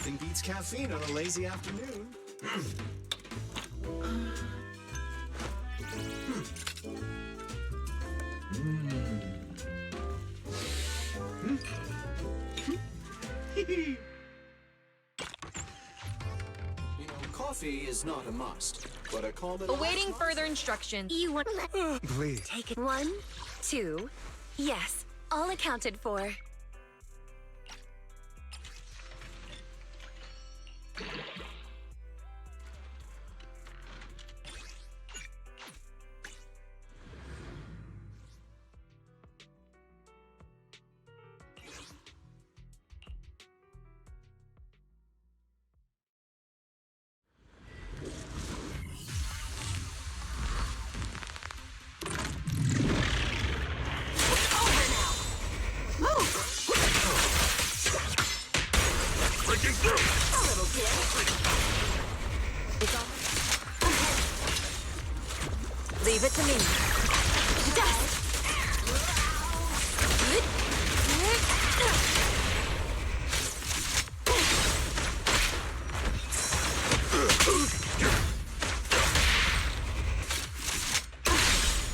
Nothing beats caffeine on a lazy afternoon. Coffee is not a must, but I call it. Awaiting further instructions. You want Please. take it? 1, 2. Yes, all accounted for. Leave it to me. Dust!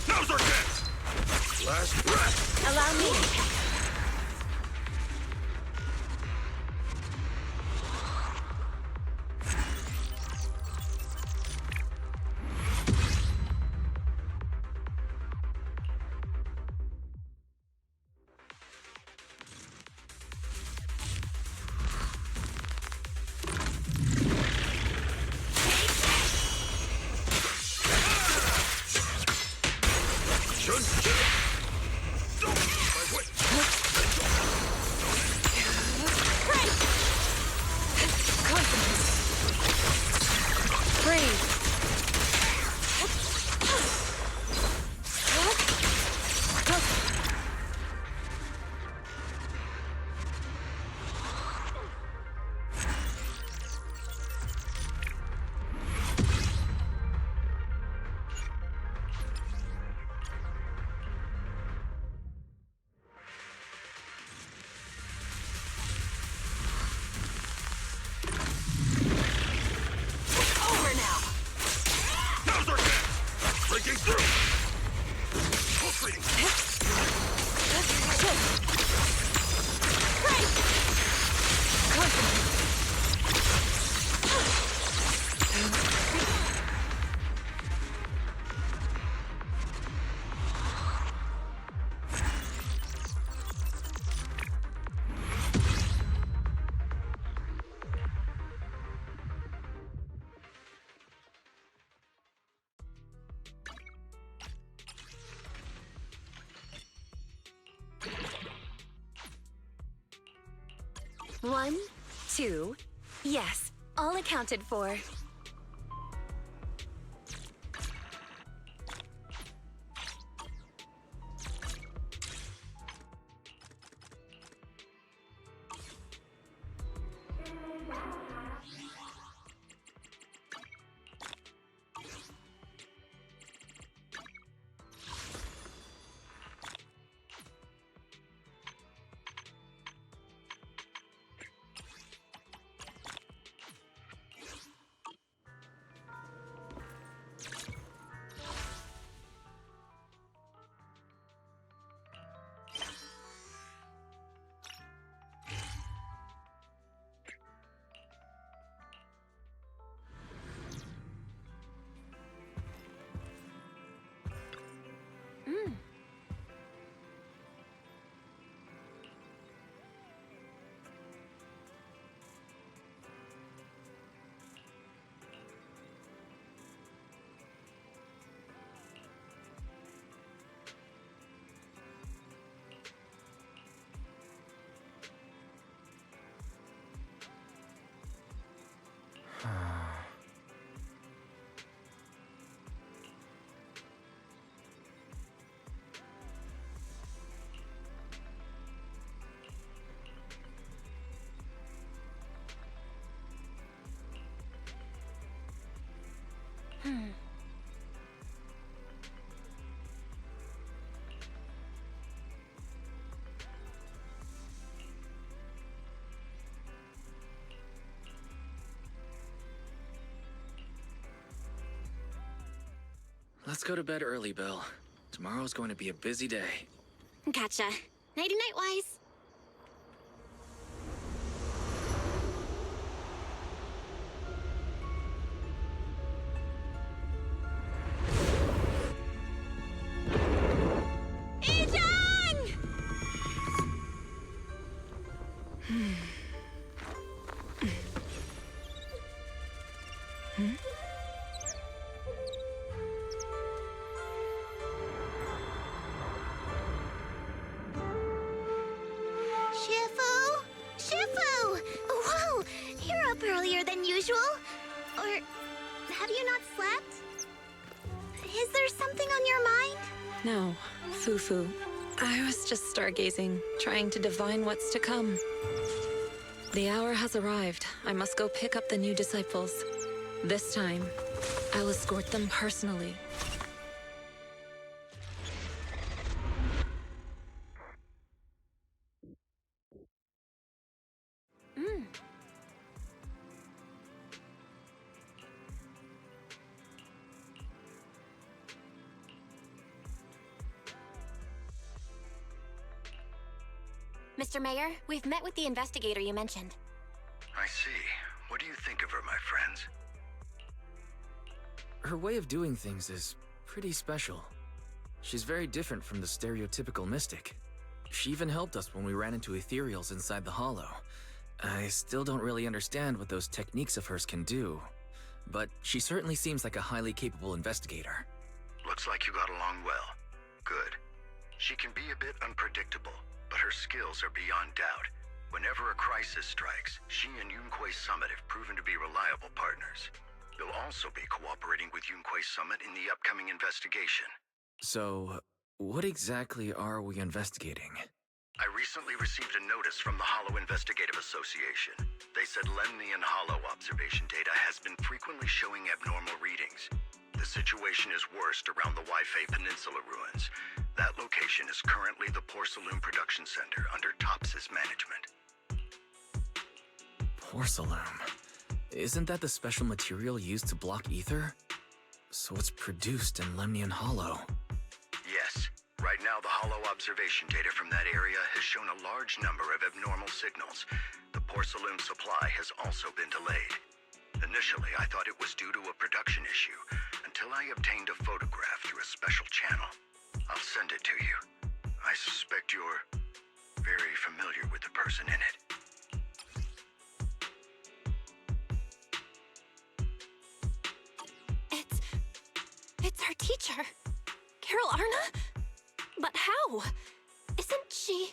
Now's our chance! Last breath! Allow me. Breaking through! Pulsating! One, 2. Yes, all accounted for. Let's go to bed early, Bill. Tomorrow's going to be a busy day. Gotcha. Nighty-night, Wise. Shifu! Shifu! Whoa! You're up earlier than usual. Or have you not slept? Is there something on your mind? No, Fufu. I was just stargazing, trying to divine what's to come. The hour has arrived. I must go pick up the new disciples. This time, I'll escort them personally. Mr. Mayor, we've met with the investigator you mentioned. I see. What do you think of her, my friends? Her way of doing things is pretty special. She's very different from the stereotypical mystic. She even helped us when we ran into ethereals inside the Hollow. I still don't really understand what those techniques of hers can do, but she certainly seems like a highly capable investigator. Looks like you got along well. Good. She can be a bit unpredictable, but her skills are beyond doubt. Whenever a crisis strikes, she and Yunquei Summit have proven to be reliable partners. You'll also be cooperating with Yunquei Summit in the upcoming investigation. So, what exactly are we investigating? I recently received a notice from the Hollow Investigative Association. They said Lemnian Hollow observation data has been frequently showing abnormal readings. The situation is worst around the Waifei Peninsula ruins. That location is currently the Porcelain Production Center under Tops's management. Porcelain? Isn't that the special material used to block ether? So it's produced in Lemnian Hollow. Yes. Right now, the Hollow observation data from that area has shown a large number of abnormal signals. The porcelain supply has also been delayed. Initially, I thought it was due to a production issue, until I obtained a photograph through a special channel. I'll send it to you. I suspect you're very familiar with the person in it. It's our teacher. Carol Arna? But how? Isn't she...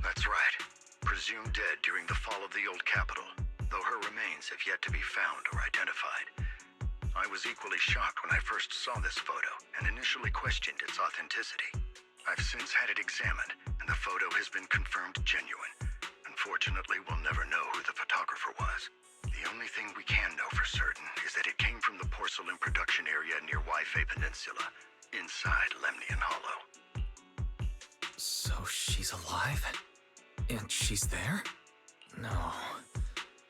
That's right. Presumed dead during the fall of the old capital, though her remains have yet to be found or identified. I was equally shocked when I first saw this photo and initially questioned its authenticity. I've since had it examined, and the photo has been confirmed genuine. Unfortunately, we'll never know who the photographer was. The only thing we can know for certain is that it came from the porcelain production area near Waifei Peninsula, inside Lemnian Hollow. So she's alive? And she's there? No.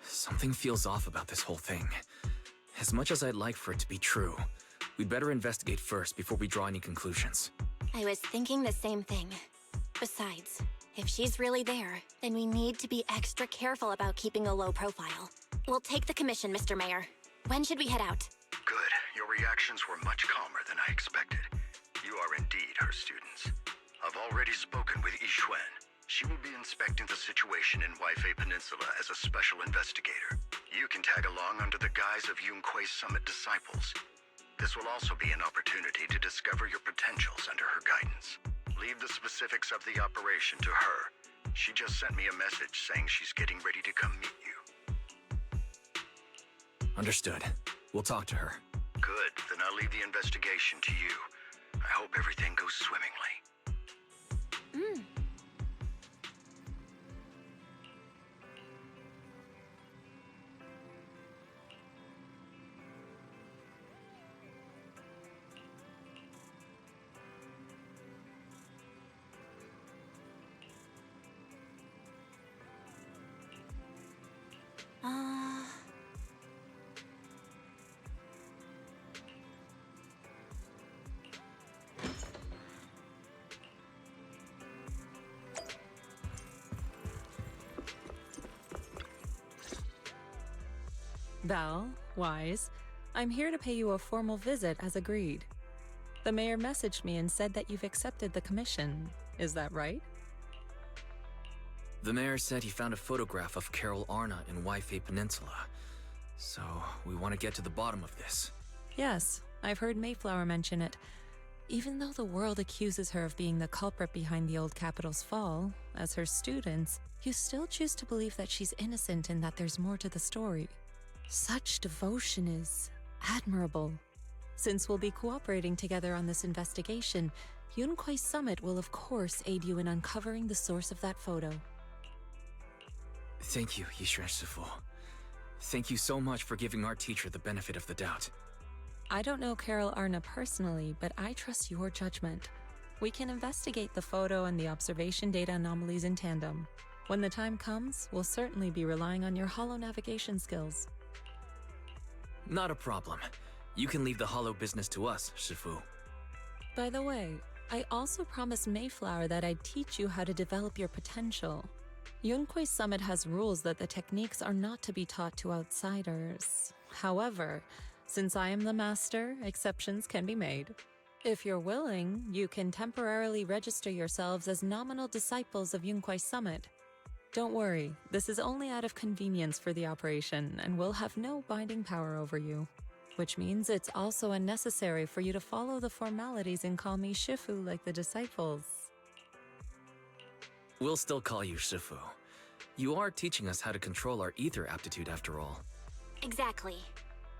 Something feels off about this whole thing. As much as I'd like for it to be true, we'd better investigate first before we draw any conclusions. I was thinking the same thing. Besides, if she's really there, then we need to be extra careful about keeping a low profile. We'll take the commission, Mr. Mayor. When should we head out? Good. Your reactions were much calmer than I expected. You are indeed her students. I've already spoken with Yixuan. She will be inspecting the situation in Waifei Peninsula as a special investigator. You can tag along under the guise of Yunquei Summit disciples. This will also be an opportunity to discover your potentials under her guidance. Leave the specifics of the operation to her. She just sent me a message saying she's getting ready to come meet you. Understood. We'll talk to her. Good. Then I'll leave the investigation to you. I hope everything goes swimmingly. Val, Wise, I'm here to pay you a formal visit as agreed. The mayor messaged me and said that you've accepted the commission. Is that right? The mayor said he found a photograph of Carol Arna in Waifei Peninsula. So, we want to get to the bottom of this. Yes, I've heard Mayflower mention it. Even though the world accuses her of being the culprit behind the old capital's fall, as her students, you still choose to believe that she's innocent and that there's more to the story. Such devotion is admirable. Since we'll be cooperating together on this investigation, Yunquei Summit will of course aid you in uncovering the source of that photo. Thank you, Yishuan Shifu. Thank you so much for giving our teacher the benefit of the doubt. I don't know Carol Arna personally, but I trust your judgment. We can investigate the photo and the observation data anomalies in tandem. When the time comes, we'll certainly be relying on your holo navigation skills. Not a problem. You can leave the holo business to us, Shifu. By the way, I also promised Mayflower that I'd teach you how to develop your potential. Yunquei Summit has rules that the techniques are not to be taught to outsiders. However, since I am the master, exceptions can be made. If you're willing, you can temporarily register yourselves as nominal disciples of Yunquei Summit. Don't worry, this is only out of convenience for the operation and will have no binding power over you. Which means it's also unnecessary for you to follow the formalities and call me Shifu like the disciples. We'll still call you Shifu. You are teaching us how to control our ether aptitude after all. Exactly.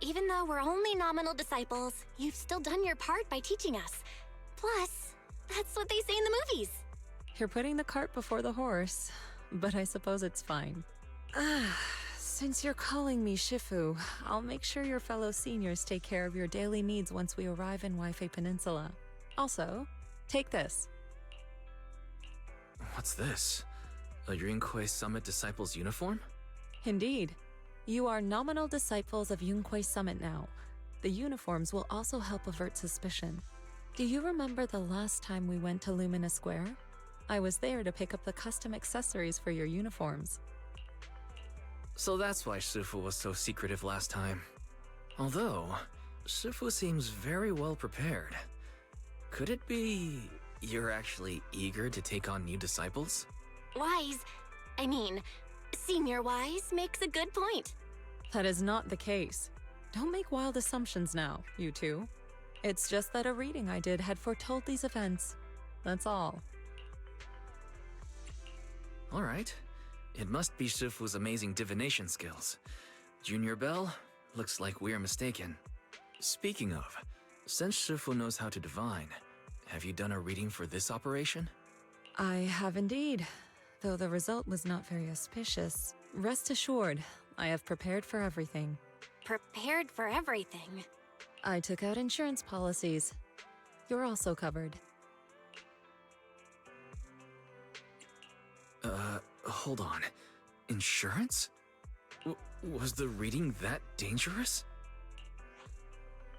Even though we're only nominal disciples, you've still done your part by teaching us. Plus, that's what they say in the movies. You're putting the cart before the horse, but I suppose it's fine. Since you're calling me Shifu, I'll make sure your fellow seniors take care of your daily needs once we arrive in Waifei Peninsula. Also, take this. What's this? A Yunquei Summit Disciples uniform? Indeed. You are nominal disciples of Yunquei Summit now. The uniforms will also help avert suspicion. Do you remember the last time we went to Lumina Square? I was there to pick up the custom accessories for your uniforms. So that's why Shifu was so secretive last time. Although, Shifu seems very well prepared. Could it be you're actually eager to take on new disciples? Senior Wise makes a good point. That is not the case. Don't make wild assumptions now, you two. It's just that a reading I did had foretold these events. That's all. Alright. It must be Shifu's amazing divination skills. Junior Bell, looks like we're mistaken. Speaking of, since Shifu knows how to divine, have you done a reading for this operation? I have indeed, though the result was not very auspicious. Rest assured, I have prepared for everything. Prepared for everything. I took out insurance policies. You're also covered. Hold on. Insurance? Was the reading that dangerous?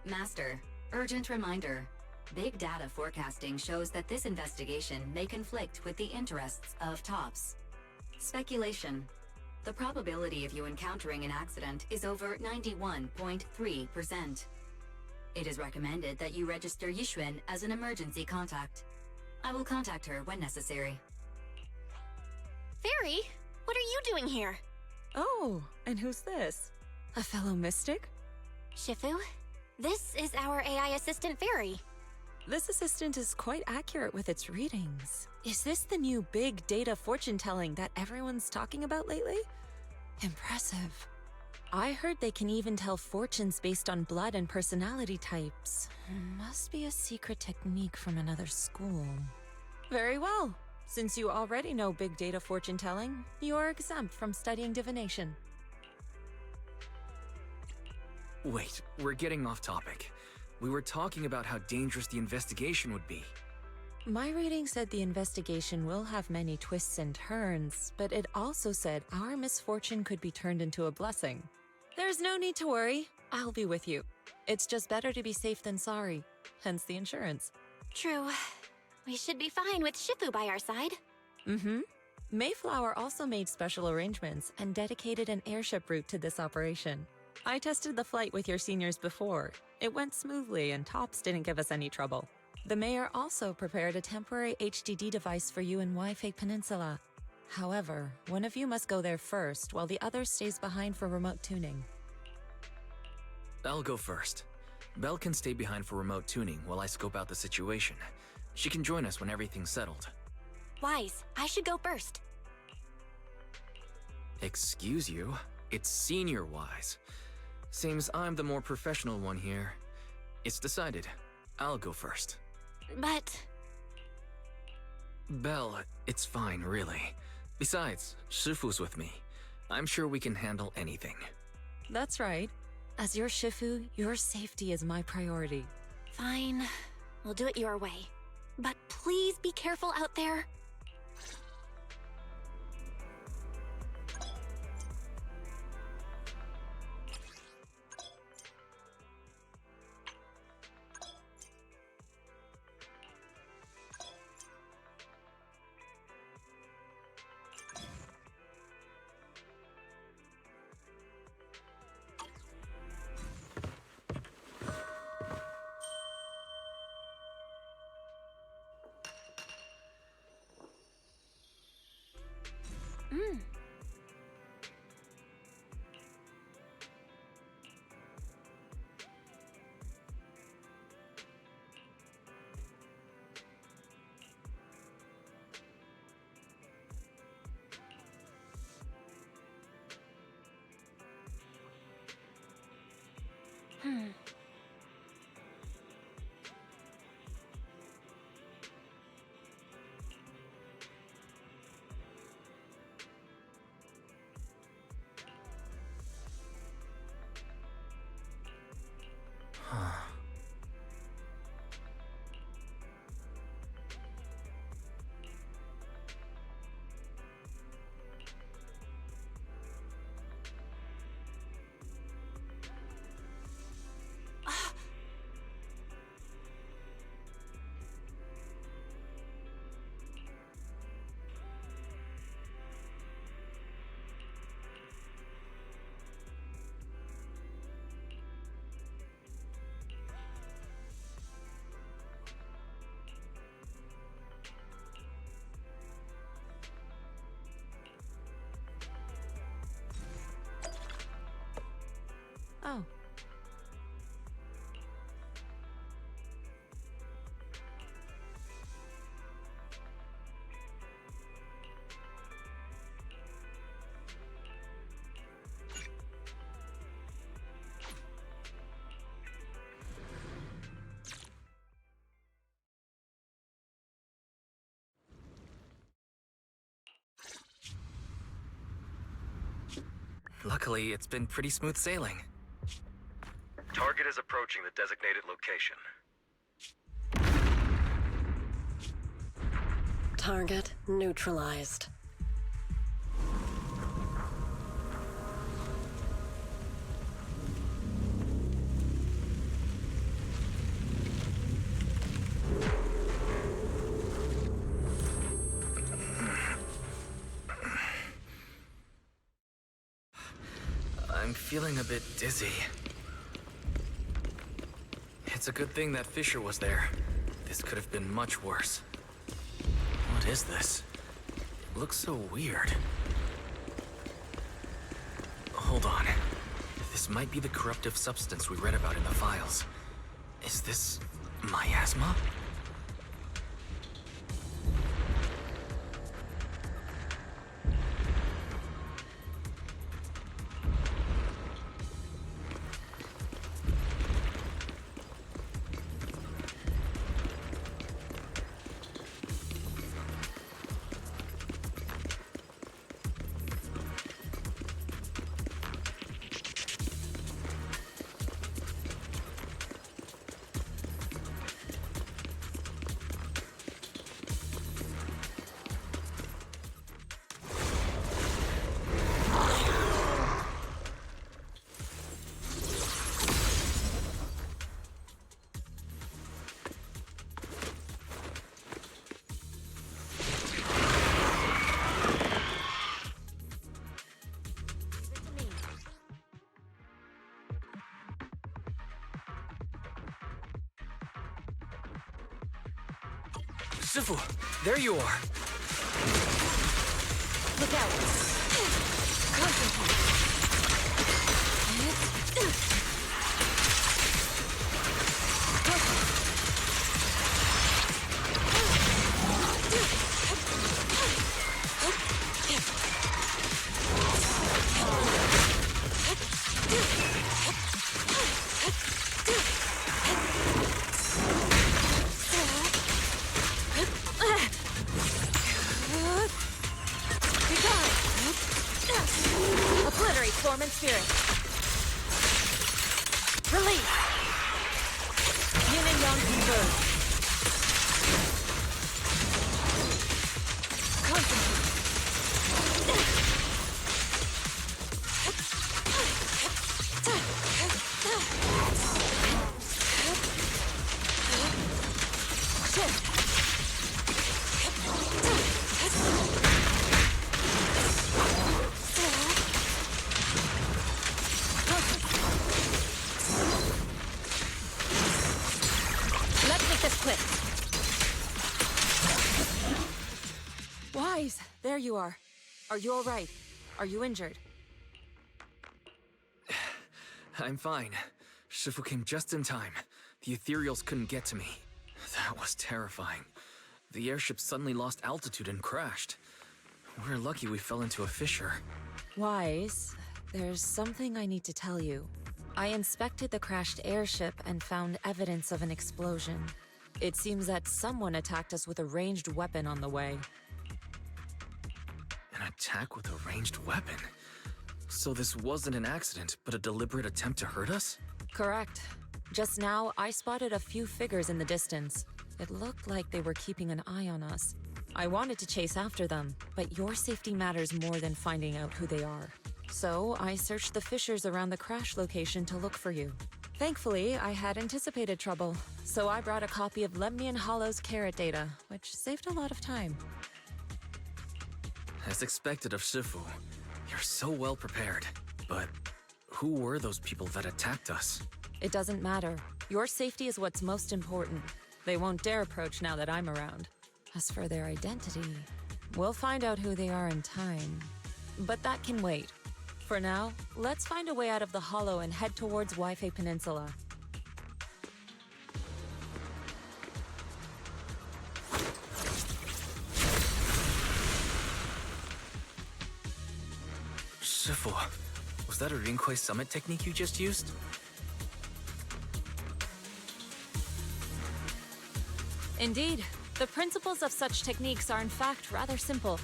Master, urgent reminder. Big data forecasting shows that this investigation may conflict with the interests of TOPS. Speculation. The probability of you encountering an accident is over 91.3%. It is recommended that you register Yishuan as an emergency contact. I will contact her when necessary. Fairy, what are you doing here? Oh, and who's this? A fellow mystic? Shifu, this is our AI assistant, Fairy. This assistant is quite accurate with its readings. Is this the new big data fortune-telling that everyone's talking about lately? Impressive. I heard they can even tell fortunes based on blood and personality types. Must be a secret technique from another school. Very well. Since you already know big data fortune-telling, you are exempt from studying divination. Wait, we're getting off topic. We were talking about how dangerous the investigation would be. My reading said the investigation will have many twists and turns, but it also said our misfortune could be turned into a blessing. There's no need to worry. I'll be with you. It's just better to be safe than sorry, hence the insurance. True. We should be fine with Shifu by our side. Mm-hmm. Mayflower also made special arrangements and dedicated an airship route to this operation. I tested the flight with your seniors before. It went smoothly and Tops didn't give us any trouble. The mayor also prepared a temporary HDD device for you in Wi-Fi Peninsula. However, one of you must go there first while the other stays behind for remote tuning. I'll go first. Belle can stay behind for remote tuning while I scope out the situation. She can join us when everything's settled. Wise, I should go first. Excuse you? It's Senior Wise. Seems I'm the more professional one here. It's decided. I'll go first. But... Belle, it's fine, really. Besides, Shifu's with me. I'm sure we can handle anything. That's right. As your Shifu, your safety is my priority. Fine. We'll do it your way. But please be careful out there. Oh. Luckily, it's been pretty smooth sailing. Target is approaching the designated location. Target neutralized. I'm feeling a bit dizzy. It's a good thing that Fisher was there. This could have been much worse. What is this? It looks so weird. Hold on. This might be the corruptive substance we read about in the files. Is this miasma? Shifu, there you are. Look out! Concentrate! Obliterate form and spirit. Release. Yin and yang converge. Concentrate. Shift. Let's make this quick. Wise, there you are. Are you all right? Are you injured? I'm fine. Shifu came just in time. The ethereals couldn't get to me. That was terrifying. The airship suddenly lost altitude and crashed. We're lucky we fell into a fissure. Wise, there's something I need to tell you. I inspected the crashed airship and found evidence of an explosion. It seems that someone attacked us with a ranged weapon on the way. An attack with a ranged weapon? So this wasn't an accident, but a deliberate attempt to hurt us? Correct. Just now, I spotted a few figures in the distance. It looked like they were keeping an eye on us. I wanted to chase after them, but your safety matters more than finding out who they are. So I searched the fissures around the crash location to look for you. Thankfully, I had anticipated trouble, so I brought a copy of Lemnian Hollow's carrot data, which saved a lot of time. As expected of Shifu, you're so well prepared. But who were those people that attacked us? It doesn't matter. Your safety is what's most important. They won't dare approach now that I'm around. As for their identity, we'll find out who they are in time. But that can wait. For now, let's find a way out of the hollow and head towards Waifei Peninsula. Shifu, was that a Rinkwei summit technique you just used? Indeed. The principles of such techniques are in fact rather simple.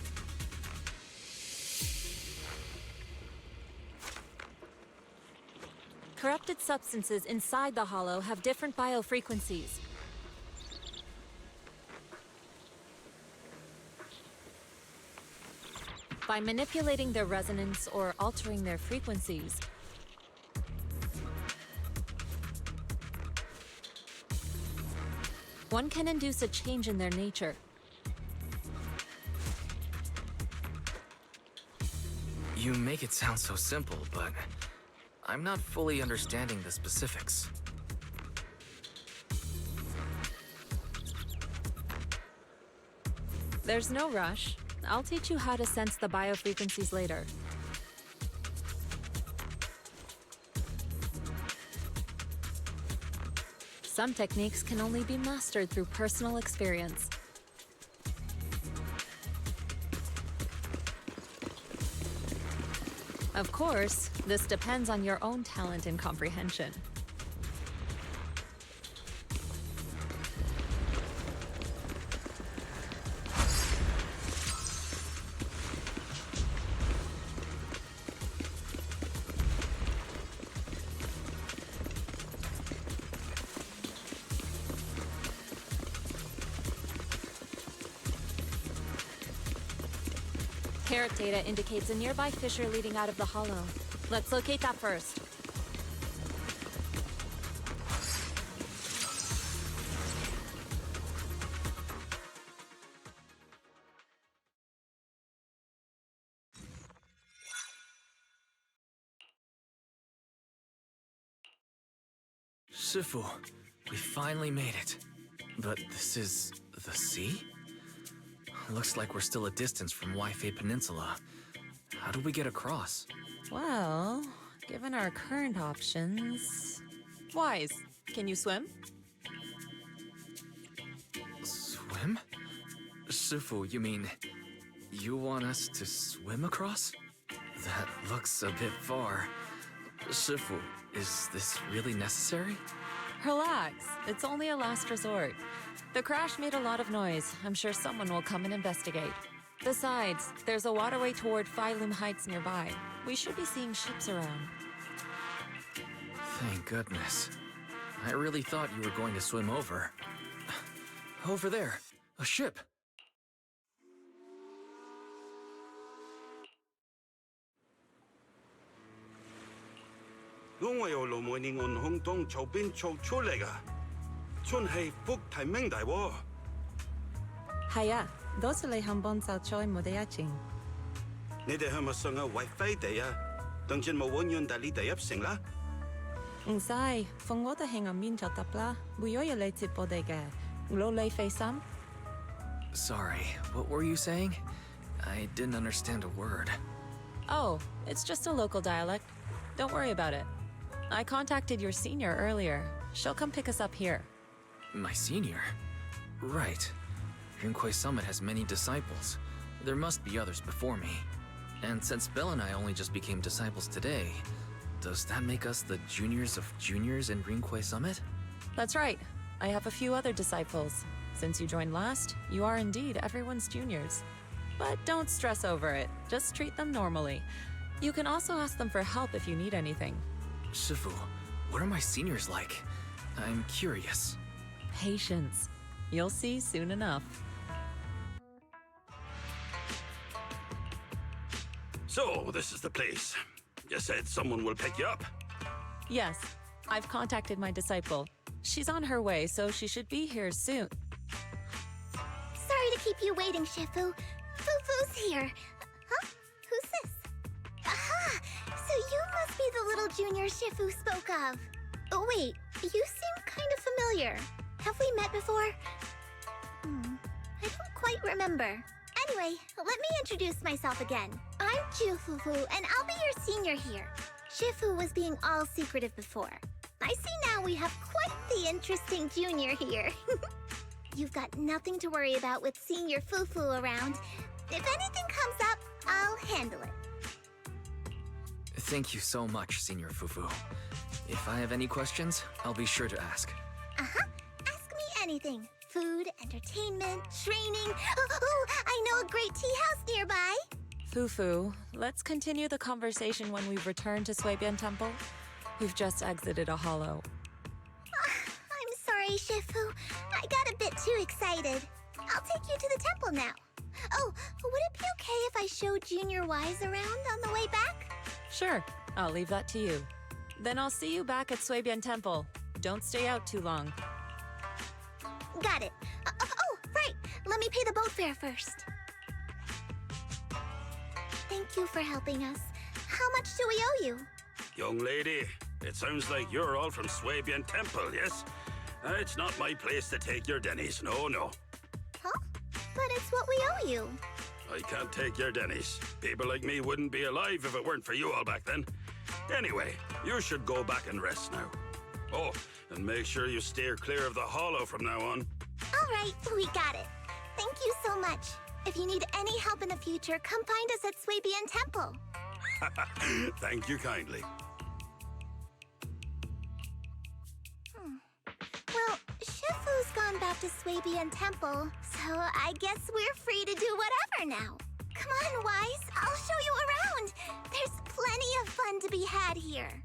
Corrupted substances inside the hollow have different biofrequencies. By manipulating their resonance or altering their frequencies, one can induce a change in their nature. You make it sound so simple, but I'm not fully understanding the specifics. There's no rush. I'll teach you how to sense the biofrequencies later. Some techniques can only be mastered through personal experience. Of course, this depends on your own talent and comprehension. Carrot data indicates a nearby fissure leading out of the hollow. Let's locate that first. Shifu, we finally made it. But this is the sea? Looks like we're still a distance from Wi-Fi Peninsula. How do we get across? Well, given our current options... Wise, can you swim? Swim? Shifu, you mean... you want us to swim across? That looks a bit far. Shifu, is this really necessary? Relax, it's only a last resort. The crash made a lot of noise. I'm sure someone will come and investigate. Besides, there's a waterway toward Phylum Heights nearby. We should be seeing ships around. Thank goodness. I really thought you were going to swim over. Over there, a ship. Nung有路每年按空當草邊做出嚟噶，真係福提明大喎。係啊，多謝你肯幫手再冇得一陣。你哋係咪上下 WiFi 地啊？當陣冇揾樣大呢第一成啦。唔使，放我哋喺暗面就得啦。會有人嚟接我哋嘅，攞你費心。Sorry, what were you saying? I didn't understand a word. Oh, it's just a local dialect. Don't worry about it. I contacted your senior earlier. She'll come pick us up here. My senior? Right. Rinkwei Summit has many disciples. There must be others before me. And since Belle and I only just became disciples today, does that make us the juniors of juniors in Rinkwei Summit? That's right. I have a few other disciples. Since you joined last, you are indeed everyone's juniors. But don't stress over it. Just treat them normally. You can also ask them for help if you need anything. Shifu, what are my seniors like? I'm curious. Patience. You'll see soon enough. So, this is the place. You said someone will pick you up. Yes, I've contacted my disciple. She's on her way, so she should be here soon. Sorry to keep you waiting, Shifu. Fufu's here. Huh? Who's this? Aha! So you must be the little junior Shifu spoke of. Oh, wait, you seem kind of familiar. Have we met before? I don't quite remember. Anyway, let me introduce myself again. I'm Fufu, and I'll be your senior here. Shifu was being all secretive before. I see now we have quite the interesting junior here. You've got nothing to worry about with senior Fufu around. If anything comes up, I'll handle it. Thank you so much, Senior Fufu. If I have any questions, I'll be sure to ask. Uh-huh. Ask me anything. Food, entertainment, training. Oh, I know a great tea house nearby. Fufu, let's continue the conversation when we return to Suibian Temple. We've just exited a hollow. I'm sorry, Shifu. I got a bit too excited. I'll take you to the temple now. Oh, would it be okay if I showed Junior Wise around on the way back? Sure, I'll leave that to you. Then I'll see you back at Suibian Temple. Don't stay out too long. Got it. Oh, right. Let me pay the boat fare first. Thank you for helping us. How much do we owe you? Young lady, it sounds like you're all from Suibian Temple, yes? It's not my place to take your dennies, no. Huh? But it's what we owe you. I can't take your dennies. People like me wouldn't be alive if it weren't for you all back then. Anyway, you should go back and rest now. Oh, and make sure you steer clear of the hollow from now on. All right, we got it. Thank you so much. If you need any help in the future, come find us at Suibian Temple. Thank you kindly. Well, Shifu's gone back to Suibian Temple, so I guess we're free to do whatever now. Come on, Wise, I'll show you around. There's plenty of fun to be had here.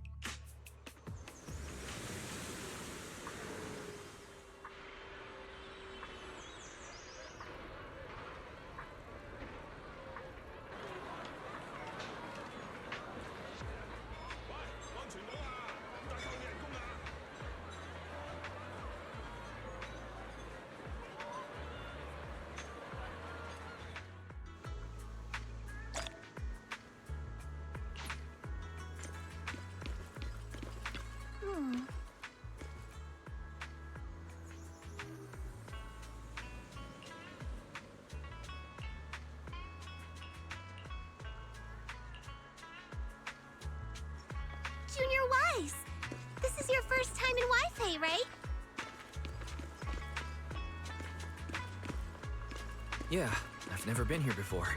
first time in Wi-Fi, right? Yeah, I've never been here before.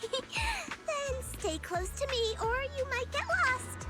Then stay close to me or you might get lost.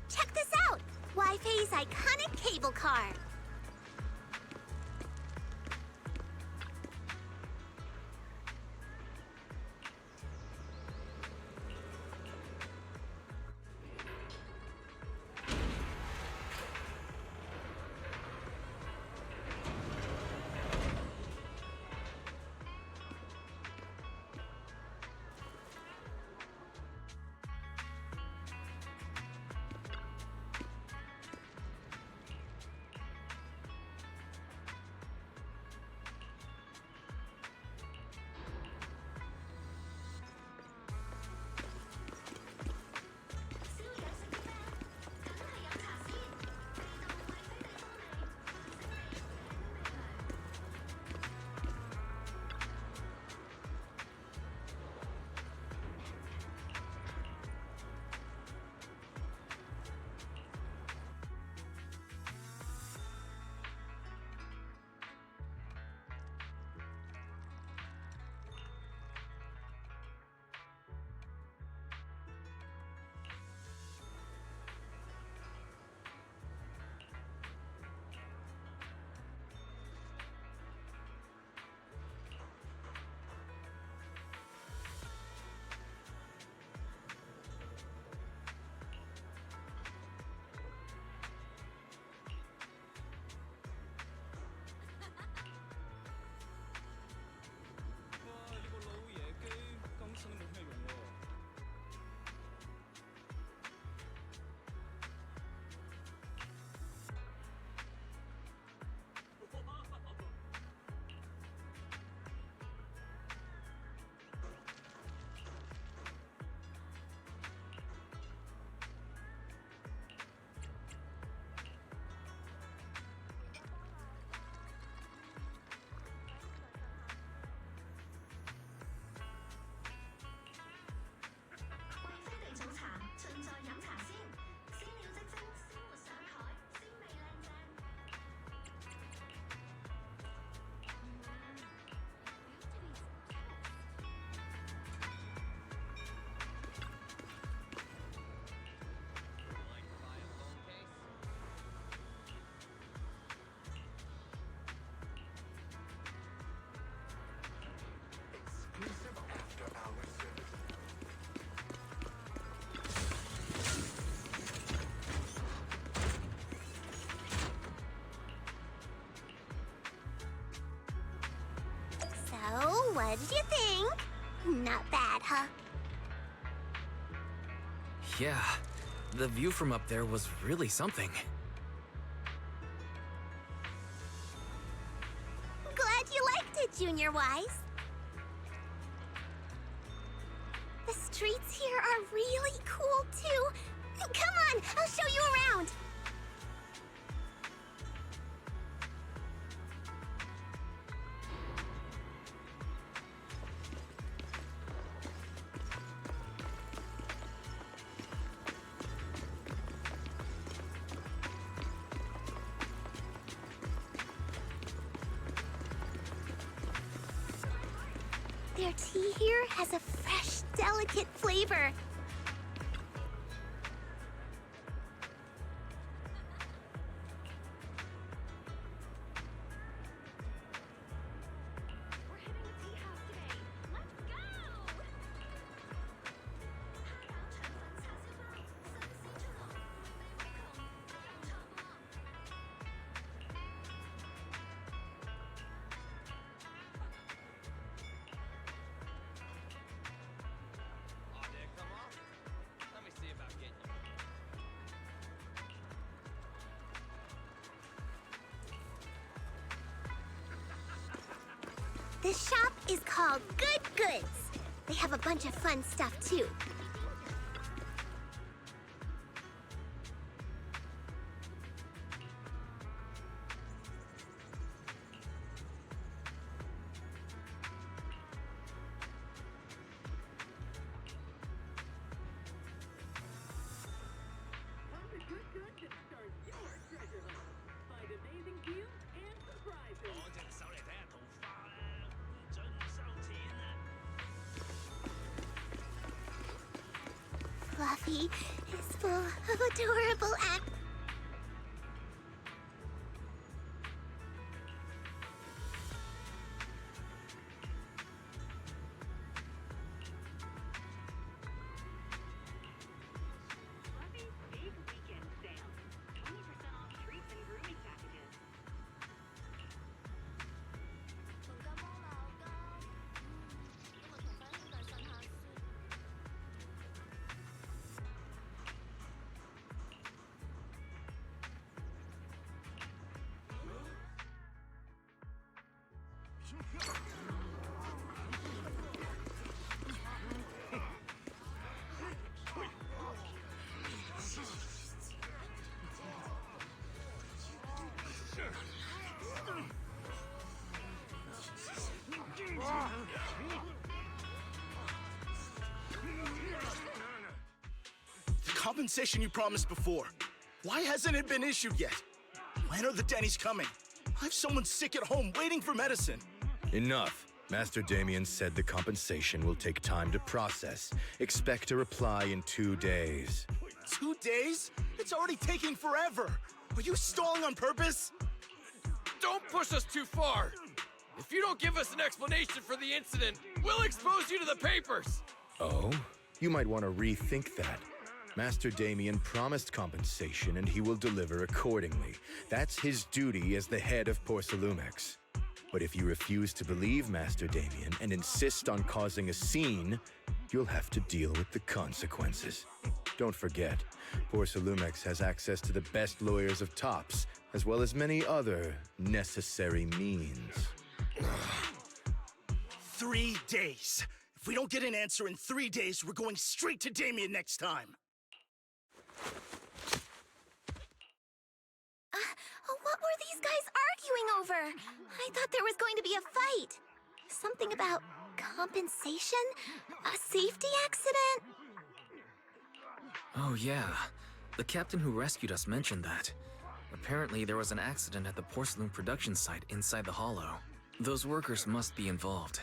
Check this out! Wi-Fi's iconic cable car. What did you think? Not bad, huh? Yeah, the view from up there was really something. Glad you liked it, Junior Wise. The streets here are really cool, too. Come on, I'll show you around. Their tea here has a fresh, delicate flavor. This shop is called Good Goods. They have a bunch of fun stuff, too. Fluffy is full of adorable act. The compensation you promised before. Why hasn't it been issued yet? When are the Denny's coming? I have someone sick at home waiting for medicine. Enough. Master Damien said the compensation will take time to process. Expect a reply in 2 days. 2 days? It's already taking forever. Are you stalling on purpose? Don't push us too far! If you don't give us an explanation for the incident, we'll expose you to the papers! Oh? You might want to rethink that. Master Damien promised compensation and he will deliver accordingly. That's his duty as the head of Porcelumex. But if you refuse to believe Master Damien and insist on causing a scene, you'll have to deal with the consequences. Don't forget, Porcelumex has access to the best lawyers of Tops, as well as many other necessary means. 3 days. If we don't get an answer in 3 days, we're going straight to Damien next time. What were these guys arguing over? I thought there was going to be a fight. Something about compensation? A safety accident? Oh yeah, the captain who rescued us mentioned that. Apparently there was an accident at the porcelain production site inside the hollow. Those workers must be involved.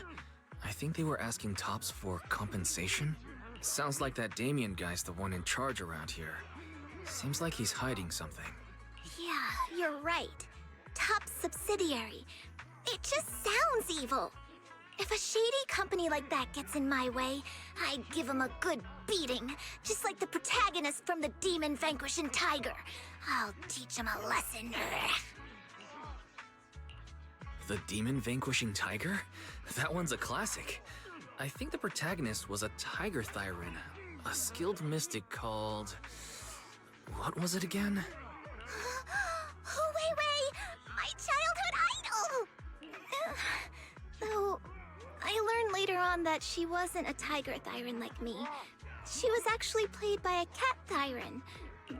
I think they were asking Tops for compensation? Sounds like that Damien guy's the one in charge around here. Seems like he's hiding something. Yeah, you're right. Top subsidiary. It just sounds evil. If a shady company like that gets in my way, I give them a good beating, just like the protagonist from the Demon Vanquishing Tiger. I'll teach them a lesson. The Demon Vanquishing Tiger? That one's a classic. I think the protagonist was a Tiger Thyran, a skilled mystic called... What was it again? Oh, wait! My childhood idol! Though, I learned later on that she wasn't a Tiger Thyran like me. She was actually played by a Cat Thyran.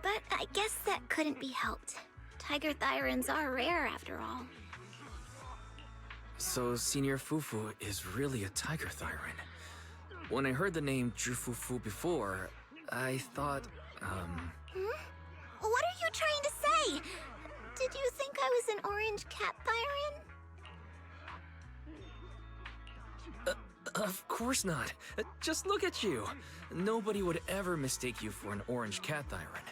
But I guess that couldn't be helped. Tiger Thyrans are rare after all. So Senior Fufu is really a Tiger Thyran. When I heard the name Jufufu before, I thought, What are you trying to say? Did you think I was an orange Cat Thyran? Of course not. Just look at you. Nobody would ever mistake you for an orange cathyron.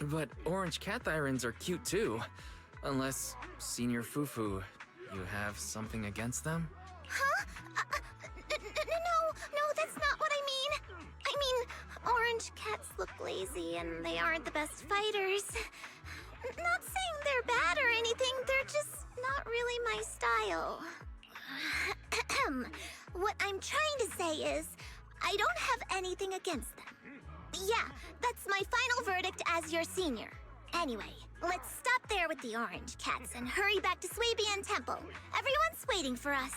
But orange cathyrons are cute too. Unless, Senior Fufu, you have something against them? Huh? No, that's not what I mean. I mean, orange cats look lazy and they aren't the best fighters. Not saying they're bad or anything, they're just not really my style. What I'm trying to say is, I don't have anything against them. Yeah, that's my final verdict as your senior. Anyway, let's stop there with the orange cats and hurry back to Swabian Temple. Everyone's waiting for us.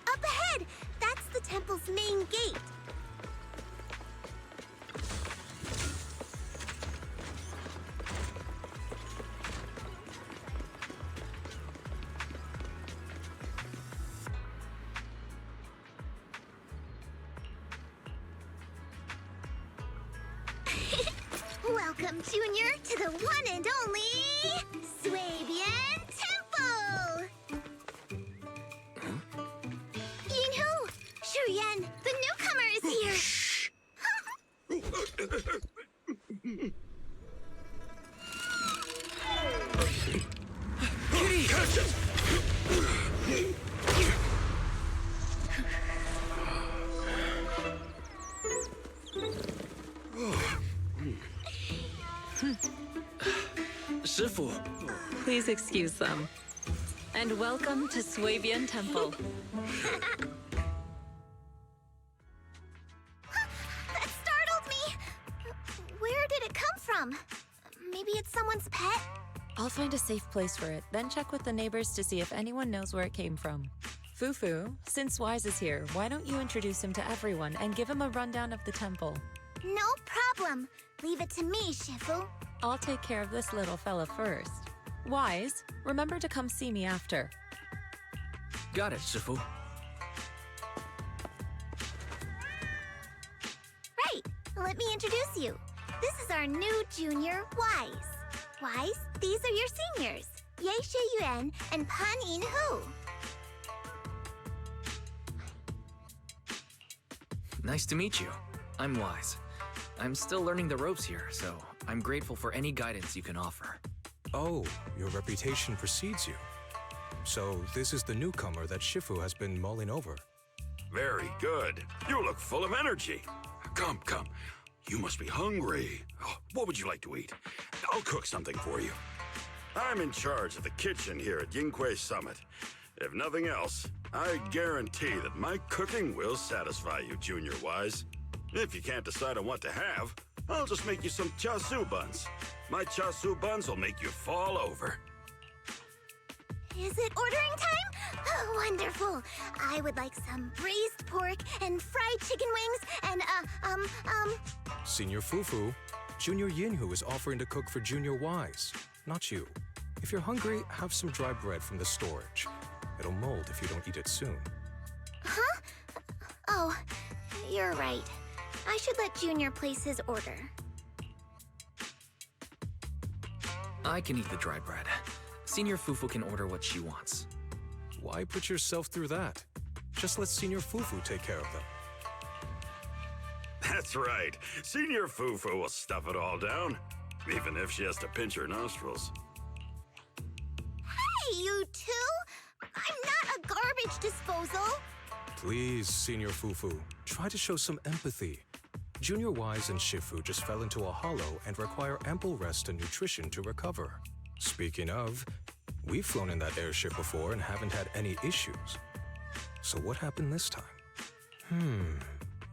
Up ahead! That's the temple's main gate. Welcome, Junior, to the one and only Swabian Temple! Yinhu! Shuyan, the newcomer is here! Shh! Kitty! Catch it! Shifu. Please excuse them. And welcome to Swabian Temple. That startled me! Where did it come from? Maybe it's someone's pet? I'll find a safe place for it, then check with the neighbors to see if anyone knows where it came from. Fufu, since Wise is here, why don't you introduce him to everyone and give him a rundown of the temple? No problem. Leave it to me, Shifu. I'll take care of this little fella first. Wise, remember to come see me after. Got it, Shifu. Right. Let me introduce you. This is our new junior, Wise. Wise, these are your seniors, Ye Yuan and Pan In-Hu. Nice to meet you. I'm Wise. I'm still learning the ropes here, so I'm grateful for any guidance you can offer. Oh, your reputation precedes you. So this is the newcomer that Shifu has been mulling over. Very good. You look full of energy. Come. You must be hungry. Oh, what would you like to eat? I'll cook something for you. I'm in charge of the kitchen here at Yingque Summit. If nothing else, I guarantee that my cooking will satisfy you, Junior Wise. If you can't decide on what to have, I'll just make you some chasu buns. My chasu buns will make you fall over. Is it ordering time? Oh, wonderful. I would like some braised pork and fried chicken wings and, Senior Fufu, Junior Yinhu is offering to cook for Junior Wise, not you. If you're hungry, have some dry bread from the storage. It'll mold if you don't eat it soon. Huh? Oh, you're right. I should let Junior place his order. I can eat the dry bread. Senior Fufu can order what she wants. Why put yourself through that? Just let Senior Fufu take care of them. That's right. Senior Fufu will stuff it all down, even if she has to pinch her nostrils. Hey, you two! I'm not a garbage disposal! Please, Senior Fufu, try to show some empathy. Junior Wise and Shifu just fell into a hollow and require ample rest and nutrition to recover. Speaking of, we've flown in that airship before and haven't had any issues. So what happened this time?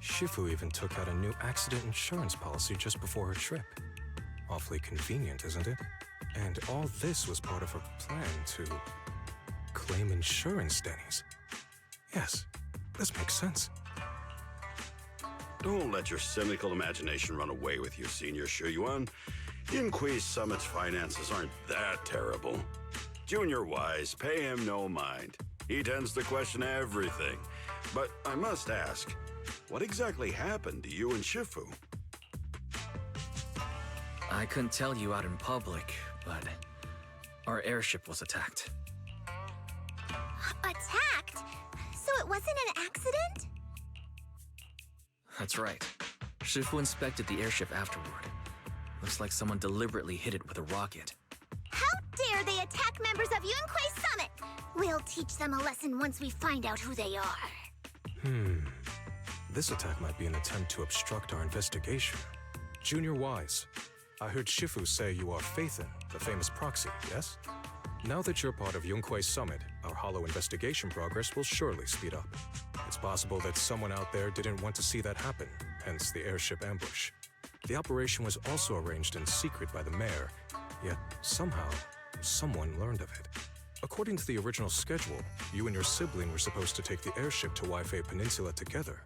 Shifu even took out a new accident insurance policy just before her trip. Awfully convenient, isn't it? And all this was part of her plan to claim insurance, Denny's. Yes, this makes sense. Don't let your cynical imagination run away with you, Senior Shuyuan. Yinhui Summit's finances aren't that terrible. Junior Wise, pay him no mind. He tends to question everything. But I must ask, what exactly happened to you and Shifu? I couldn't tell you out in public, but our airship was attacked. Attacked? So it wasn't an accident? That's right. Shifu inspected the airship afterward. Looks like someone deliberately hit it with a rocket. How dare they attack members of Yunquei Summit! We'll teach them a lesson once we find out who they are. This attack might be an attempt to obstruct our investigation. Junior Wise, I heard Shifu say you are Phaethon, the famous proxy, yes? Now that you're part of Yunquei Summit, our hollow investigation progress will surely speed up. It's possible that someone out there didn't want to see that happen, hence the airship ambush. The operation was also arranged in secret by the mayor, yet somehow, someone learned of it. According to the original schedule, you and your sibling were supposed to take the airship to Waifei Peninsula together.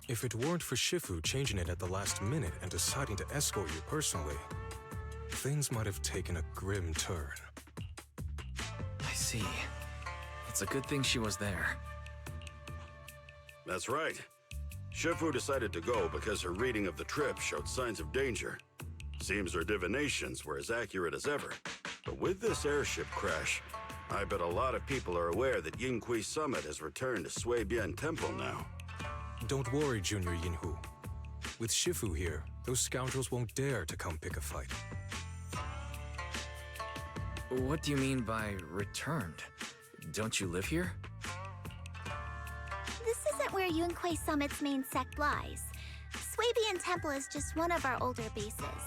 If it weren't for Shifu changing it at the last minute and deciding to escort you personally, things might have taken a grim turn. I see. It's a good thing she was there. That's right. Shifu decided to go because her reading of the trip showed signs of danger. Seems her divinations were as accurate as ever. But with this airship crash, I bet a lot of people are aware that Yinquei Summit has returned to Suibian Temple now. Don't worry, Junior Yinhu. With Shifu here, those scoundrels won't dare to come pick a fight. What do you mean by returned? Don't you live here? This isn't where Yunquei Summit's main sect lies. Suibian Temple is just one of our older bases.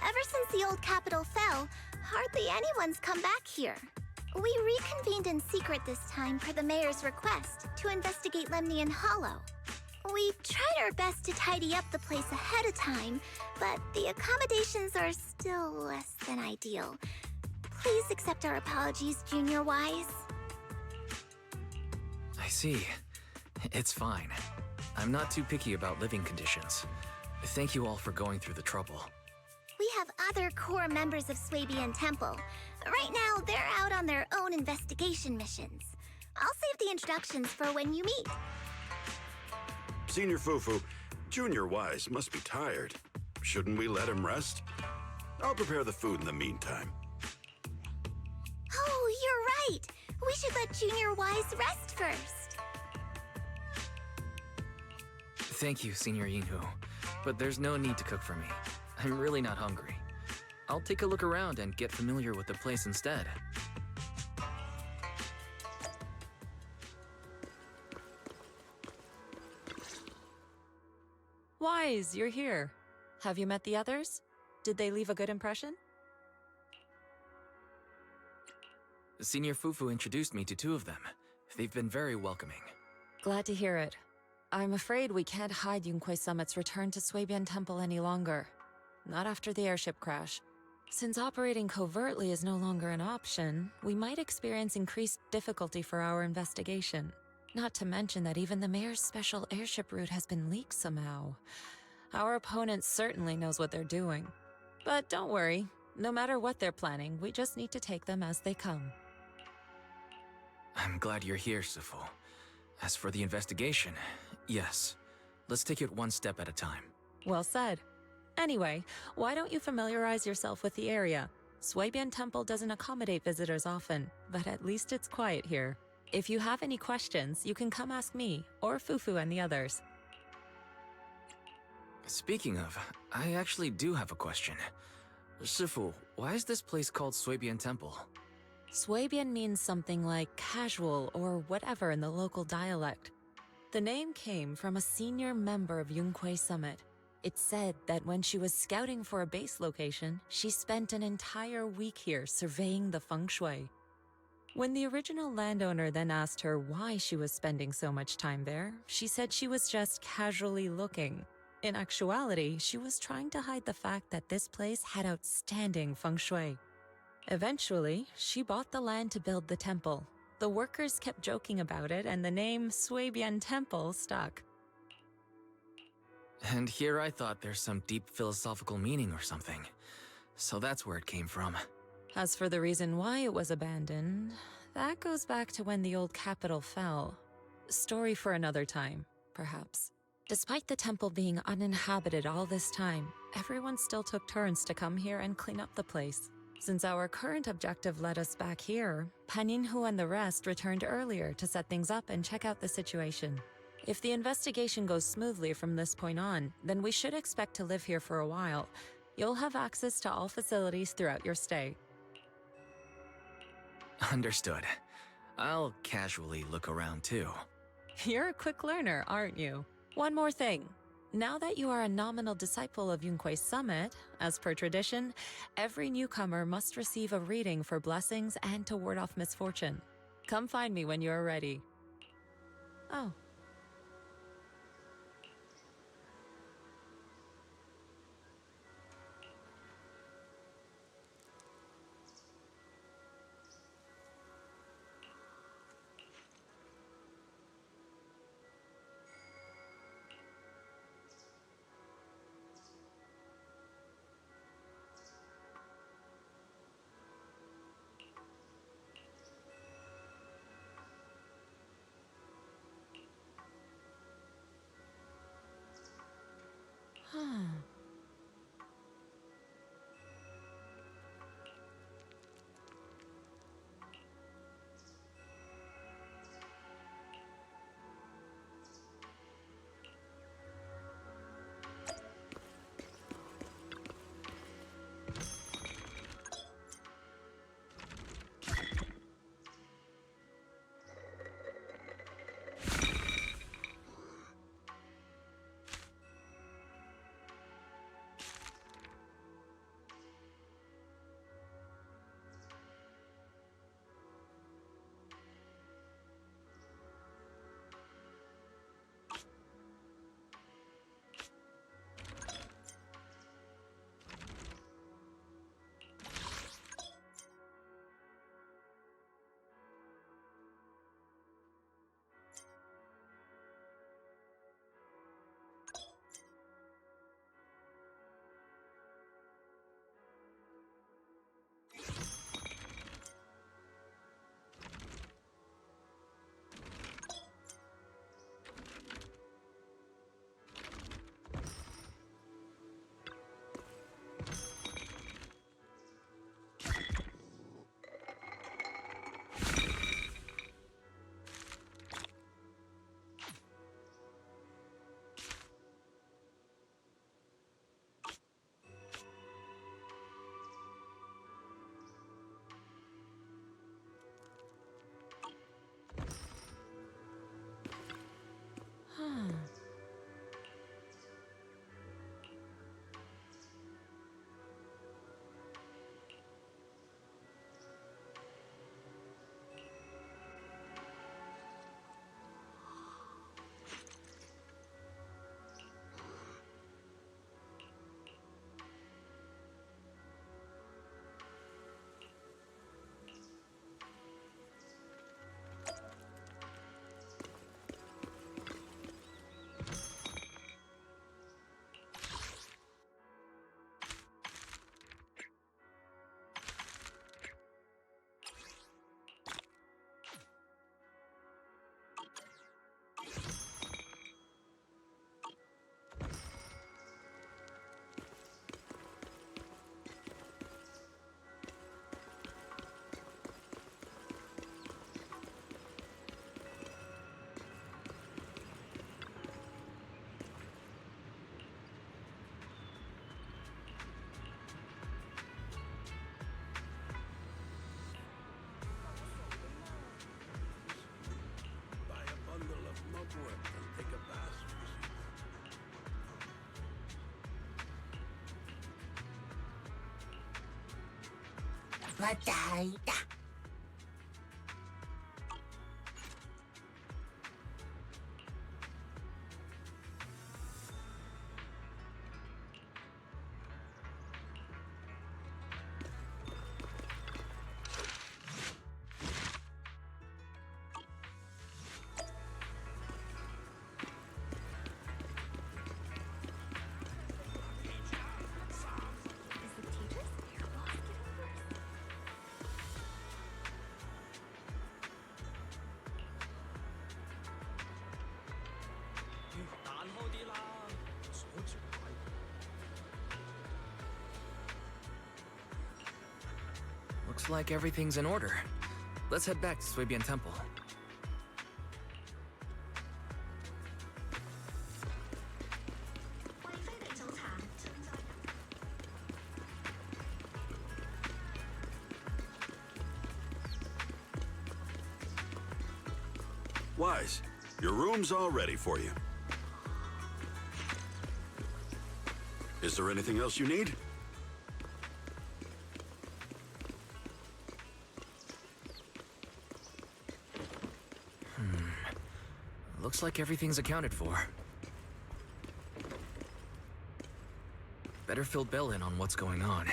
Ever since the old capital fell, hardly anyone's come back here. We reconvened in secret this time per the mayor's request to investigate Lemnian Hollow. We tried our best to tidy up the place ahead of time, but the accommodations are still less than ideal. Please accept our apologies, Junior Wise. I see. It's fine. I'm not too picky about living conditions. Thank you all for going through the trouble. We have other core members of Suibian Temple. Right now, they're out on their own investigation missions. I'll save the introductions for when you meet. Senior Fufu, Junior Wise must be tired. Shouldn't we let him rest? I'll prepare the food in the meantime. Oh, you're right. We should let Junior Wise rest first. Thank you, Senior Yinhu. But there's no need to cook for me. I'm really not hungry. I'll take a look around and get familiar with the place instead. Wise, you're here. Have you met the others? Did they leave a good impression? Senior Fufu introduced me to two of them. They've been very welcoming. Glad to hear it. I'm afraid we can't hide Yunquei Summit's return to Suibian Temple any longer. Not after the airship crash. Since operating covertly is no longer an option, we might experience increased difficulty for our investigation. Not to mention that even the mayor's special airship route has been leaked somehow. Our opponent certainly knows what they're doing. But don't worry, no matter what they're planning, we just need to take them as they come. I'm glad you're here, Sifu. As for the investigation, yes. Let's take it one step at a time. Well said. Anyway, why don't you familiarize yourself with the area? Suibian Temple doesn't accommodate visitors often, but at least it's quiet here. If you have any questions, you can come ask me, or Fufu and the others. Speaking of, I actually do have a question. Shifu, why is this place called Suibian Temple? Suibian means something like casual or whatever in the local dialect. The name came from a senior member of Yunquei Summit. It's said that when she was scouting for a base location, she spent an entire week here surveying the feng shui. When the original landowner then asked her why she was spending so much time there, she said she was just casually looking. In actuality, she was trying to hide the fact that this place had outstanding feng shui. Eventually, she bought the land to build the temple. The workers kept joking about it, and the name Suibian Temple stuck. And here I thought there's some deep philosophical meaning or something. So that's where it came from. As for the reason why it was abandoned, that goes back to when the old capital fell. Story for another time, perhaps. Despite the temple being uninhabited all this time, everyone still took turns to come here and clean up the place. Since our current objective led us back here, Paninhu and the rest returned earlier to set things up and check out the situation. If the investigation goes smoothly from this point on, then we should expect to live here for a while. You'll have access to all facilities throughout your stay. Understood. I'll casually look around too. You're a quick learner, aren't you? One more thing. Now that you are a nominal disciple of Yunquei Summit, as per tradition, every newcomer must receive a reading for blessings and to ward off misfortune. Come find me when you are ready. Oh. Looks like everything's in order. Let's head back to Suibian Temple. Wise, your room's all ready for you. Is there anything else you need? Looks like everything's accounted for. Better fill Bell in on what's going on.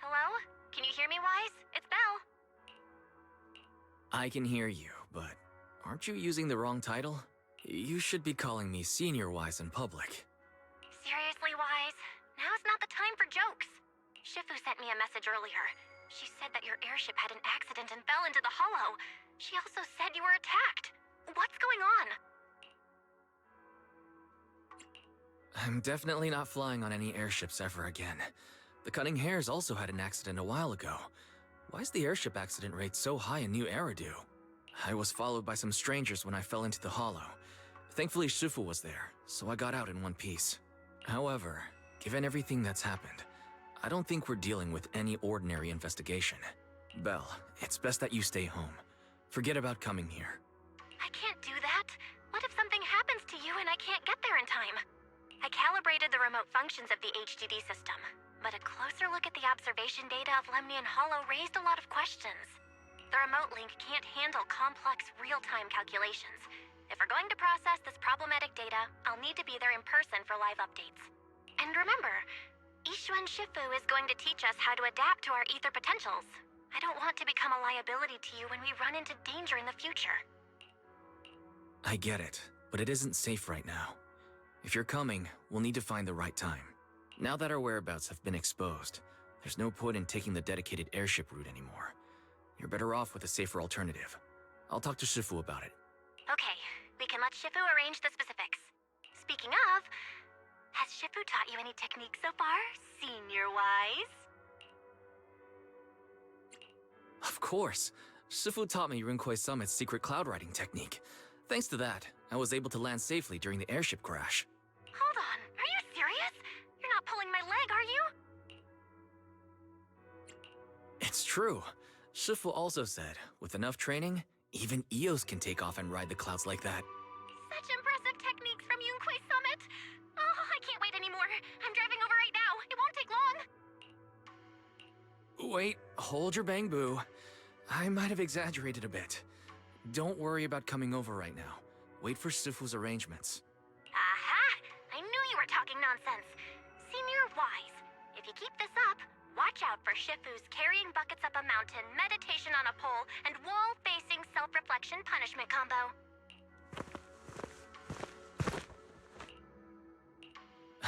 Hello? Can you hear me, Wise? It's Belle. I can hear you, but aren't you using the wrong title? You should be calling me Senior Wise in public. Seriously, Wise? Now's not the time for jokes. Shifu sent me a message earlier. She said that your airship had an accident and fell into the hollow. She also said you were attacked. What's going on? I'm definitely not flying on any airships ever again. The Cunning Hares also had an accident a while ago. Why is the airship accident rate so high in New Eridu? I was followed by some strangers when I fell into the hollow. Thankfully, Shifu was there, so I got out in one piece. However, given everything that's happened, I don't think we're dealing with any ordinary investigation. Belle, it's best that you stay home. Forget about coming here. I can't do that. What if something happens to you and I can't get there in time? I calibrated the remote functions of the HDD system, but a closer look at the observation data of Lemnian Hollow raised a lot of questions. The remote link can't handle complex real-time calculations. If we're going to process this problematic data, I'll need to be there in person for live updates. And remember, Ishuan Shifu is going to teach us how to adapt to our ether potentials. I don't want to become a liability to you when we run into danger in the future. I get it, but it isn't safe right now. If you're coming, we'll need to find the right time. Now that our whereabouts have been exposed, there's no point in taking the dedicated airship route anymore. You're better off with a safer alternative. I'll talk to Shifu about it. Okay, we can let Shifu arrange the specifics. Speaking of, has Shifu taught you any techniques so far, Senior Wise? Of course. Shifu taught me Runkoi Summit's secret cloud riding technique. Thanks to that, I was able to land safely during the airship crash. Hold on, are you serious? You're not pulling my leg, are you? It's true. Shifu also said, with enough training, even Eos can take off and ride the clouds like that. Such impressive techniques from Yunquay Summit! Oh, I can't wait anymore. I'm driving over right now. It won't take long. Wait, hold your bang boo. I might have exaggerated a bit. Don't worry about coming over right now. Wait for Sifu's arrangements. Aha! I knew you were talking nonsense. Senior Wise, if you keep this up, watch out for Shifu's carrying buckets up a mountain, meditation on a pole, and wall-facing self-reflection punishment combo.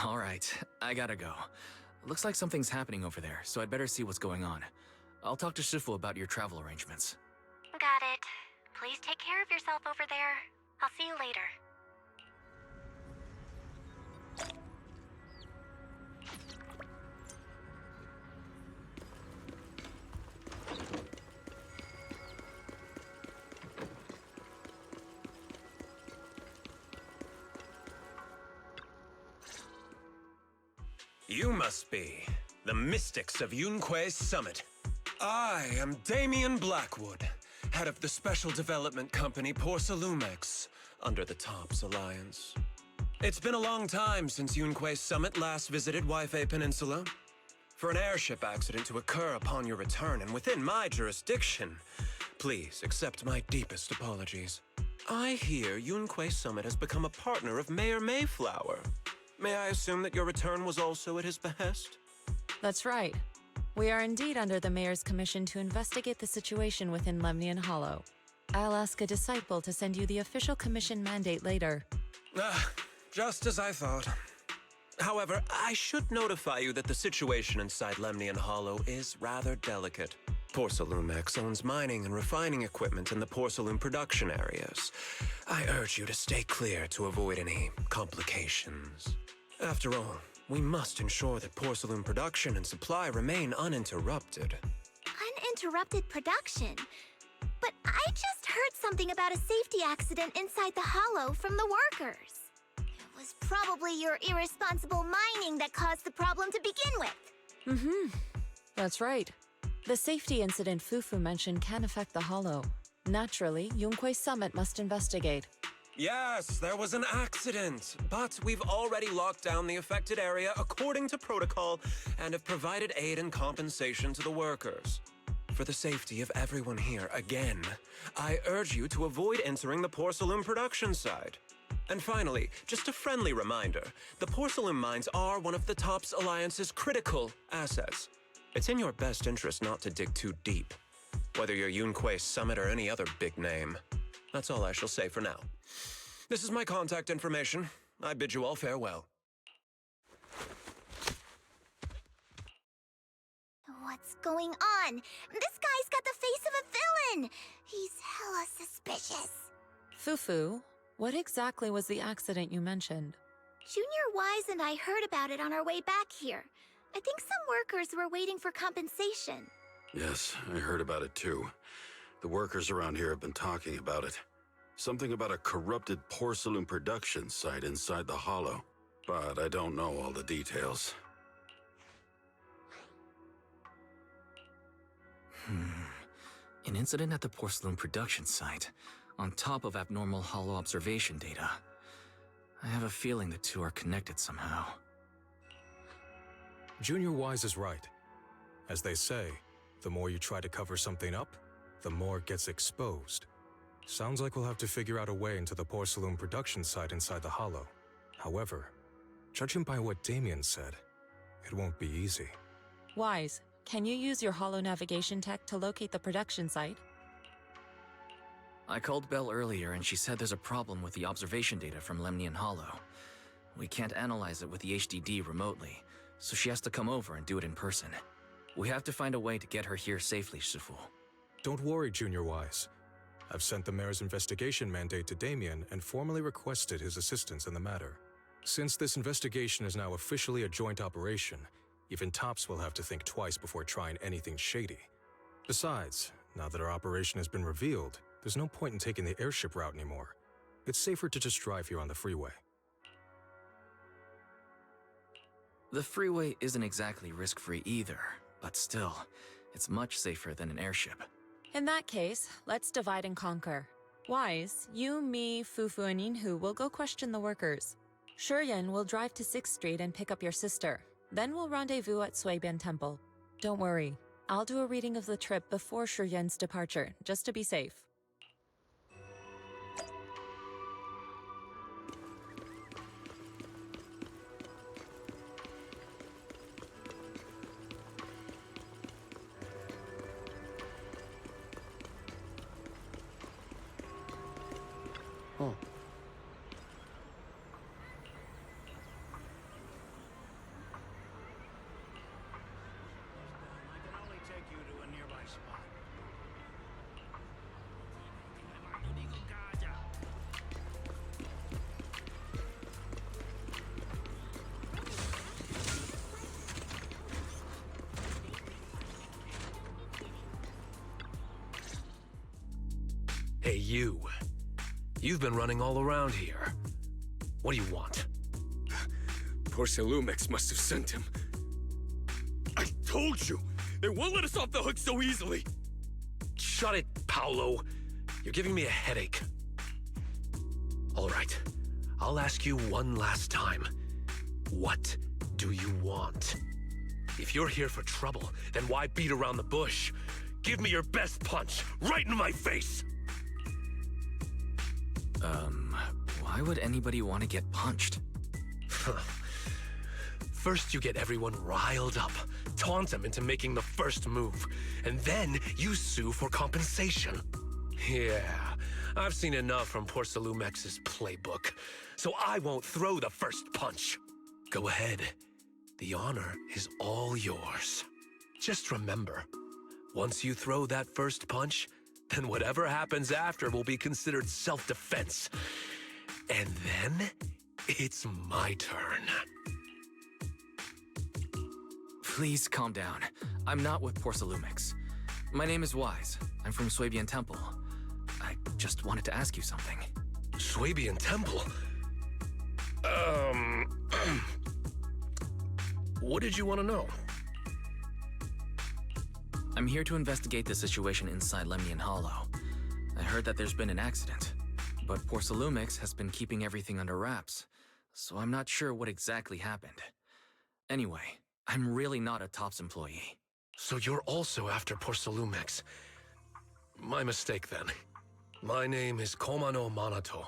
All right, I gotta go. Looks like something's happening over there, so I'd better see what's going on. I'll talk to Shifu about your travel arrangements. Got it. Please take care of yourself over there. I'll see you later. You must be the mystics of Yunque's summit. I am Damien Blackwood, head of the special development company Porcelumex, under the TOPS Alliance. It's been a long time since Yunque's summit last visited Waifei Peninsula. For an airship accident to occur upon your return and within my jurisdiction, please accept my deepest apologies. I hear Yunque Summit has become a partner of Mayor Mayflower. May I assume that your return was also at his behest? That's right. We are indeed under the Mayor's commission to investigate the situation within Lemnian Hollow. I'll ask a disciple to send you the official commission mandate later. Just as I thought. However, I should notify you that the situation inside Lemnian Hollow is rather delicate. Porcelumex owns mining and refining equipment in the porcelain production areas. I urge you to stay clear to avoid any complications. After all, we must ensure that porcelain production and supply remain uninterrupted. Uninterrupted production? But I just heard something about a safety accident inside the hollow from the workers. It was probably your irresponsible mining that caused the problem to begin with. That's right. The safety incident Fufu mentioned can affect the hollow. Naturally, Yunque Summit must investigate. Yes, there was an accident, but we've already locked down the affected area according to protocol and have provided aid and compensation to the workers. For the safety of everyone here, again, I urge you to avoid entering the porcelain production site. And finally, just a friendly reminder, the porcelain mines are one of the TOPS Alliance's critical assets. It's in your best interest not to dig too deep, whether you're Yunque Summit or any other big name. That's all I shall say for now. This is my contact information. I bid you all farewell. What's going on? This guy's got the face of a villain! He's hella suspicious. Fufu, what exactly was the accident you mentioned? Junior Wise and I heard about it on our way back here. I think some workers were waiting for compensation. Yes, I heard about it too. The workers around here have been talking about it. Something about a corrupted porcelain production site inside the hollow. But I don't know all the details. An incident at the porcelain production site, on top of abnormal hollow observation data. I have a feeling the two are connected somehow. Junior Wise is right. As they say, the more you try to cover something up, the more it gets exposed. Sounds like we'll have to figure out a way into the porcelain production site inside the hollow. However, judging by what Damien said, it won't be easy. Wise, can you use your hollow navigation tech to locate the production site? I called Belle earlier and she said there's a problem with the observation data from Lemnian Hollow. We can't analyze it with the HDD remotely, so she has to come over and do it in person. We have to find a way to get her here safely, Shifu. Don't worry, Junior Wise. I've sent the Mayor's investigation mandate to Damien and formally requested his assistance in the matter. Since this investigation is now officially a joint operation, even TOPS will have to think twice before trying anything shady. Besides, now that our operation has been revealed, there's no point in taking the airship route anymore. It's safer to just drive here on the freeway. The freeway isn't exactly risk-free either, but still, it's much safer than an airship. In that case, let's divide and conquer. Wise, you, me, Fufu, and Inhu will go question the workers. Shuryen will drive to 6th Street and pick up your sister. Then we'll rendezvous at Suibian Temple. Don't worry, I'll do a reading of the trip before Shiyen's departure, just to be safe. Oh. Hey, you. You've been running all around here. What do you want? Porcelumix must have sent him. I told you! They won't let us off the hook so easily! Shut it, Paolo. You're giving me a headache. All right. I'll ask you one last time. What do you want? If you're here for trouble, then why beat around the bush? Give me your best punch, right in my face! Why would anybody want to get punched? First you get everyone riled up, taunt them into making the first move, and then you sue for compensation. Yeah, I've seen enough from Porcelumex's playbook, so I won't throw the first punch. Go ahead. The honor is all yours. Just remember, once you throw that first punch, then whatever happens after will be considered self-defense. And then, it's my turn. Please calm down. I'm not with Porcelumix. My name is Wise. I'm from Swabian Temple. I just wanted to ask you something. Swabian Temple? What did you want to know? I'm here to investigate the situation inside Lemnian Hollow. I heard that there's been an accident, but Porcelumix has been keeping everything under wraps, so I'm not sure what exactly happened. Anyway, I'm really not a TOPS employee. So you're also after Porcelumix. My mistake then. My name is Komano Manato.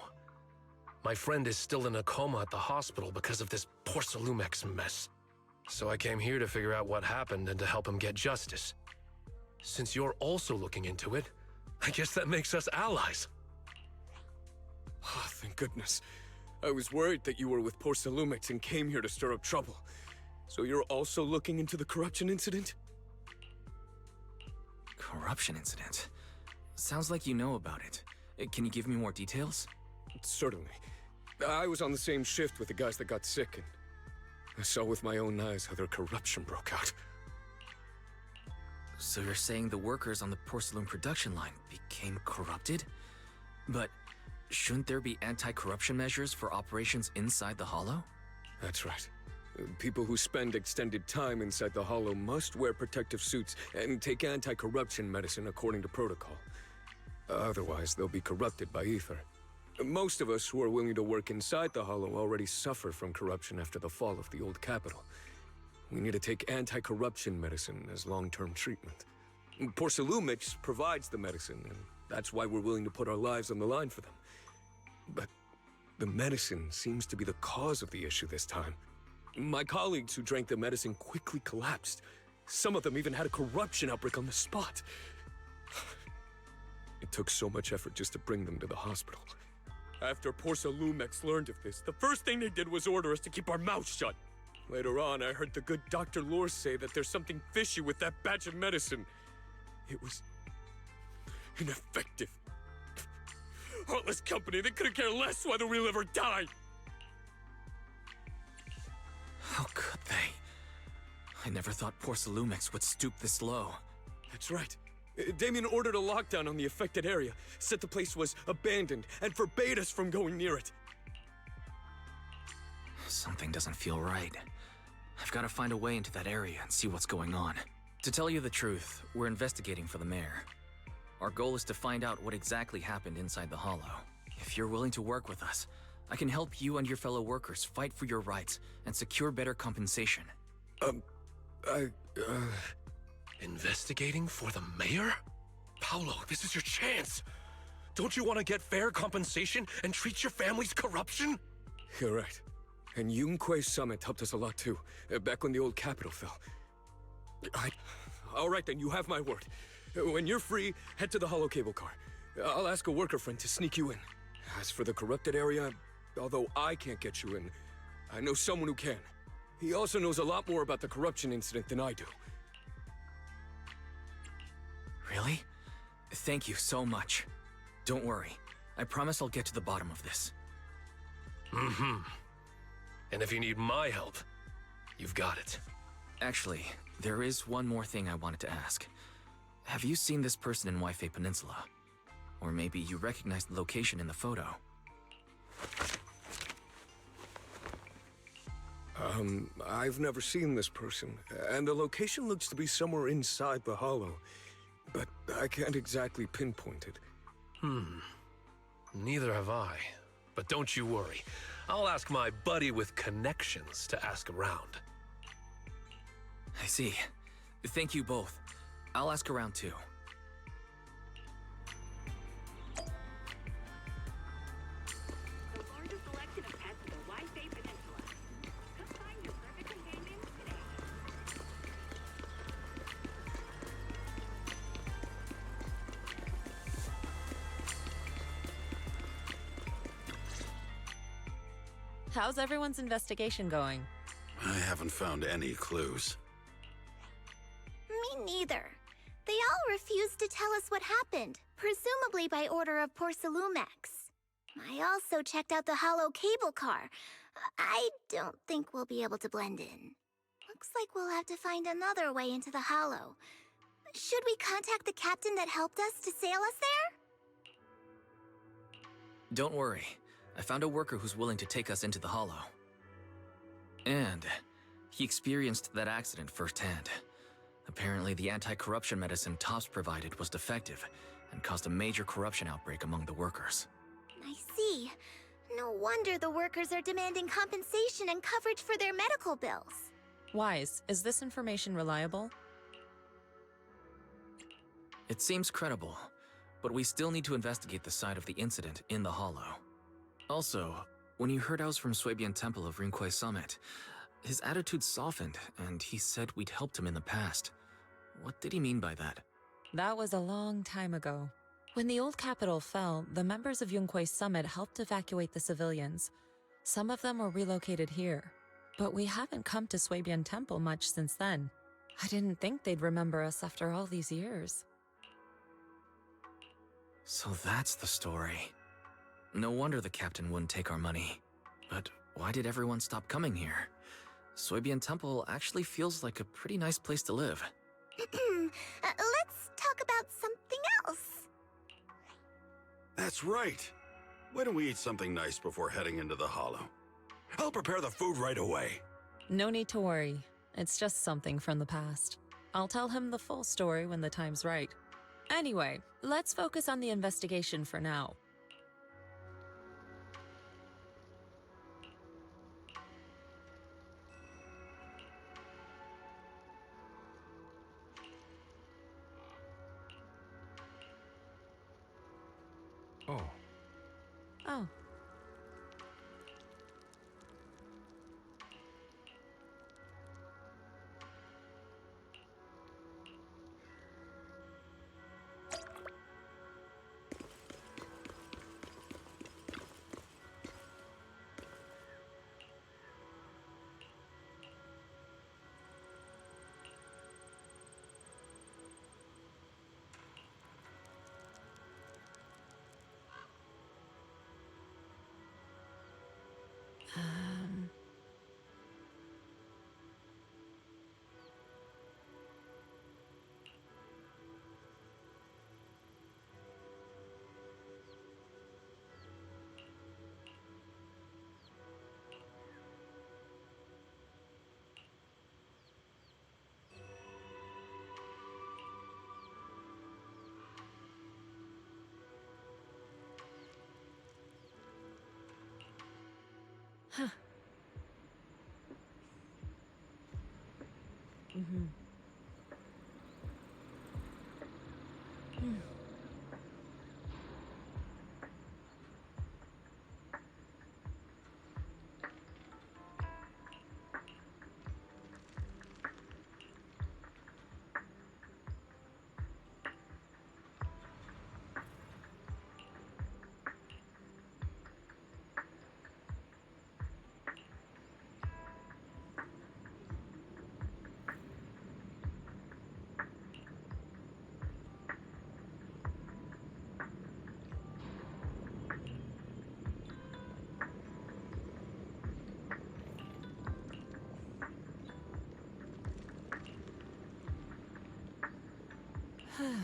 My friend is still in a coma at the hospital because of this Porcelumix mess. So I came here to figure out what happened and to help him get justice. Since you're also looking into it, I guess that makes us allies. Oh, thank goodness. I was worried that you were with Porcelumix and came here to stir up trouble. So you're also looking into the corruption incident? Corruption incident? Sounds like you know about it. Can you give me more details? Certainly. I was on the same shift with the guys that got sick, and I saw with my own eyes how their corruption broke out. So you're saying the workers on the porcelain production line became corrupted? But shouldn't there be anti-corruption measures for operations inside the Hollow? That's right. People who spend extended time inside the Hollow must wear protective suits and take anti-corruption medicine according to protocol. Otherwise, they'll be corrupted by ether. Most of us who are willing to work inside the Hollow already suffer from corruption after the fall of the old capital. We need to take anti-corruption medicine as long-term treatment. Porcelumix provides the medicine, and that's why we're willing to put our lives on the line for them. But the medicine seems to be the cause of the issue this time. My colleagues who drank the medicine quickly collapsed. Some of them even had a corruption outbreak on the spot. It took so much effort just to bring them to the hospital. After Porcelumix learned of this, the first thing they did was order us to keep our mouths shut. Later on, I heard the good Dr. Lore say that there's something fishy with that batch of medicine. It was ineffective. Heartless company, they couldn't care less whether we live or die. How could they? I never thought Porcelumix would stoop this low. That's right. Damien ordered a lockdown on the affected area, said the place was abandoned, and forbade us from going near it. Something doesn't feel right. I've got to find a way into that area and see what's going on. To tell you the truth, we're investigating for the mayor. Our goal is to find out what exactly happened inside the Hollow. If you're willing to work with us, I can help you and your fellow workers fight for your rights and secure better compensation. Investigating for the mayor? Paolo, this is your chance. Don't you want to get fair compensation and treat your family's corruption? You're right. And Yunque Summit helped us a lot too, back when the old capital fell. All right then, you have my word. When you're free, head to the hollow cable car. I'll ask a worker friend to sneak you in. As for the corrupted area, although I can't get you in, I know someone who can. He also knows a lot more about the corruption incident than I do. Really? Thank you so much. Don't worry. I promise I'll get to the bottom of this. Mm-hmm. And if you need my help, you've got it. Actually, there is one more thing I wanted to ask. Have you seen this person in Waifei Peninsula? Or maybe you recognize the location in the photo? I've never seen this person, and the location looks to be somewhere inside the hollow, but I can't exactly pinpoint it. Neither have I. But don't you worry. I'll ask my buddy with connections to ask around. I see. Thank you both. I'll ask around too. How's everyone's investigation going? I haven't found any clues. Me neither. They all refused to tell us what happened, presumably by order of Porcelumex. I also checked out the hollow cable car. I don't think we'll be able to blend in. Looks like we'll have to find another way into the hollow. Should we contact the captain that helped us to sail us there? Don't worry. I found a worker who's willing to take us into the hollow. And he experienced that accident firsthand. Apparently, the anti-corruption medicine Tops provided was defective and caused a major corruption outbreak among the workers. I see. No wonder the workers are demanding compensation and coverage for their medical bills. Wise, is this information reliable? It seems credible, but we still need to investigate the side of the incident in the hollow. Also, when he heard I was from Swabian Temple of Rinquay Summit, his attitude softened, and he said we'd helped him in the past. What did he mean by that? That was a long time ago. When the old capital fell, the members of Yunque Summit helped evacuate the civilians. Some of them were relocated here. But we haven't come to Swabian Temple much since then. I didn't think they'd remember us after all these years. So that's the story. No wonder the captain wouldn't take our money. But why did everyone stop coming here? Swabian Temple actually feels like a pretty nice place to live. Let's talk about something else. That's right. Why don't we eat something nice before heading into the hollow? I'll prepare the food right away. No need to worry. It's just something from the past. I'll tell him the full story when the time's right. Anyway, let's focus on the investigation for now. Oh. Oh. Huh. Oh.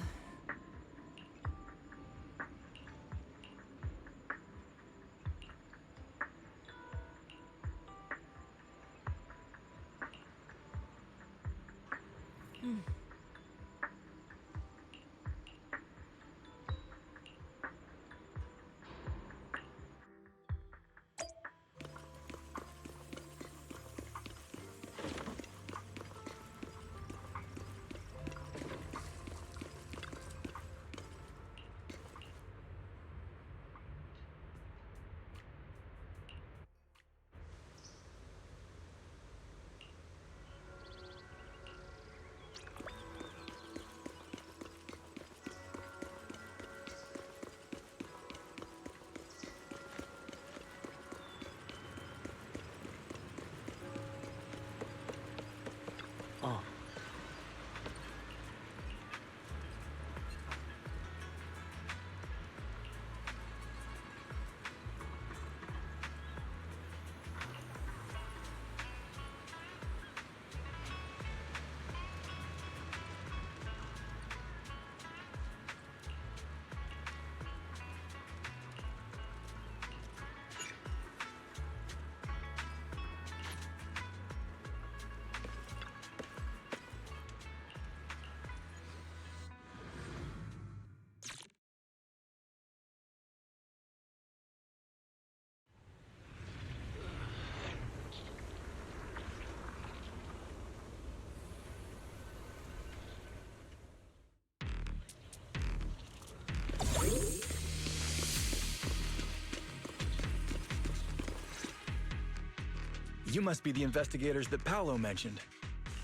You must be the investigators that Paolo mentioned.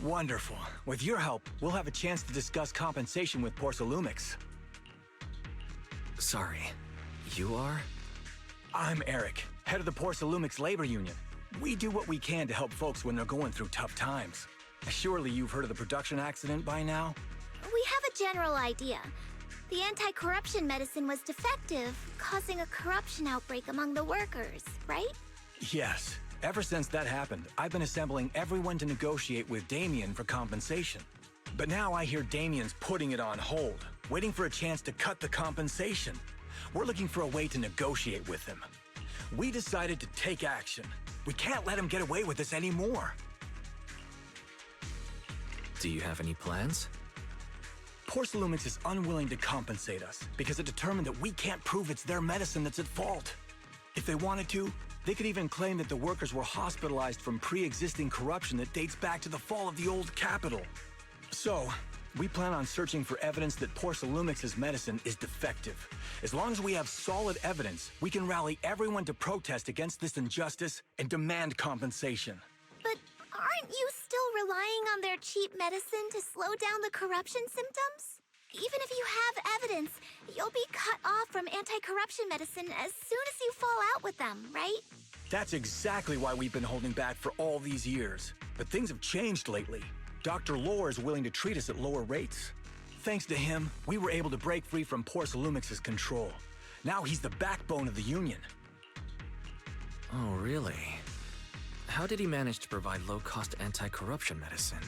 Wonderful. With your help, we'll have a chance to discuss compensation with Porsalumix. Sorry, you are? I'm Eric, head of the Porsalumix Labor Union. We do what we can to help folks when they're going through tough times. Surely you've heard of the production accident by now? We have a general idea. The anti-corruption medicine was defective, causing a corruption outbreak among the workers, right? Yes. Ever since that happened, I've been assembling everyone to negotiate with Damien for compensation. But now I hear Damien's putting it on hold, waiting for a chance to cut the compensation. We're looking for a way to negotiate with him. We decided to take action. We can't let him get away with this anymore. Do you have any plans? Porsalumix is unwilling to compensate us because it determined that we can't prove it's their medicine that's at fault. If they wanted to, they could even claim that the workers were hospitalized from pre-existing corruption that dates back to the fall of the old capital. So, we plan on searching for evidence that Porsalumix's medicine is defective. As long as we have solid evidence, we can rally everyone to protest against this injustice and demand compensation. But aren't you still relying on their cheap medicine to slow down the corruption symptoms? Even if you have evidence, you'll be cut off from anti-corruption medicine as soon as you fall out with them, right? That's exactly why we've been holding back for all these years. But things have changed lately. Dr. Lore is willing to treat us at lower rates. Thanks to him, we were able to break free from Porsalumix's control. Now he's the backbone of the Union. Oh, really? How did he manage to provide low-cost anti-corruption medicine?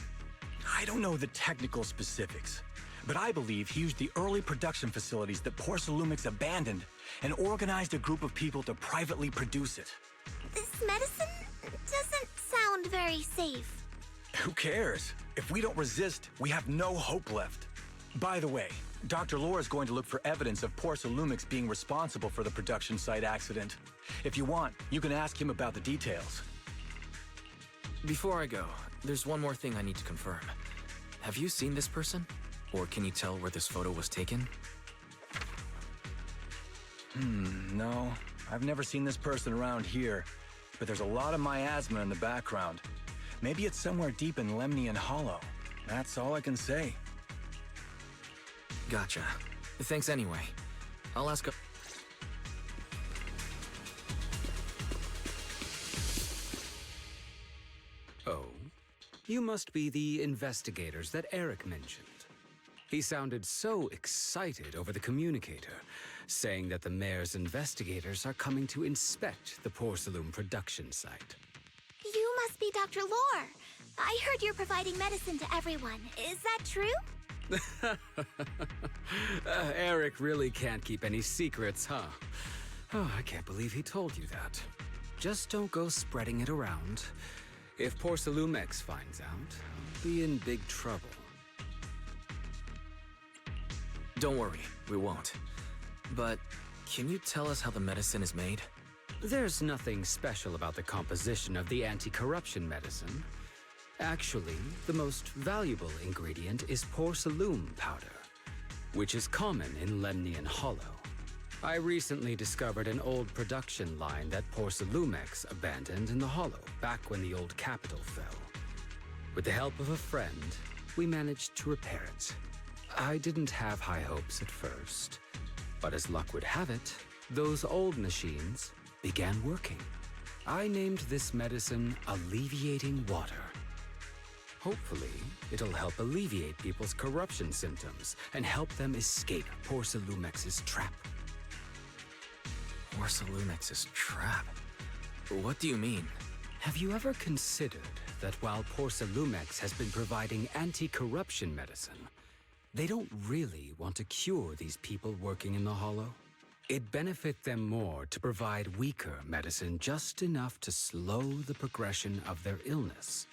I don't know the technical specifics, but I believe he used the early production facilities that Porsalumix abandoned and organized a group of people to privately produce it. This medicine doesn't sound very safe. Who cares? If we don't resist, we have no hope left. By the way, Dr. Lore is going to look for evidence of Porsalumix being responsible for the production site accident. If you want, you can ask him about the details. Before I go, there's one more thing I need to confirm. Have you seen this person? Or can you tell where this photo was taken? No. I've never seen this person around here, but there's a lot of miasma in the background. Maybe it's somewhere deep in Lemnian Hollow. That's all I can say. Gotcha. Thanks anyway. I'll ask a... Oh, you must be the investigators that Eric mentioned. He sounded so excited over the communicator, saying that the mayor's investigators are coming to inspect the Porcelain production site. You must be Dr. Lore. I heard you're providing medicine to everyone. Is that true? Eric really can't keep any secrets, huh? Oh, I can't believe he told you that. Just don't go spreading it around. If Porcelumex finds out, I'll be in big trouble. Don't worry, we won't. But can you tell us how the medicine is made? There's nothing special about the composition of the anti-corruption medicine. Actually, the most valuable ingredient is porcelain powder, which is common in Lemnian Hollow. I recently discovered an old production line that Porcelumex abandoned in the Hollow back when the old capital fell. With the help of a friend, we managed to repair it. I didn't have high hopes at first, but as luck would have it, those old machines began working. I named this medicine Alleviating Water. Hopefully, it'll help alleviate people's corruption symptoms and help them escape Porcelumex's trap. Porcelumex's trap? What do you mean? Have you ever considered that while Porcelumex has been providing anti-corruption medicine, they don't really want to cure these people working in the Hollow? It'd benefit them more to provide weaker medicine just enough to slow the progression of their illness,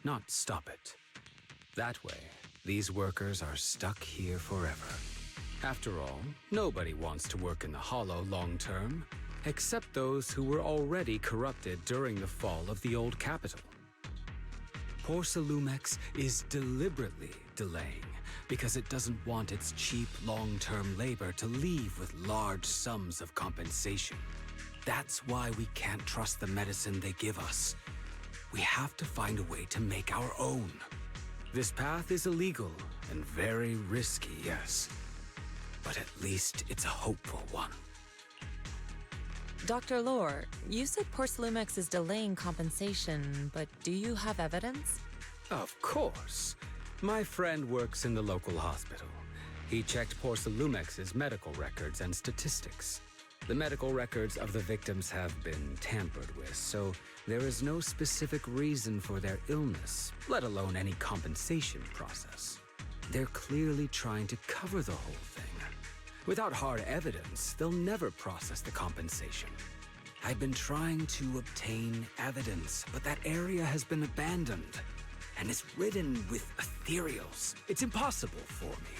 not stop it. That way, these workers are stuck here forever. After all, nobody wants to work in the Hollow long term, except those who were already corrupted during the fall of the old capital. Porcelumex is deliberately delaying because it doesn't want its cheap long-term labor to leave with large sums of compensation. That's why we can't trust the medicine they give us. We have to find a way to make our own. This path is illegal and very risky, yes. But at least it's a hopeful one. Dr. Lore, you said Porcelumex is delaying compensation, but do you have evidence? Of course. My friend works in the local hospital. He checked Porcelumex's medical records and statistics. The medical records of the victims have been tampered with, so there is no specific reason for their illness, let alone any compensation process. They're clearly trying to cover the whole thing. Without hard evidence, they'll never process the compensation. I've been trying to obtain evidence, but that area has been abandoned, and it's ridden with ethereals. It's impossible for me.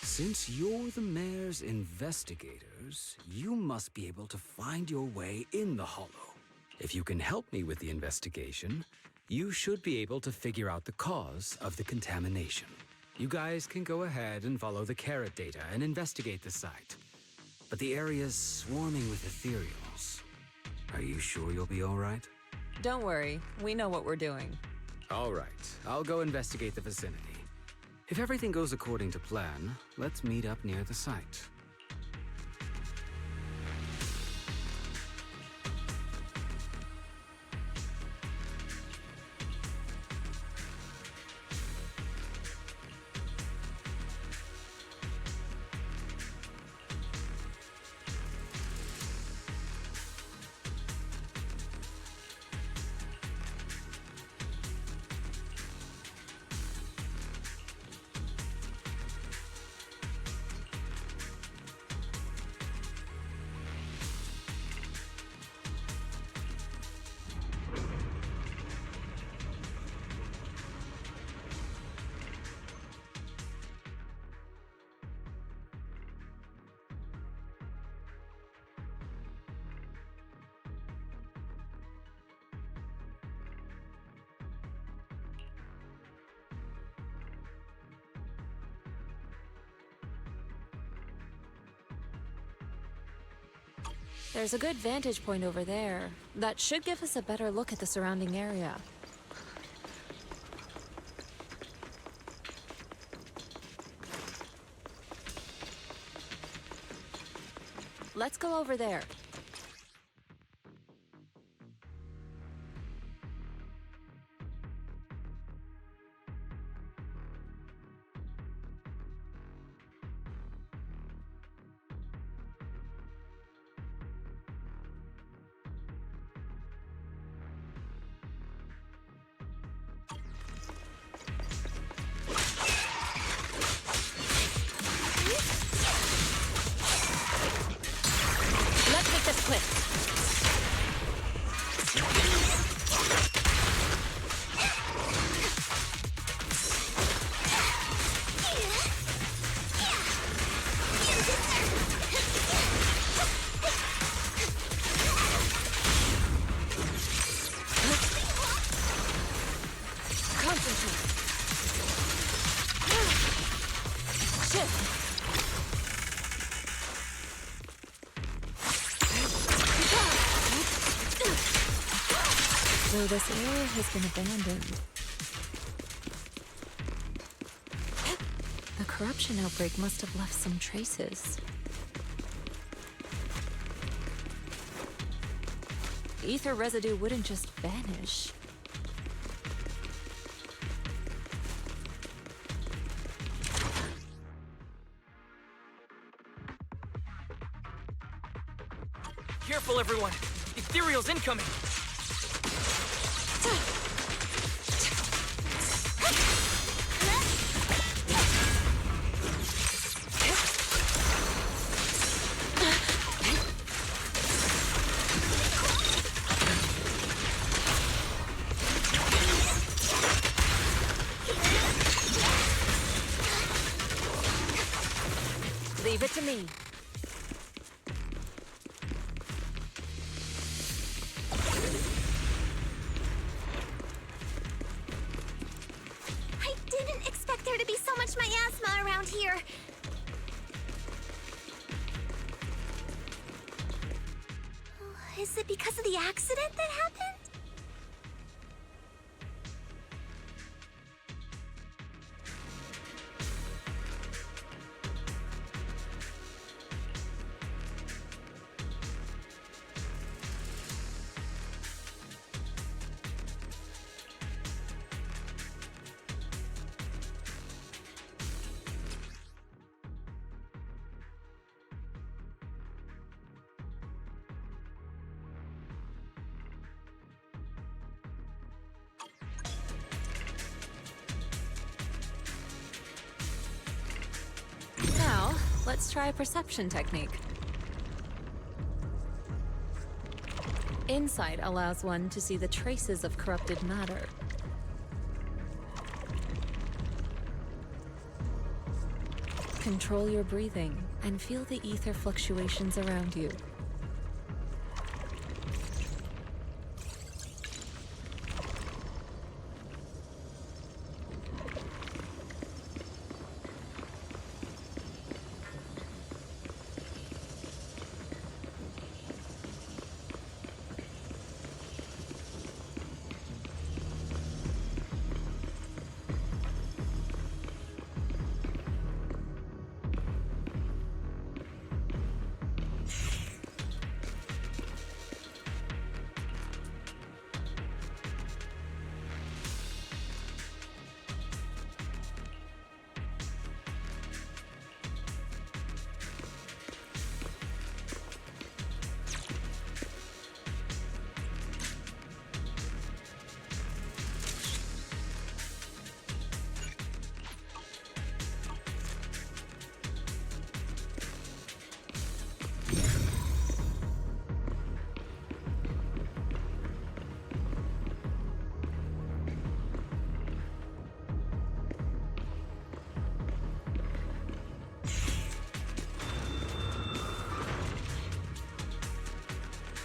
Since you're the mayor's investigators, you must be able to find your way in the Hollow. If you can help me with the investigation, you should be able to figure out the cause of the contamination. You guys can go ahead and follow the carrot data and investigate the site. But the area's swarming with ethereals. Are you sure you'll be all right? Don't worry, we know what we're doing. All right, I'll go investigate the vicinity. If everything goes according to plan, let's meet up near the site. There's a good vantage point over there. That should give us a better look at the surrounding area. Let's go over there. Shit! So this area has been abandoned. The corruption outbreak must have left some traces. Ether residue wouldn't just vanish. Careful, everyone! Ethereal's incoming! Leave it to me. I didn't expect there to be so much miasma around here. Is it because of the accident that happened? Now, let's try a perception technique. Insight allows one to see the traces of corrupted matter. Control your breathing and feel the ether fluctuations around you.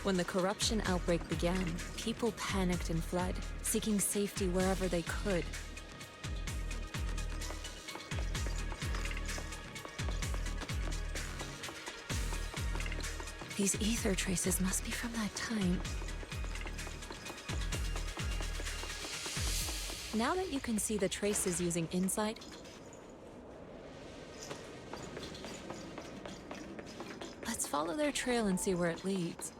When the corruption outbreak began, people panicked and fled, seeking safety wherever they could. These ether traces must be from that time. Now that you can see the traces using insight, let's follow their trail and see where it leads.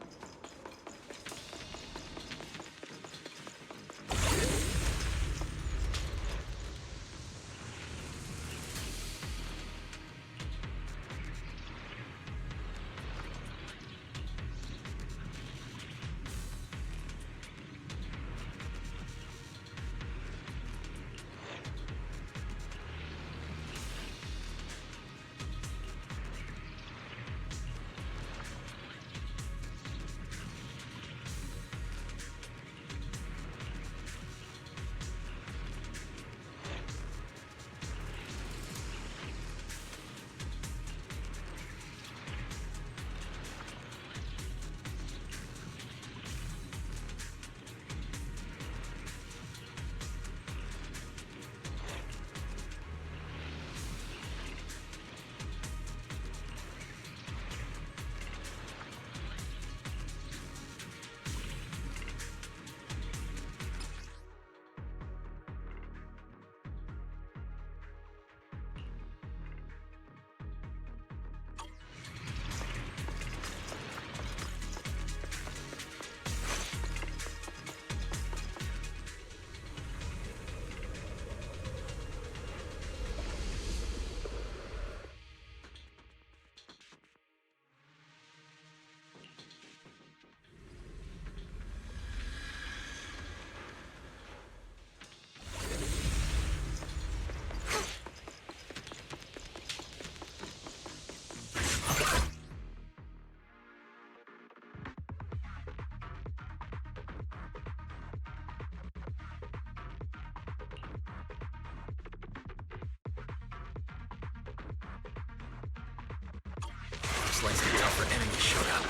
Looks like some tougher enemies showed up.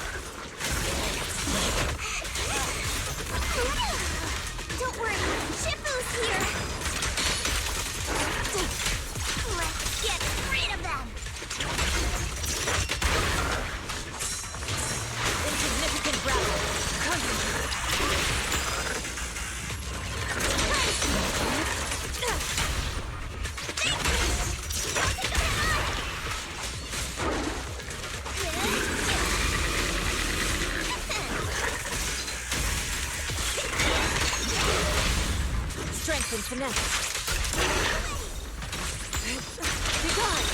Don't worry, Shifu's here! Let's get rid of them! Insignificant rabble, strength and finesse. Be gone!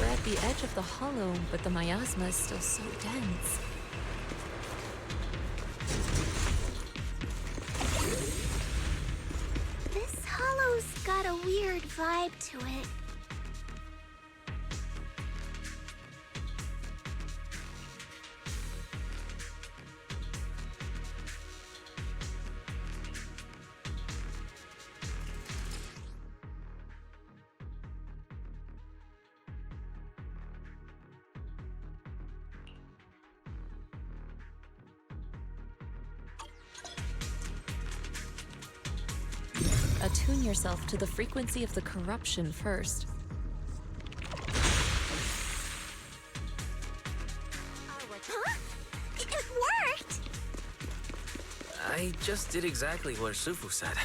We're at the edge of the hollow, but the miasma is still so dense. This hollow's got a weird vibe to it. Attune yourself to the frequency of the corruption first. Huh? It worked! I just did exactly what Sufu said.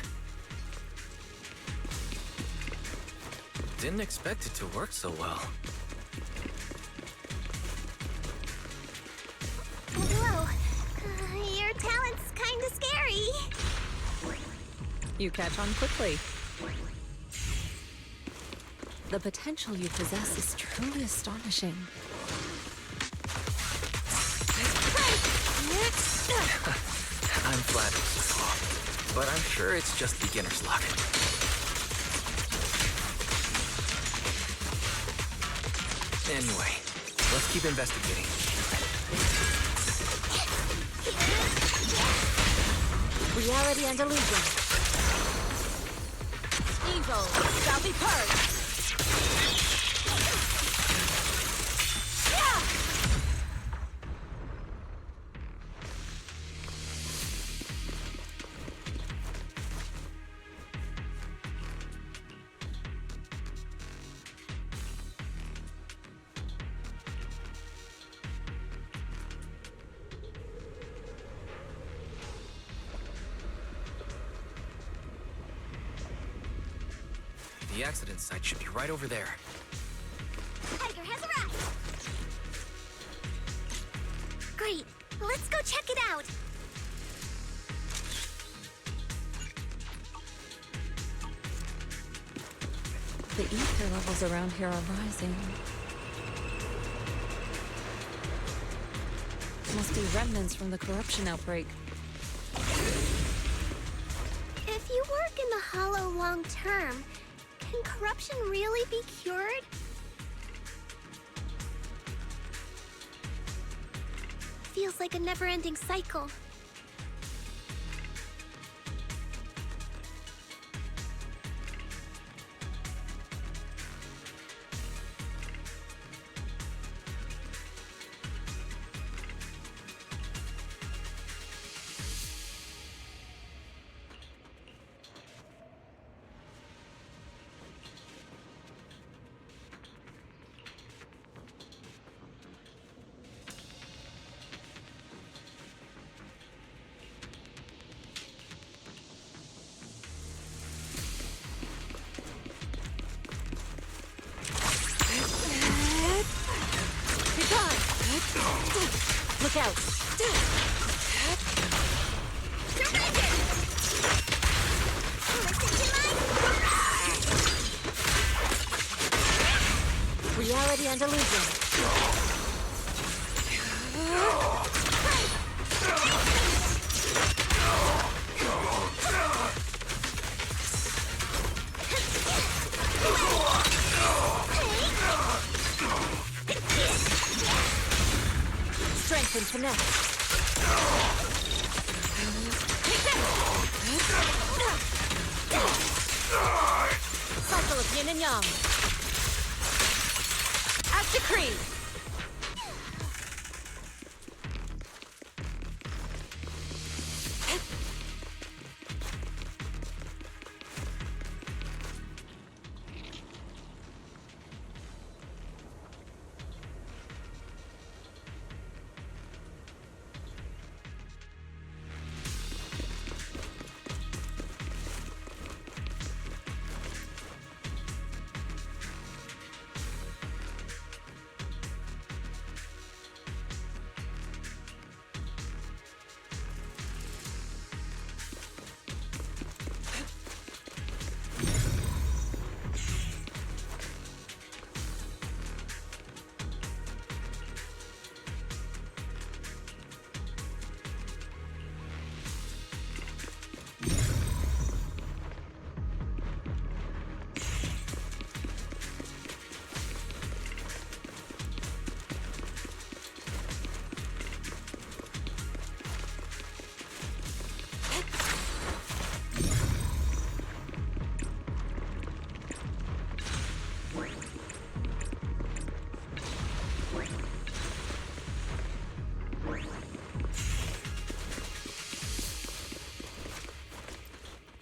Didn't expect it to work so well. Whoa. Your talent's kinda scary. You catch on quickly. The potential you possess is truly astonishing. I'm flattered, Sufu, but I'm sure it's just beginner's luck. Anyway, let's keep investigating. Reality and illusion. Evil shall be purged. The accident site should be right over there. Tiger has arrived! Great, let's go check it out! The ether levels around here are rising. Must be remnants from the corruption outbreak. If you work in the Hollow long term, can corruption really be cured? Feels like a never-ending cycle. Look out! Reality and illusion. open to next. Cycle of yin and yang. As decreed.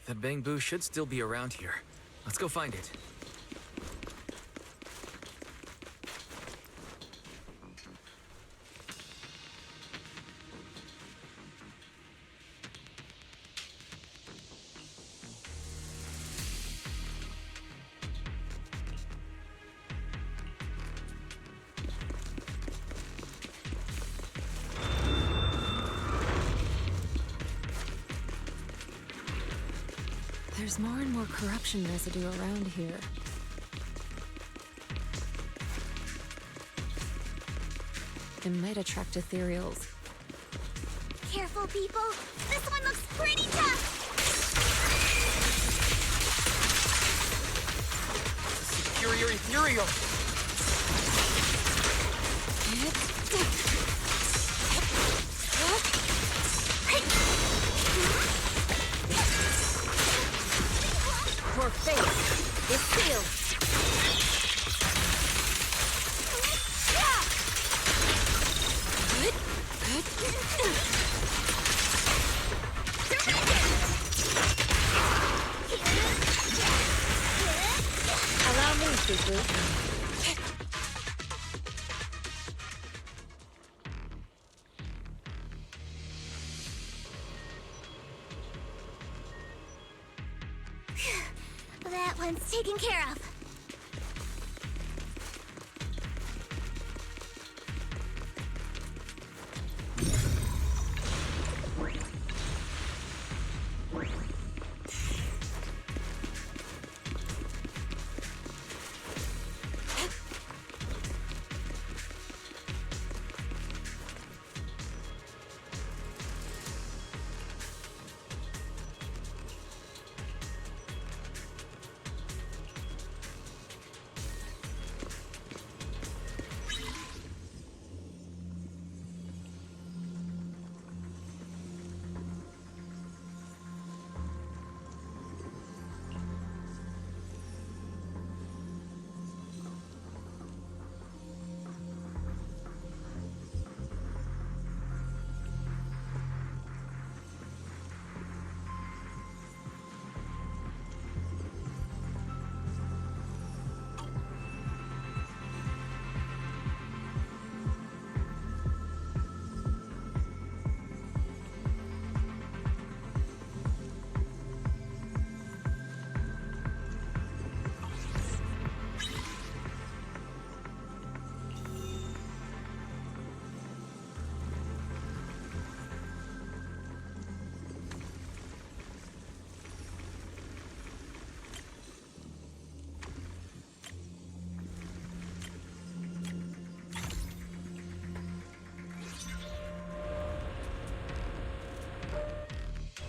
That bamboo should still be around here. Let's go find it. There's more and more corruption residue around here. It might attract ethereals. Careful, people. This one looks pretty tough. Superior ethereal. Your fate is sealed. Allow me, Suzu. That one's taken care of.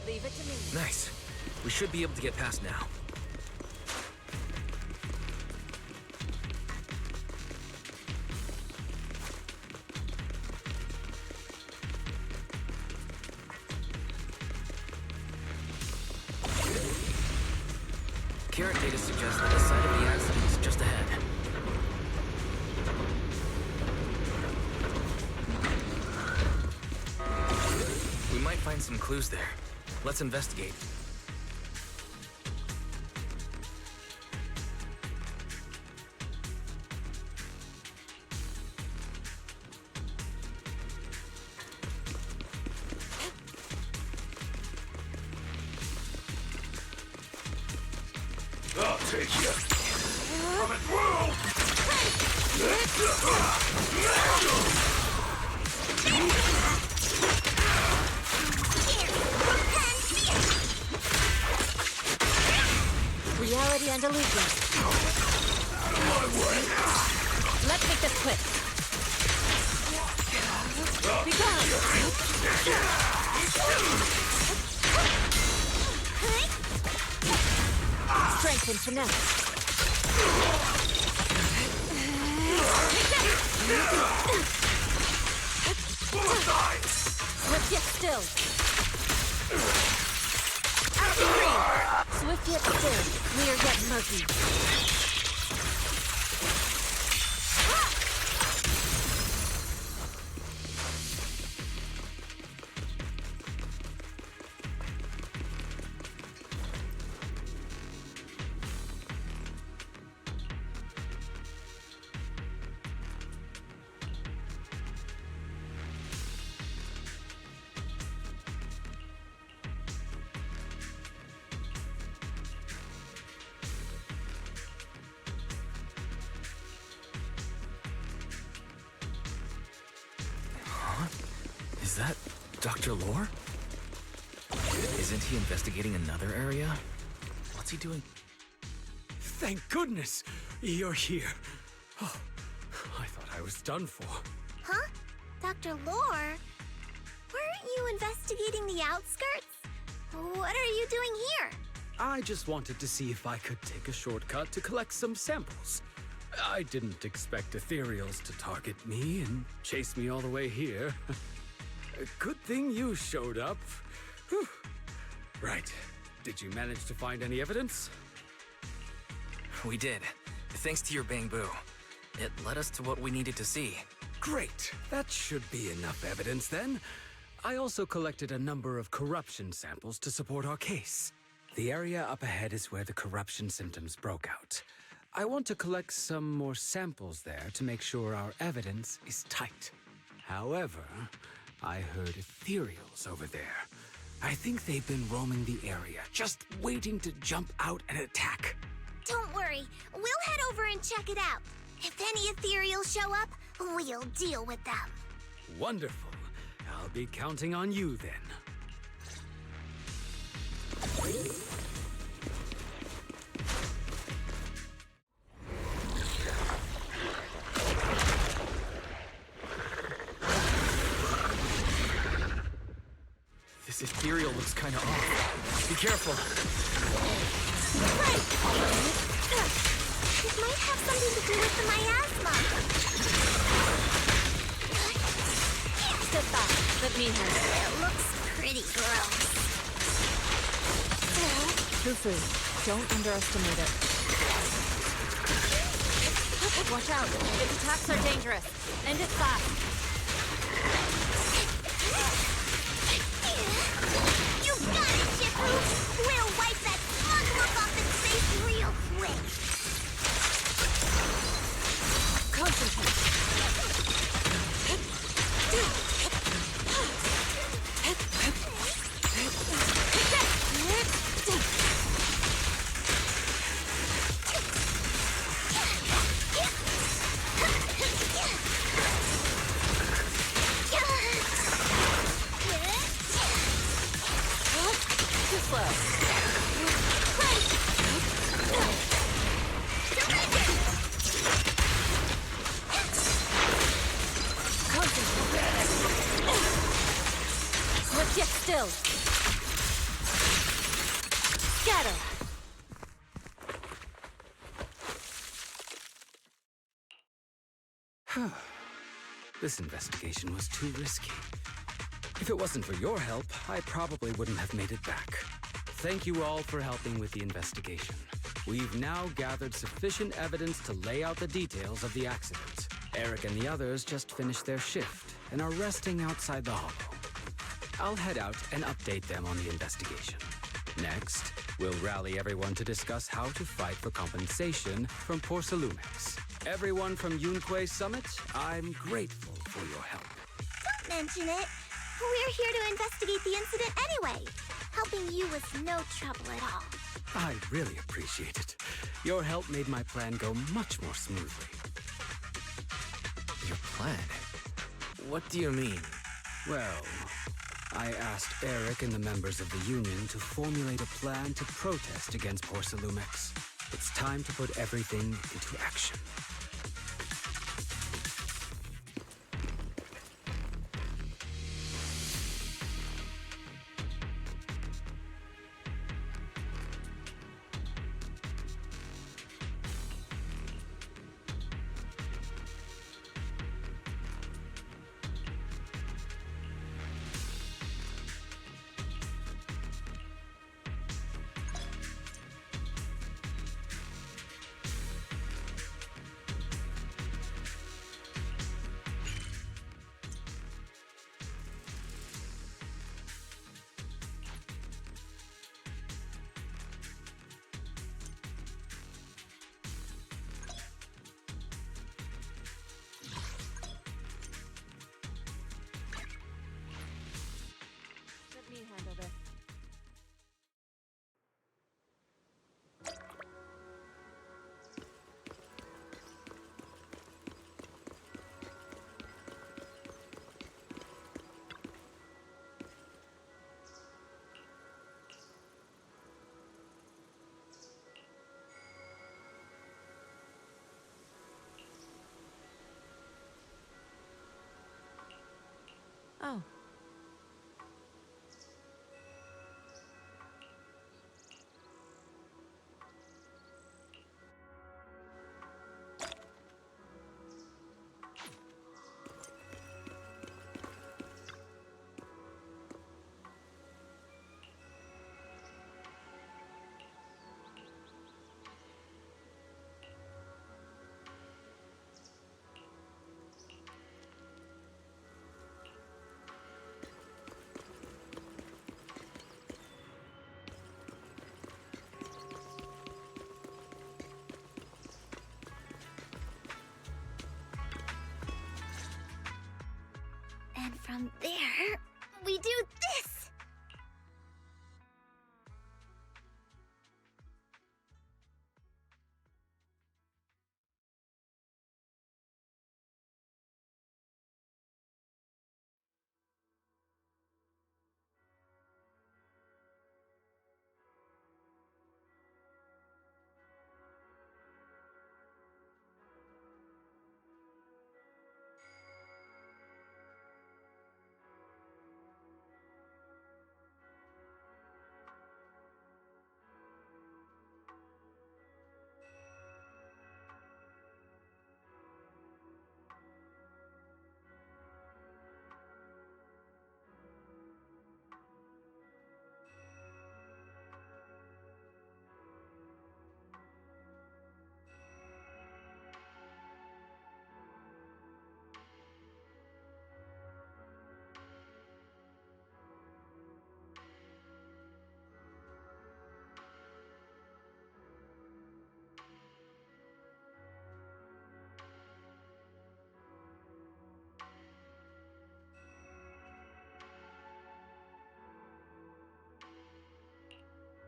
Leave it to me. Nice. We should be able to get past now. Carrot data suggests that the site of the accident is just ahead. We might find some clues there. Let's investigate. I'll take you. I'm at world. Reality and illusion. Let's make this quick. Be gone. Strength and finesse. Swift yet still. Acting green. Swift yet still. Clear yet murky. Is that Dr. Lore? Isn't he investigating another area? What's he doing? Thank goodness you're here. Oh, I thought I was done for. Huh? Dr. Lore? Weren't you investigating the outskirts? What are you doing here? I just wanted to see if I could take a shortcut to collect some samples. I didn't expect ethereals to target me and chase me all the way here. Good thing you showed up. Whew. Right. Did you manage to find any evidence? We did. Thanks to your bamboo. It led us to what we needed to see. Great. That should be enough evidence then. I also collected a number of corruption samples to support our case. The area up ahead is where the corruption symptoms broke out. I want to collect some more samples there to make sure our evidence is tight. However, I heard ethereals over there. I think they've been roaming the area, just waiting to jump out and attack. Don't worry, we'll head over and check it out. If any ethereals show up, we'll deal with them. Wonderful. I'll be counting on you then. This ethereal looks kinda off. Be careful. Right! It might have something to do with the miasma. Step back. Let me handle it. It looks pretty gross. Fufu, don't underestimate it. Watch out. Its attacks are dangerous. End it fast. You got it, Shifu! We'll wipe that smug look off its face real quick. Concentrate. Too slow. Swift yet still. Scatter. This investigation was too risky. If it wasn't for your help, I probably wouldn't have made it back. thank you all for helping with the investigation. We've now gathered sufficient evidence to lay out the details of the accident. Eric and the others just finished their shift and are resting outside the hollow. I'll head out and update them on the investigation. Next, we'll rally everyone to discuss how to fight for compensation from Porcelumex. Everyone from Yunque Summit, I'm grateful for your help. Don't mention it. We're here to investigate the incident anyway. Helping you was no trouble at all. I really appreciate it. Your help made my plan go much more smoothly. Your plan? What do you mean? Well, I asked Eric and the members of the Union to formulate a plan to protest against Porcelumex. It's time to put everything into action. Let me handle this. Oh. And from there, we do this!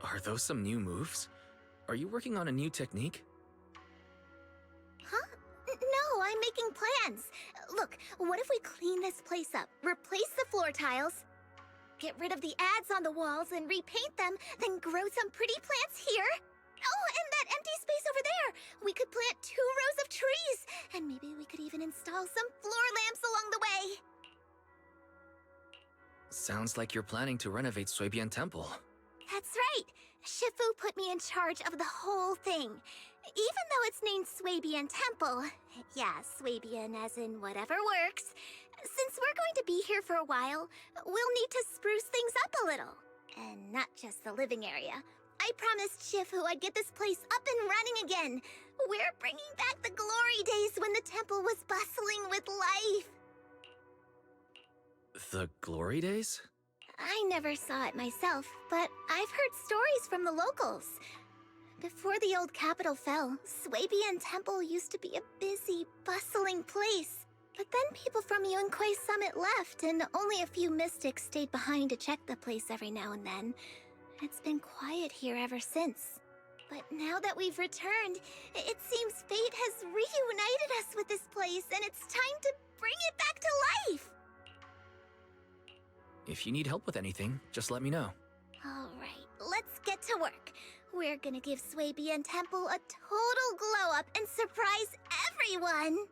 Are those some new moves? Are you working on a new technique? Huh? No, I'm making plans. Look, what if we clean this place up, replace the floor tiles, get rid of the ads on the walls and repaint them, then grow some pretty plants here? Oh, and that empty space over there! We could plant 2 rows of trees, and maybe we could even install some floor lamps along the way. Sounds like you're planning to renovate Suibian Temple. That's right! Shifu put me in charge of the whole thing. Even though it's named Swabian Temple. Yeah, Swabian as in whatever works. Since we're going to be here for a while, we'll need to spruce things up a little. And not just the living area. I promised Shifu I'd get this place up and running again. We're bringing back the glory days when the temple was bustling with life. The glory days? I never saw it myself, but I've heard stories from the locals. Before the old capital fell, Swabian Temple used to be a busy, bustling place. But then people from Yunquei Summit left, and only a few mystics stayed behind to check the place every now and then. It's been quiet here ever since. But now that we've returned, it seems fate has reunited us with this place, and it's time to bring it back to life! If you need help with anything, just let me know. Alright, let's get to work. We're gonna give Swabian Temple a total glow-up and surprise everyone!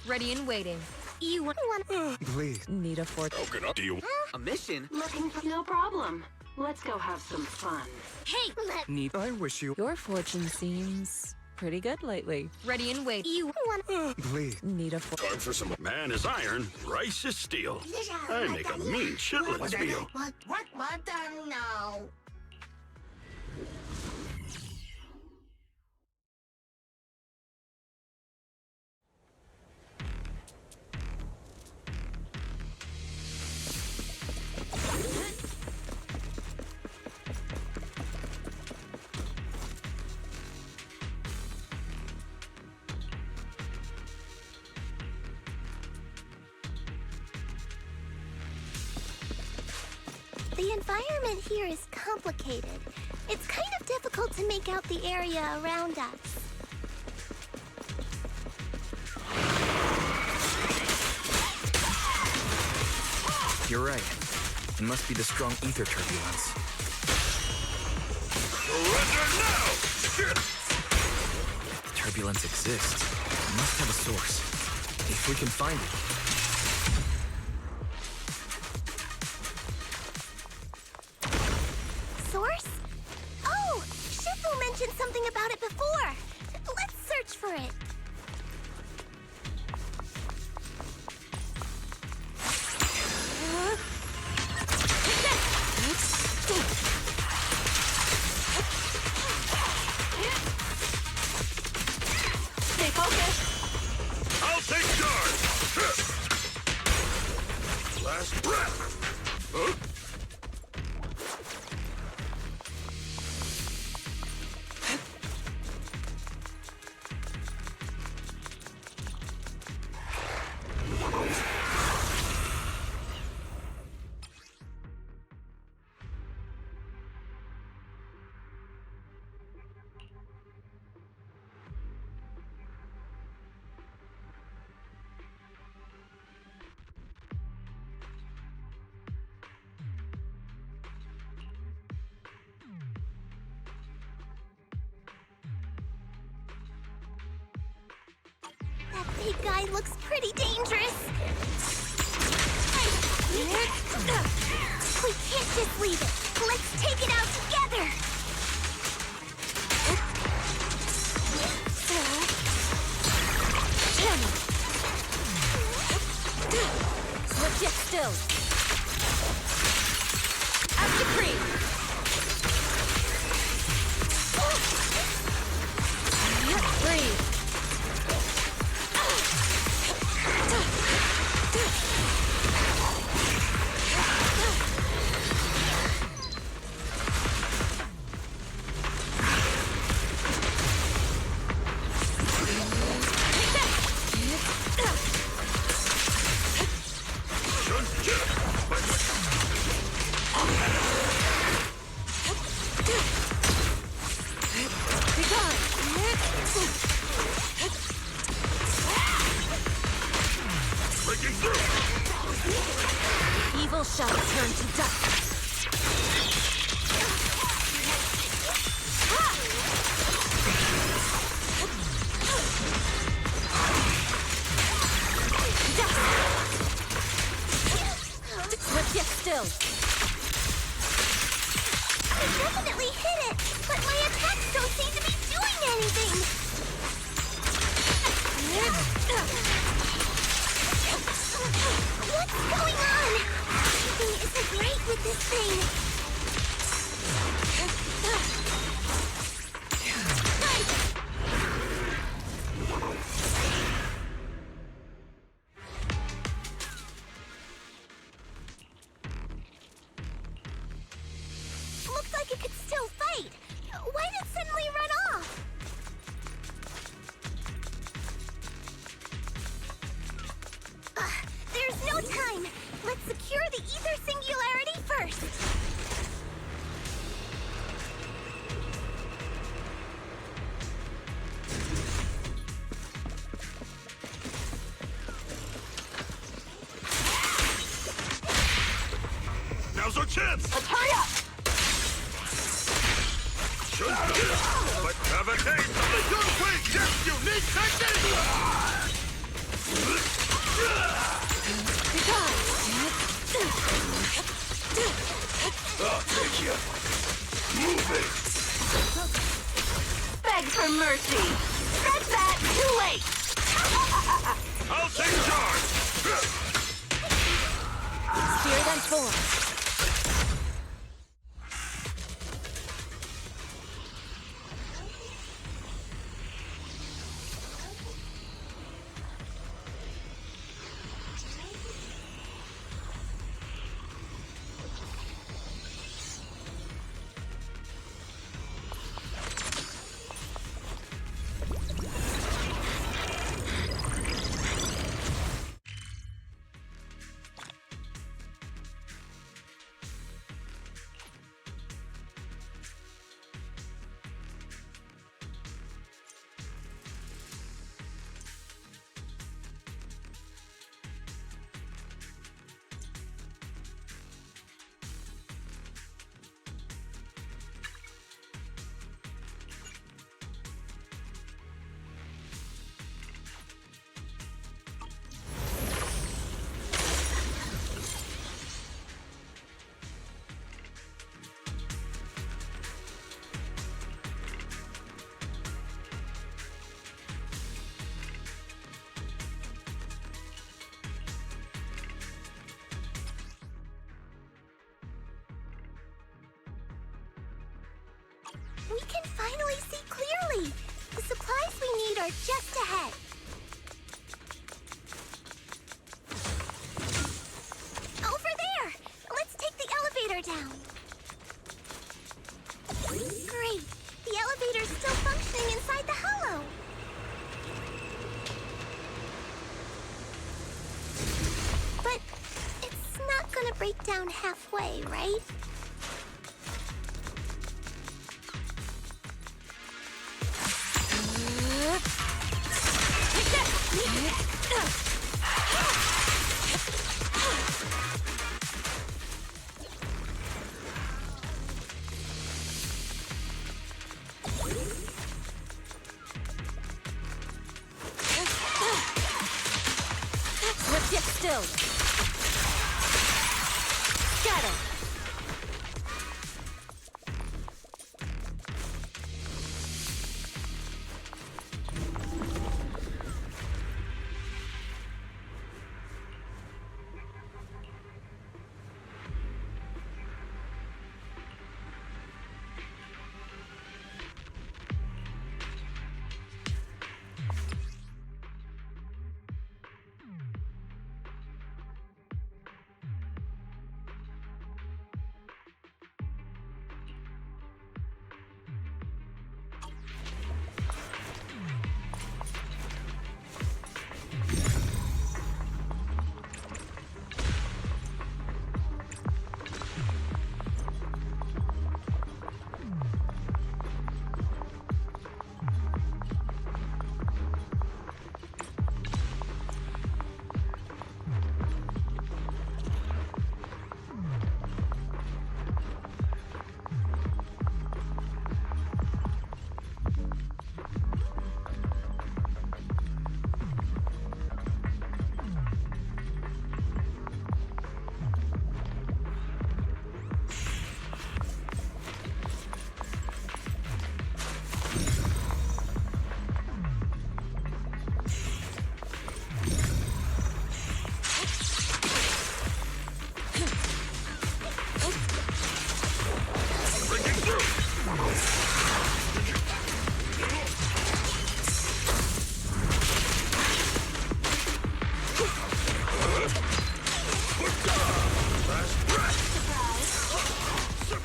Ready and waiting. You want... Please. Need a fort. How can I deal? A mission? Looking for no problem. Let's go have some fun. Hey, Need. I wish you. Your fortune seems pretty good lately. Ready and wait. You want... Please. Need a fort. Time for some. Man is iron, rice is steel. I make a mean chitlins meal. What? No. The environment here is complicated. It's kind of difficult to make out the area around us. You're right. It must be the strong ether turbulence. Surrender now! If the turbulence exists, it must have a source. If we can find it. Source? Oh! Shifu mentioned something about it before! Let's search for it. Stay focused. I'll take charge! Last breath! Huh? That big guy looks pretty dangerous. We can't just leave it. Let's take it out together. Slip jet still. After creep. Breathe. Breaking through! Evil shall turn to dust. Slip yet still. I definitely hit it, but my attacks don't seem to be doing anything. What's going on? Something isn't right with this thing. Looks like it could still fight. Why did it suddenly run off? There's no time. Let's secure the ether singularity first. Now's our chance! Let's hurry up! But have a taste of the Yunhui Jet's unique technique! I'll take you. Move it. Beg for mercy. Scratch that. Too late. I'll take charge. Spirit and form. We can finally see clearly! The supplies we need are just ahead. Over there! Let's take the elevator down. Great! The elevator's still functioning inside the hollow. But it's not gonna break down halfway, right? Sit still. Scatter.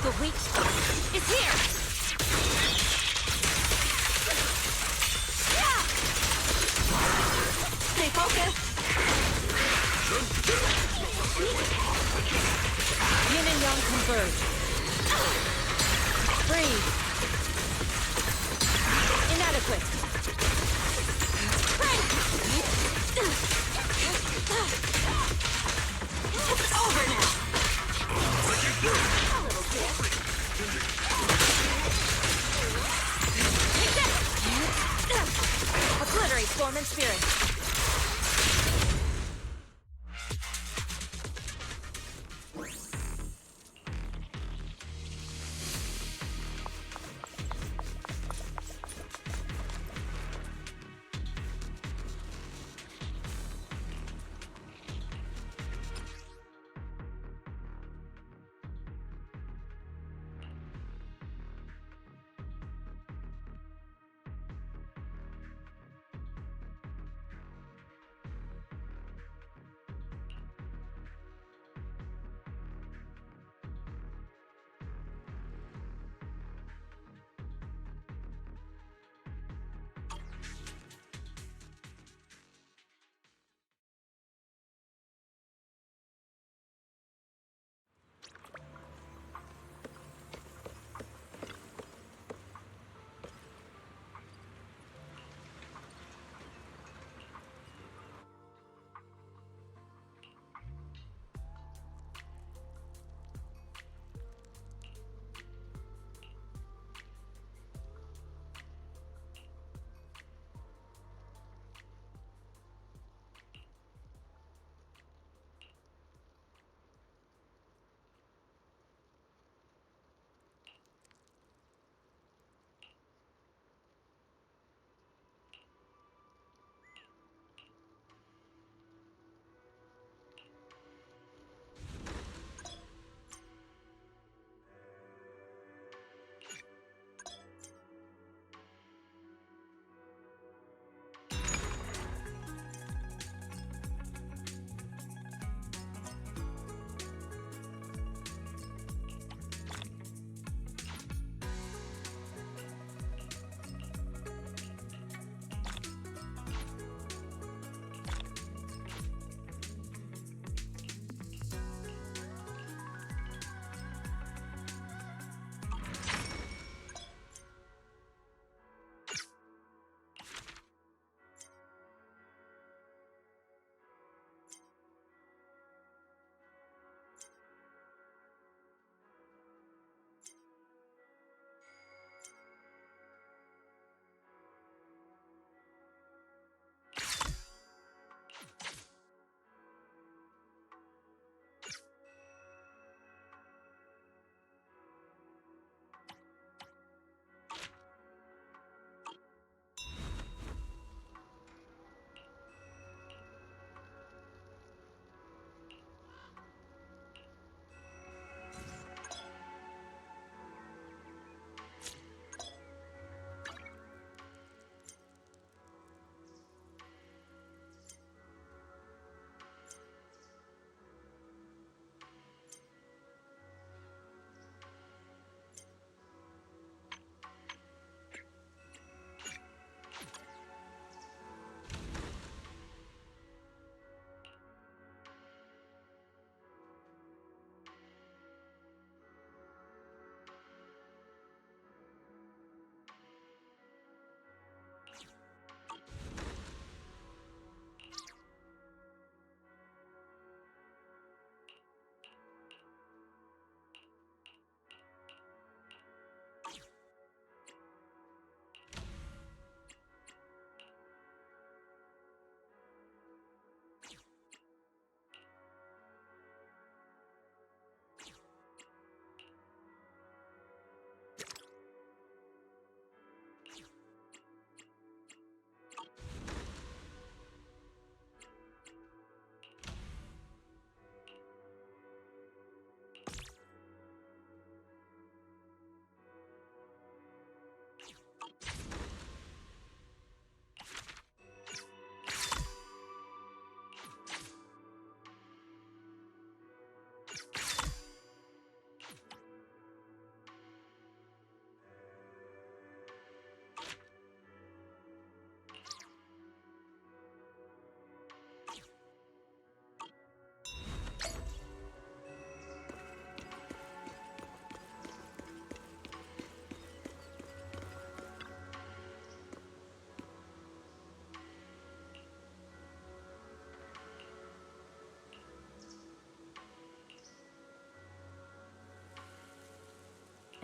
The weak spot is here! Stay focused! Yin and Yang converge. Breathe. Inadequate. It's over now! Obliterate form and spirit.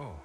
Oh.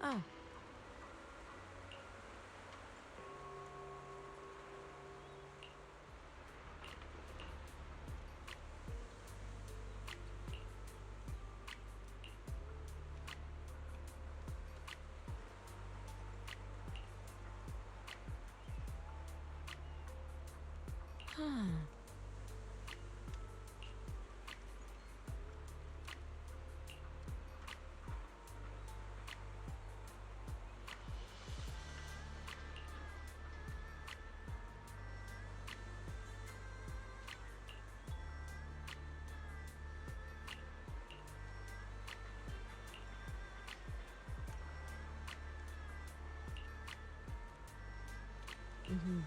Oh. Huh. Mm-hmm.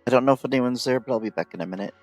I don't know if anyone's there, but I'll be back in a minute.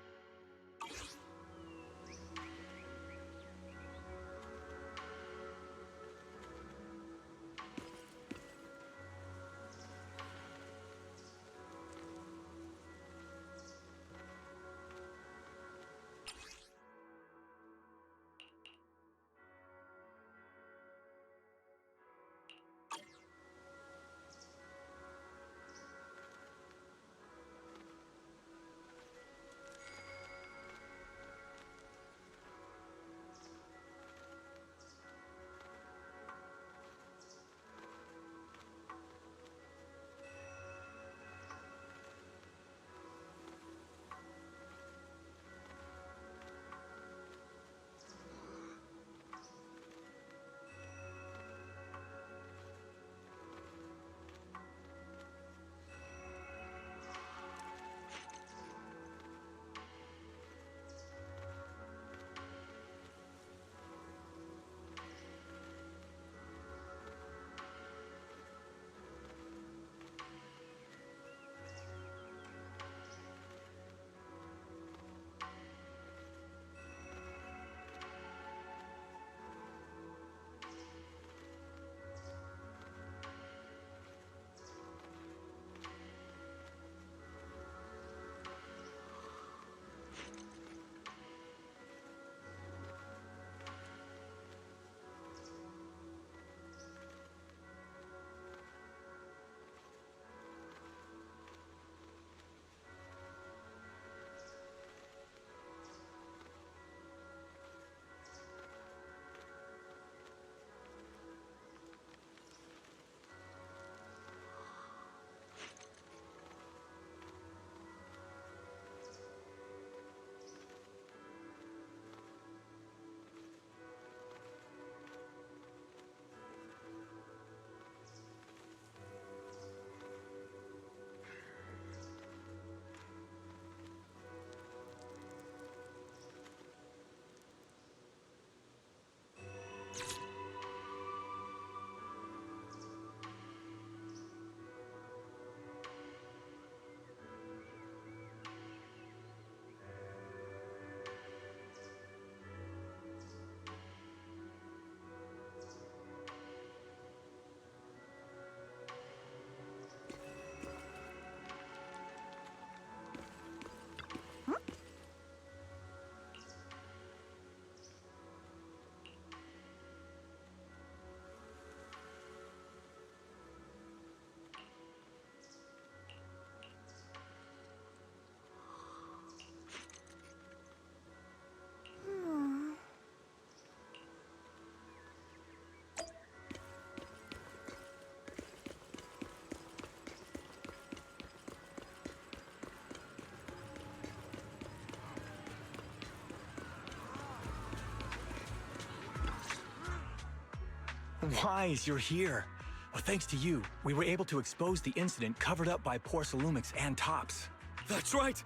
Wise, you're here. Well, thanks to you, we were able to expose the incident covered up by Porcelumix and Tops. That's right!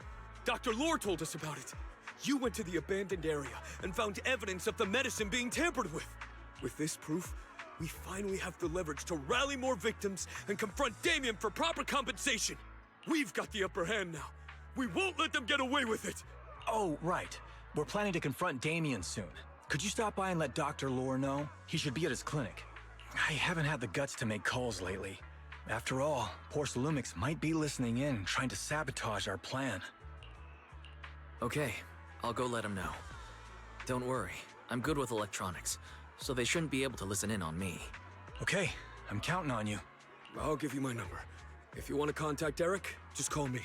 Dr. Lore told us about it. You went to the abandoned area and found evidence of the medicine being tampered with. With this proof, we finally have the leverage to rally more victims and confront Damien for proper compensation. We've got the upper hand now. We won't let them get away with it. Oh, right. We're planning to confront Damien soon. Could you stop by and let Dr. Lore know? He should be at his clinic. I haven't had the guts to make calls lately. After all, Porcelumix might be listening in, trying to sabotage our plan. Okay, I'll go let him know. Don't worry, I'm good with electronics, so they shouldn't be able to listen in on me. Okay, I'm counting on you. I'll give you my number. If you want to contact Eric, just call me.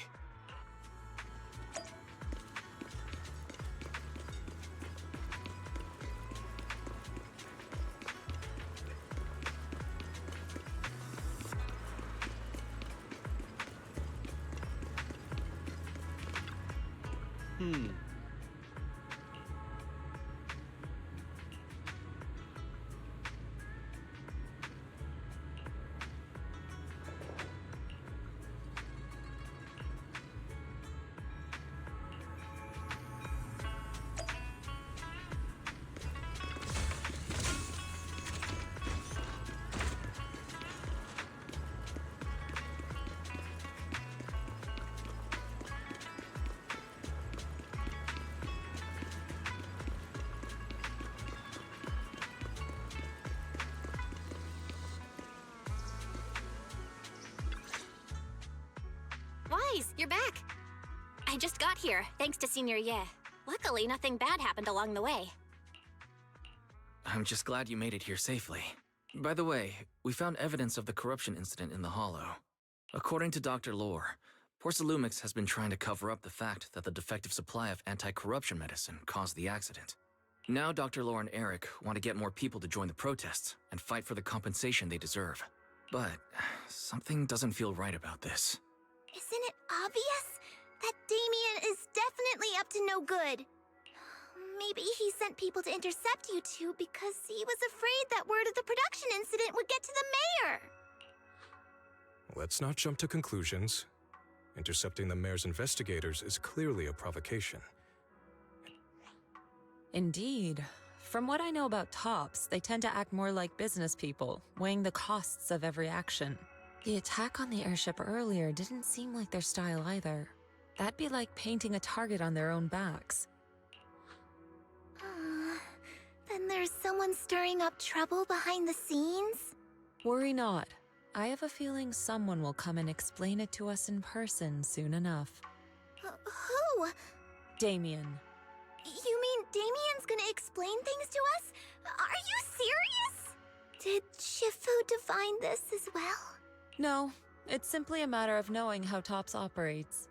Wise, you're back. I just got here, thanks to Senior Ye. Luckily, nothing bad happened along the way. I'm just glad you made it here safely. By the way, we found evidence of the corruption incident in the Hollow. According to Dr. Lore, Porcelumix has been trying to cover up the fact that the defective supply of anti-corruption medicine caused the accident. Now Dr. Lore and Eric want to get more people to join the protests and fight for the compensation they deserve. But something doesn't feel right about this. Isn't it obvious? That Damien is definitely up to no good. Maybe he sent people to intercept you two because he was afraid that word of the production incident would get to the mayor. Let's not jump to conclusions. Intercepting the mayor's investigators is clearly a provocation. Indeed. From what I know about Tops, they tend to act more like business people, weighing the costs of every action. The attack on the airship earlier didn't seem like their style either. That'd be like painting a target on their own backs. Then there's someone stirring up trouble behind the scenes? Worry not. I have a feeling someone will come and explain it to us in person soon enough. Who? Damien. You mean Damien's gonna explain things to us? Are you serious? Did Shifu divine this as well? No, it's simply a matter of knowing how Tops operates.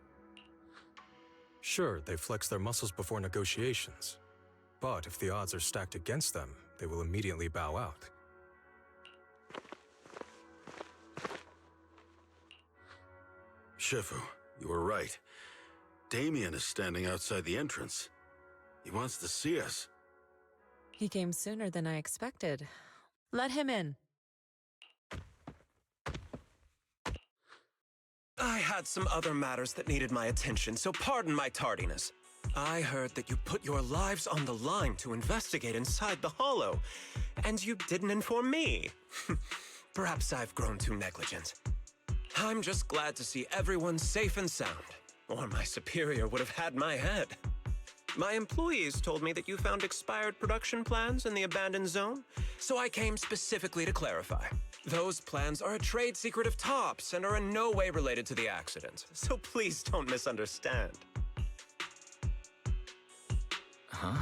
Sure, they flex their muscles before negotiations. But if the odds are stacked against them, they will immediately bow out. Shifu, you were right. Damien is standing outside the entrance. He wants to see us. He came sooner than I expected. Let him in. I had some other matters that needed my attention, so pardon my tardiness. I heard that you put your lives on the line to investigate inside the Hollow, and you didn't inform me. Perhaps I've grown too negligent. I'm just glad to see everyone safe and sound, or my superior would have had my head. My employees told me that you found expired production plans in the abandoned zone, so I came specifically to clarify. Those plans are a trade secret of Tops and are in no way related to the accident, so please don't misunderstand. Huh?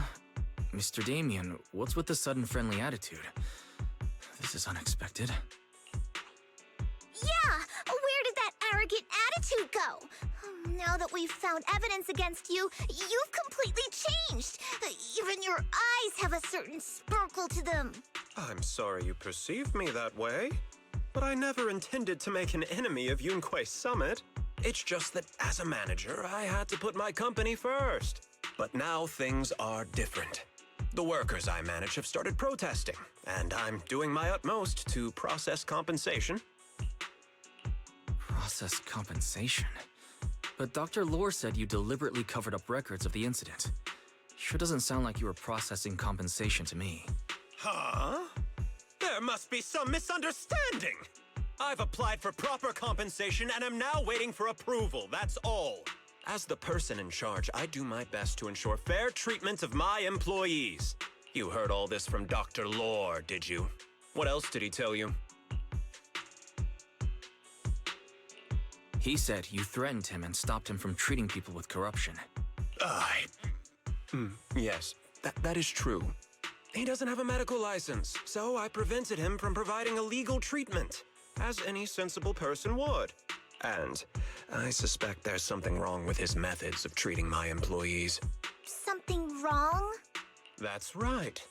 Mr. Damien, what's with the sudden friendly attitude? This is unexpected. Yeah! Where did that arrogant attitude go? Now that we've found evidence against you, you've completely changed. Even your eyes have a certain sparkle to them. I'm sorry you perceive me that way, but I never intended to make an enemy of Yunquei Summit. It's just that as a manager, I had to put my company first. But now things are different. The workers I manage have started protesting, and I'm doing my utmost to process compensation. Process compensation? But Dr. Lore said you deliberately covered up records of the incident. Sure doesn't sound like you were processing compensation to me. Huh? There must be some misunderstanding! I've applied for proper compensation and am now waiting for approval, that's all. As the person in charge, I do my best to ensure fair treatment of my employees. You heard all this from Dr. Lore, did you? What else did he tell you? He said you threatened him and stopped him from treating people with corruption. Yes, that is true. He doesn't have a medical license, so I prevented him from providing a legal treatment, as any sensible person would. And I suspect there's something wrong with his methods of treating my employees. Something wrong? That's right.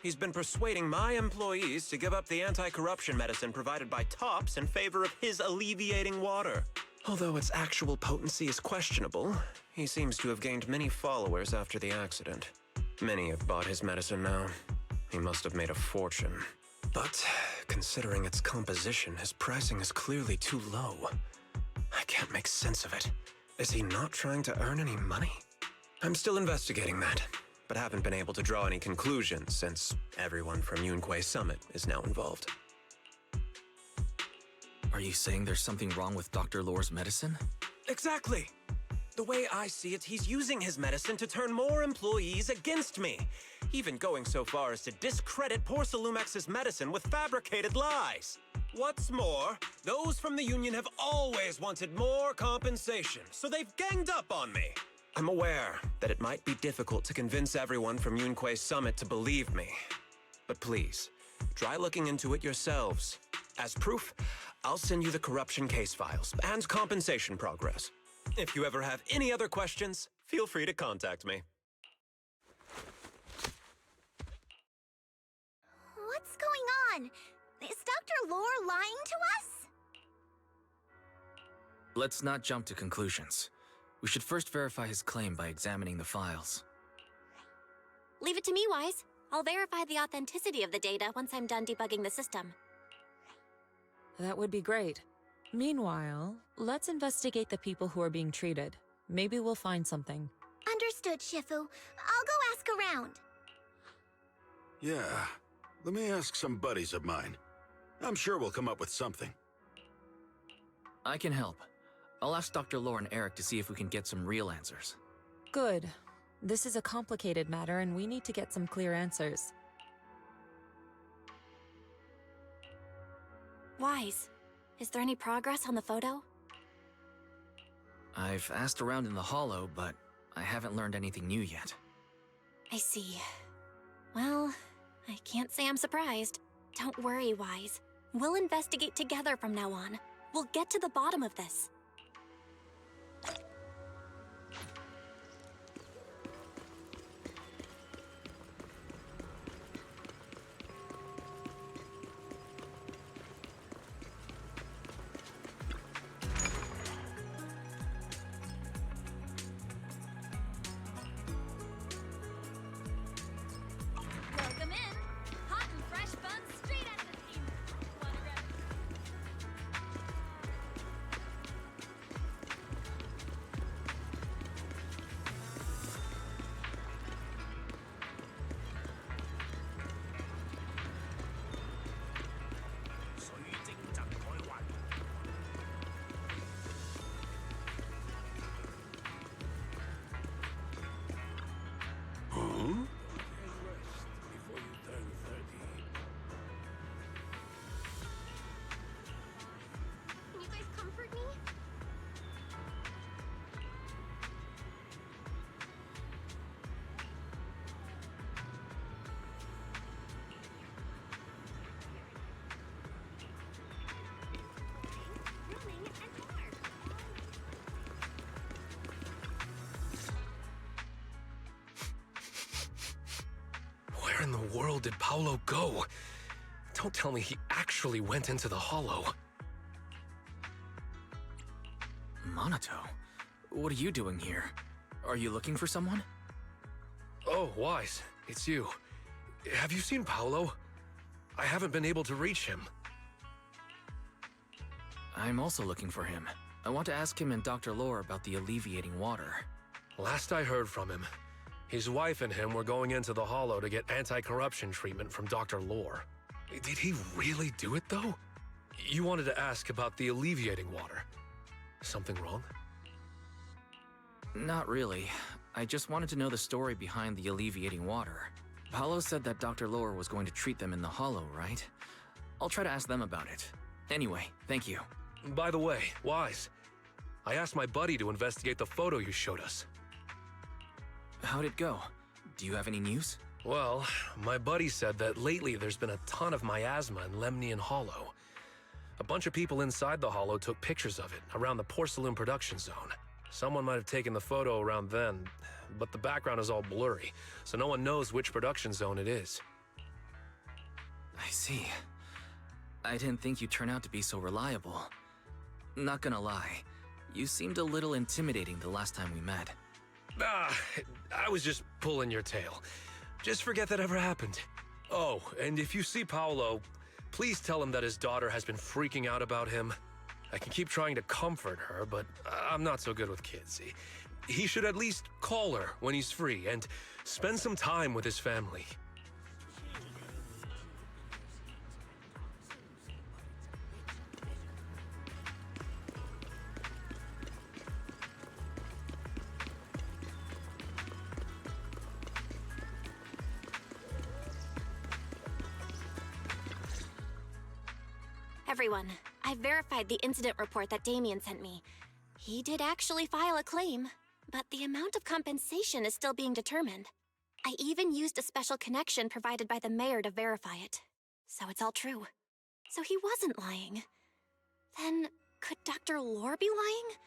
He's been persuading my employees to give up the anti-corruption medicine provided by Tops in favor of his alleviating water. Although its actual potency is questionable, he seems to have gained many followers after the accident. Many have bought his medicine now. He must have made a fortune. But considering its composition, his pricing is clearly too low. I can't make sense of it. Is he not trying to earn any money? I'm still investigating that, but haven't been able to draw any conclusions since everyone from Yunquay Summit is now involved. Are you saying there's something wrong with Dr. Lore's medicine? Exactly! The way I see it, he's using his medicine to turn more employees against me, even going so far as to discredit Porcelumex's medicine with fabricated lies. What's more, those from the Union have always wanted more compensation, so they've ganged up on me. I'm aware that it might be difficult to convince everyone from Yunquay Summit to believe me, but please, try looking into it yourselves. As proof, I'll send you the corruption case files and compensation progress. If you ever have any other questions, feel free to contact me. What's going on? Is Dr. Lore lying to us? Let's not jump to conclusions. We should first verify his claim by examining the files. Leave it to me, Wise. I'll verify the authenticity of the data once I'm done debugging the system. That would be great. Meanwhile, let's investigate the people who are being treated. Maybe we'll find something. Understood, Shifu. I'll go ask around. Yeah, let me ask some buddies of mine. I'm sure we'll come up with something. I can help. I'll ask Dr. Lore and Eric to see if we can get some real answers. Good. This is a complicated matter and we need to get some clear answers. Wise, is there any progress on the photo? I've asked around in the Hollow, but I haven't learned anything new yet. I see. Well, I can't say I'm surprised. Don't worry, Wise. We'll investigate together from now on. We'll get to the bottom of this. Welcome in. Hot and fresh buns straight out of the steamer. Wanna grab Huh? Can you guys comfort me? Where in the world did Paolo go? Don't tell me he actually went into the Hollow. Monato, what are you doing here? Are you looking for someone? Oh, Wise, it's you. have you seen Paolo? I haven't been able to reach him. I'm also looking for him. I want to ask him and Dr. Lore about the alleviating water. Last I heard from him, his wife and him were going into the Hollow to get anti-corruption treatment from Dr. Lore. Did he really do it, though? You wanted to ask about the alleviating water. Something wrong? Not really. I just wanted to know the story behind the alleviating water. Paolo said that Dr. Lore was going to treat them in the Hollow, right? I'll try to ask them about it. Anyway, thank you. By the way, Wise, I asked my buddy to investigate the photo you showed us. How'd it go? Do you have any news? Well, my buddy said that lately there's been a ton of miasma in Lemnian Hollow. A bunch of people inside the Hollow took pictures of it around the Porcelain production zone. Someone might have taken the photo around then, but the background is all blurry, so no one knows which production zone it is. I see. I didn't think you'd turn out to be so reliable. Not gonna lie, you seemed a little intimidating the last time we met. I was just pulling your tail. Just forget that ever happened. Oh, and if you see Paolo, please tell him that his daughter has been freaking out about him. I can keep trying to comfort her, but I'm not so good with kids. He should at least call her when he's free and spend some time with his family. Everyone, I've verified the incident report that Damien sent me. He did actually file a claim, but the amount of compensation is still being determined. I even used a special connection provided by the mayor to verify it. So it's all true. So he wasn't lying. Then, could Dr. Lore be lying?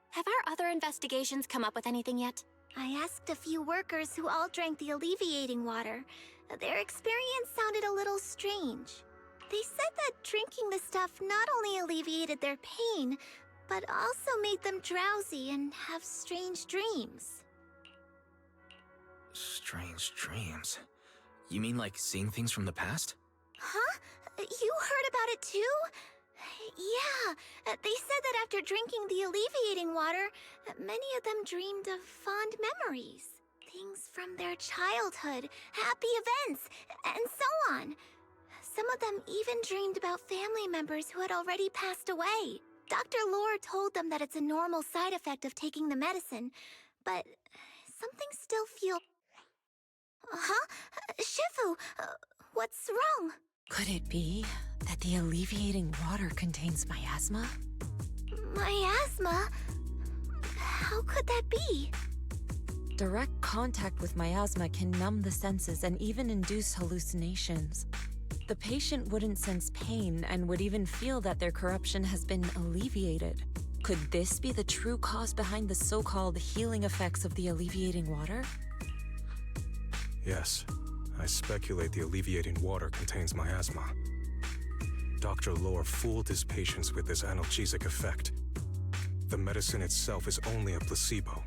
Have our other investigations come up with anything yet? I asked a few workers who all drank the alleviating water. Their experience sounded a little strange. They said that drinking the stuff not only alleviated their pain, but also made them drowsy and have strange dreams. Strange dreams? You mean like seeing things from the past? Huh? You heard about it too? Yeah, they said that after drinking the alleviating water, many of them dreamed of fond memories. Things from their childhood, happy events, and so on. Some of them even dreamed about family members who had already passed away. Dr. Lore told them that it's a normal side effect of taking the medicine, but something still feels... Huh? Shifu, what's wrong? Could it be that the alleviating water contains miasma? Miasma? How could that be? Direct contact with miasma can numb the senses and even induce hallucinations. The patient wouldn't sense pain and would even feel that their corruption has been alleviated. Could this be the true cause behind the so-called healing effects of the alleviating water? Yes, I speculate the alleviating water contains miasma. Dr. Lore fooled his patients with this analgesic effect. The medicine itself is only a placebo,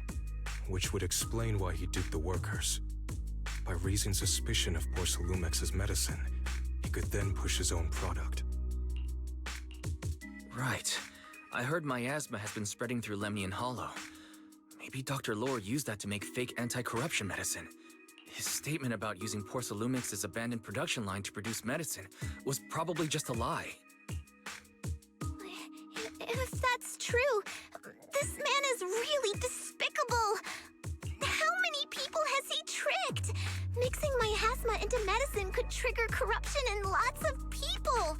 which would explain why he duped the workers. By raising suspicion of Porcelumex's medicine, he could then push his own product. Right. I heard miasma has been spreading through Lemnian Hollow. Maybe Dr. Lore used that to make fake anti-corruption medicine. His statement about using Porcelumex's abandoned production line to produce medicine was probably just a lie. If that's true, this man is really despicable. How many people has he tricked? Mixing miasma into medicine could trigger corruption in lots of people.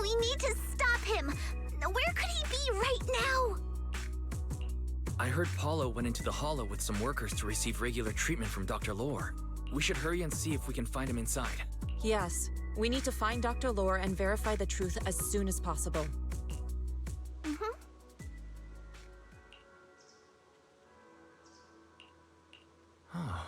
We need to stop him. Where could he be right now? I heard Paulo went into the Hollow with some workers to receive regular treatment from Dr. Lore. We should hurry and see if we can find him inside. Yes, we need to find Dr. Lore and verify the truth as soon as possible. Oh.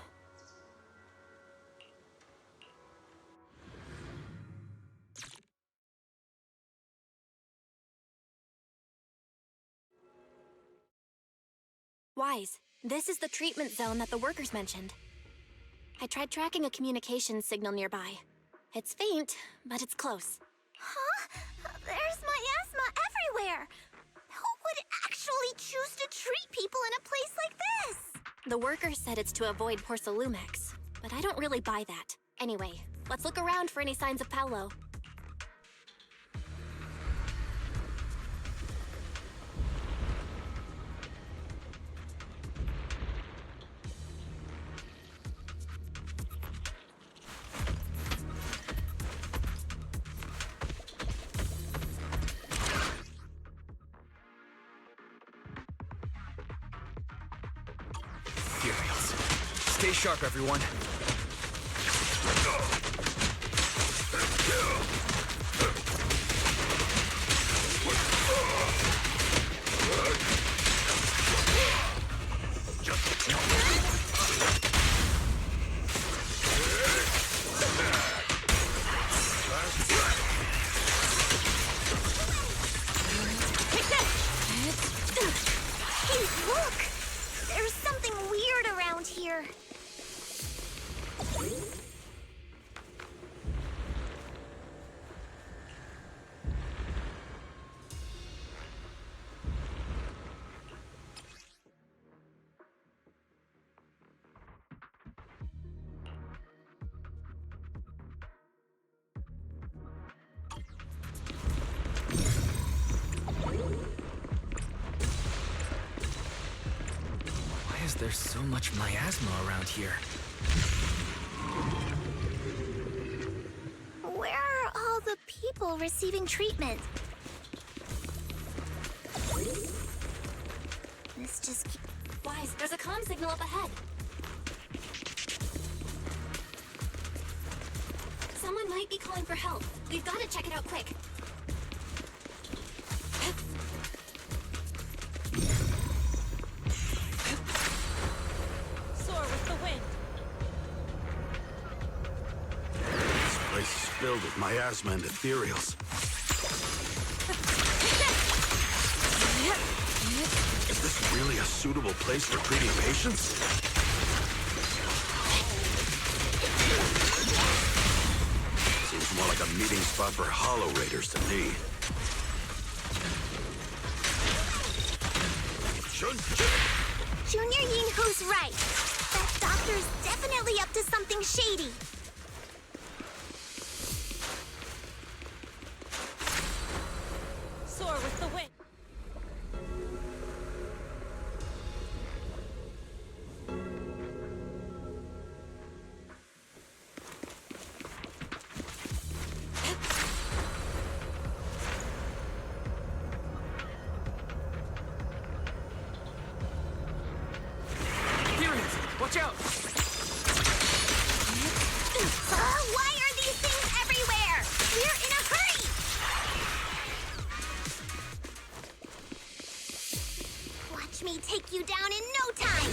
Wise, this is the treatment zone that the workers mentioned. I tried tracking a communications signal nearby. It's faint, but it's close. Huh? There's miasma everywhere! Who would actually choose to treat people in a place like this? The worker said it's to avoid Porsalumex, but I don't really buy that. Anyway, let's look around for any signs of Paolo. Stay sharp, everyone. Hey, look! There's something weird around here. Why is there so much miasma around here? Where are all the people receiving treatment? This just... Wise, there's a comm signal up ahead. Someone might be calling for help. We've got to check it out quick. Soar with the wind. This place is filled with miasma and ethereals. Is this really a suitable place for treating patients? Seems more like a meeting spot for Hollow Raiders to me. Junior Yinhu's right. That doctor's definitely up to something shady. Soar with the wind. Watch out! Why are these things everywhere? We're in a hurry! Watch me take you down in no time!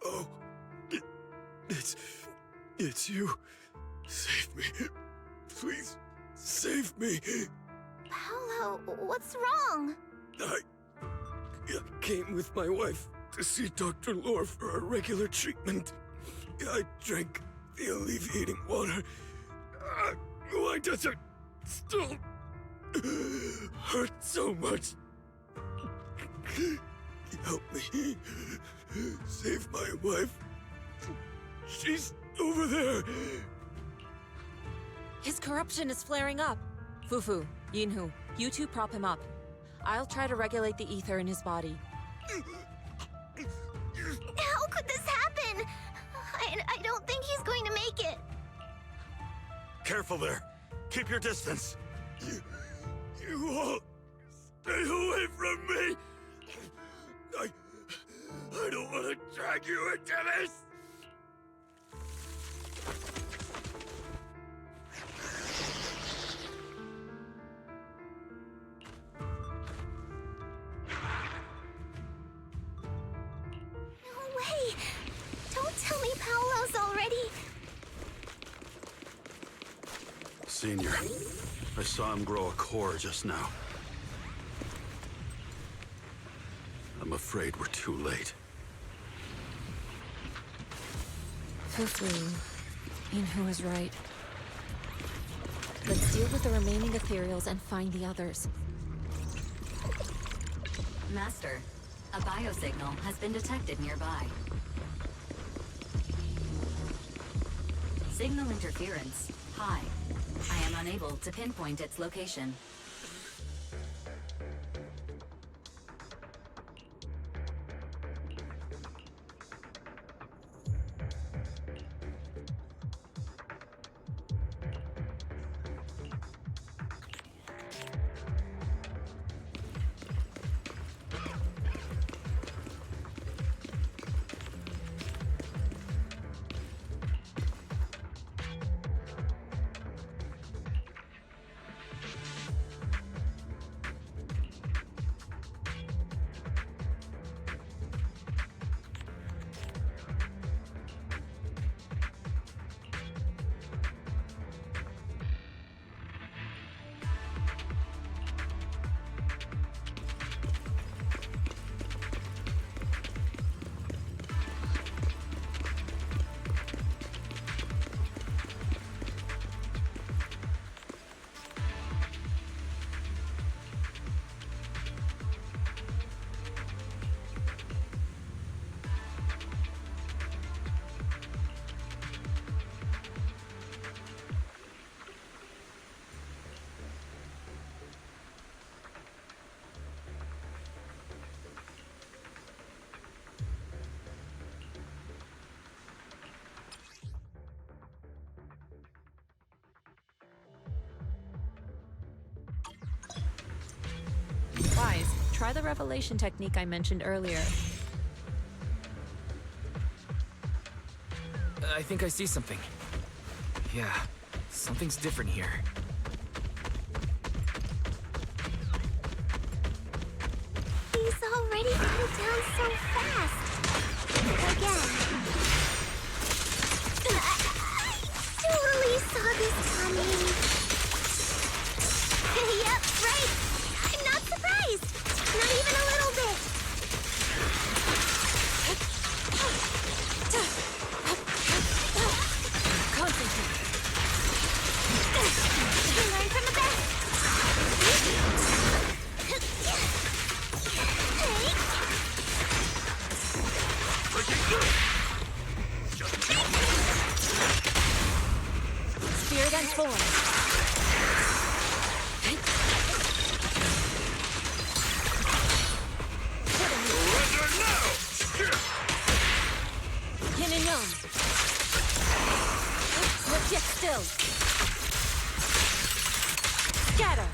Oh, it's you. Save me. Please, save me. Paolo, what's wrong? I came with my wife to see Dr. Lore for a regular treatment. I drank the alleviating water. Why does it still hurt so much? Help me. Save my wife. She's over there. His corruption is flaring up. Fufu, Yinhu, you two prop him up. I'll try to regulate the ether in his body. How could this happen? I don't think he's going to make it. Careful there. Keep your distance. You all stay away from me. I don't want to drag you into this. No way! Don't tell me Paolo's already... Senior, I saw him grow a core just now. I'm I'm afraid we're too late. Fufu. Inhu is right. Let's deal with the remaining ethereals and find the others. Master, a biosignal has been detected nearby. Signal interference high. I am unable to pinpoint its location. Wise, try the revelation technique I mentioned earlier. I think I see something. Yeah, something's different here. He's already come down so fast. Again. I totally saw this coming. Yep, right. I'm not surprised. Not even a little bit. Concentrate. Learn from the best. Spear against form. Yin and yang. Let's get still. Scatter.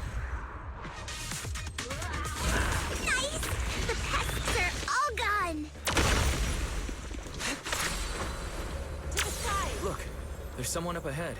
Nice! The pests are all gone. To the side. Look, there's someone up ahead.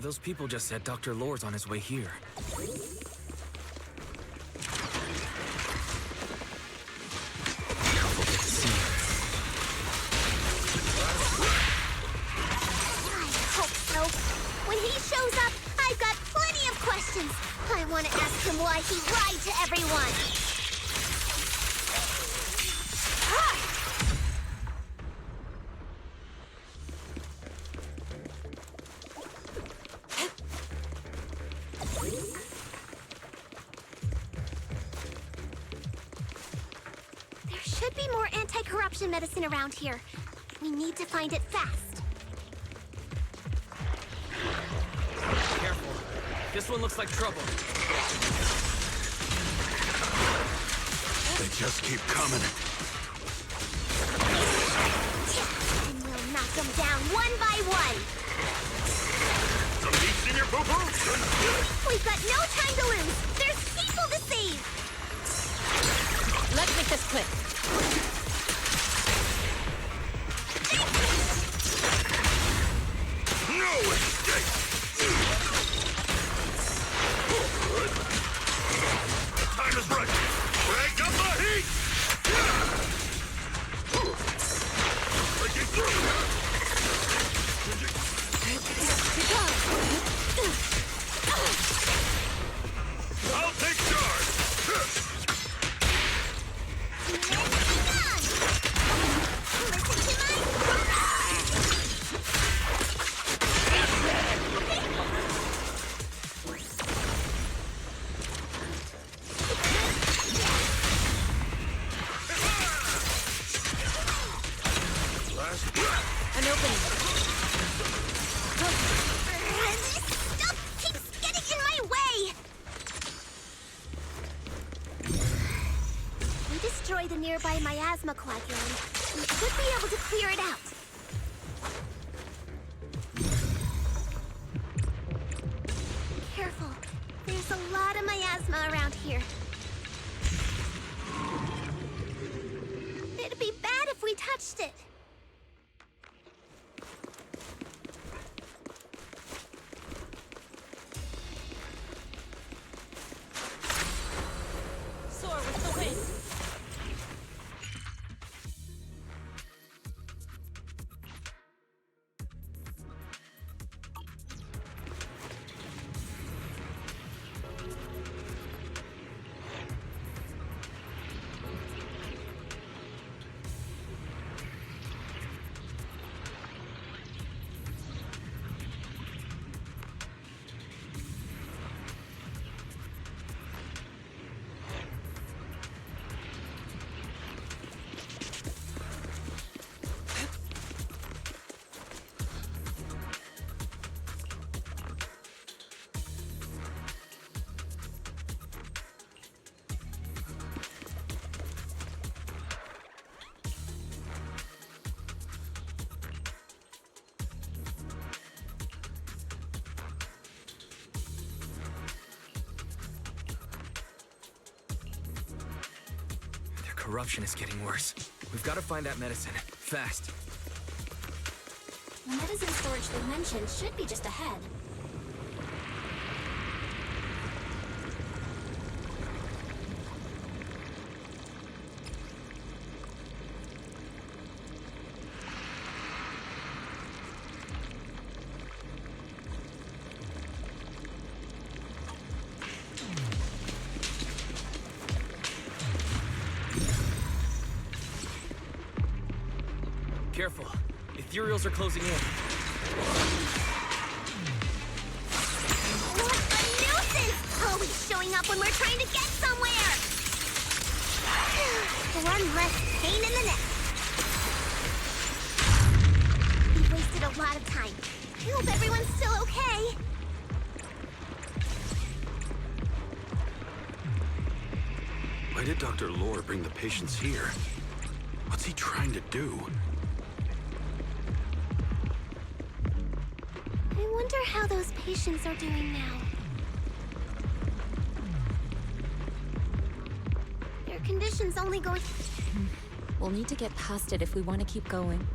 Those people just said Dr. Lore's on his way here. I hope so. When he shows up, I've got plenty of questions. I want to ask him why he lied to everyone. corruption medicine around here. We need to find it fast. Careful. This one looks like trouble. They just keep coming. And we'll knock them down one by one. Some meats in your poo-poo? We've got no time to lose. There's people to save. Let's make this quick. No escape! The time is right. Crank up the heat! Breaking through! I'll take charge! An opening. This stuff keeps getting in my way. We destroy the nearby miasma coagulum. We should be able to clear it out. Careful. There's a lot of miasma around here. It'd be bad if we touched it. Soar with the wind. Corruption is getting worse. We've got to find that medicine. Fast. The medicine storage they mentioned should be just ahead. Careful. Ethereals are closing in. What a nuisance! Always showing up when we're trying to get somewhere! One less pain in the neck. We've wasted a lot of time. I hope everyone's still okay. Why did Dr. Lore bring the patients here? What's he trying to do? I wonder how those patients are doing now. Their condition's only going... We'll need to get past it if we want to keep going.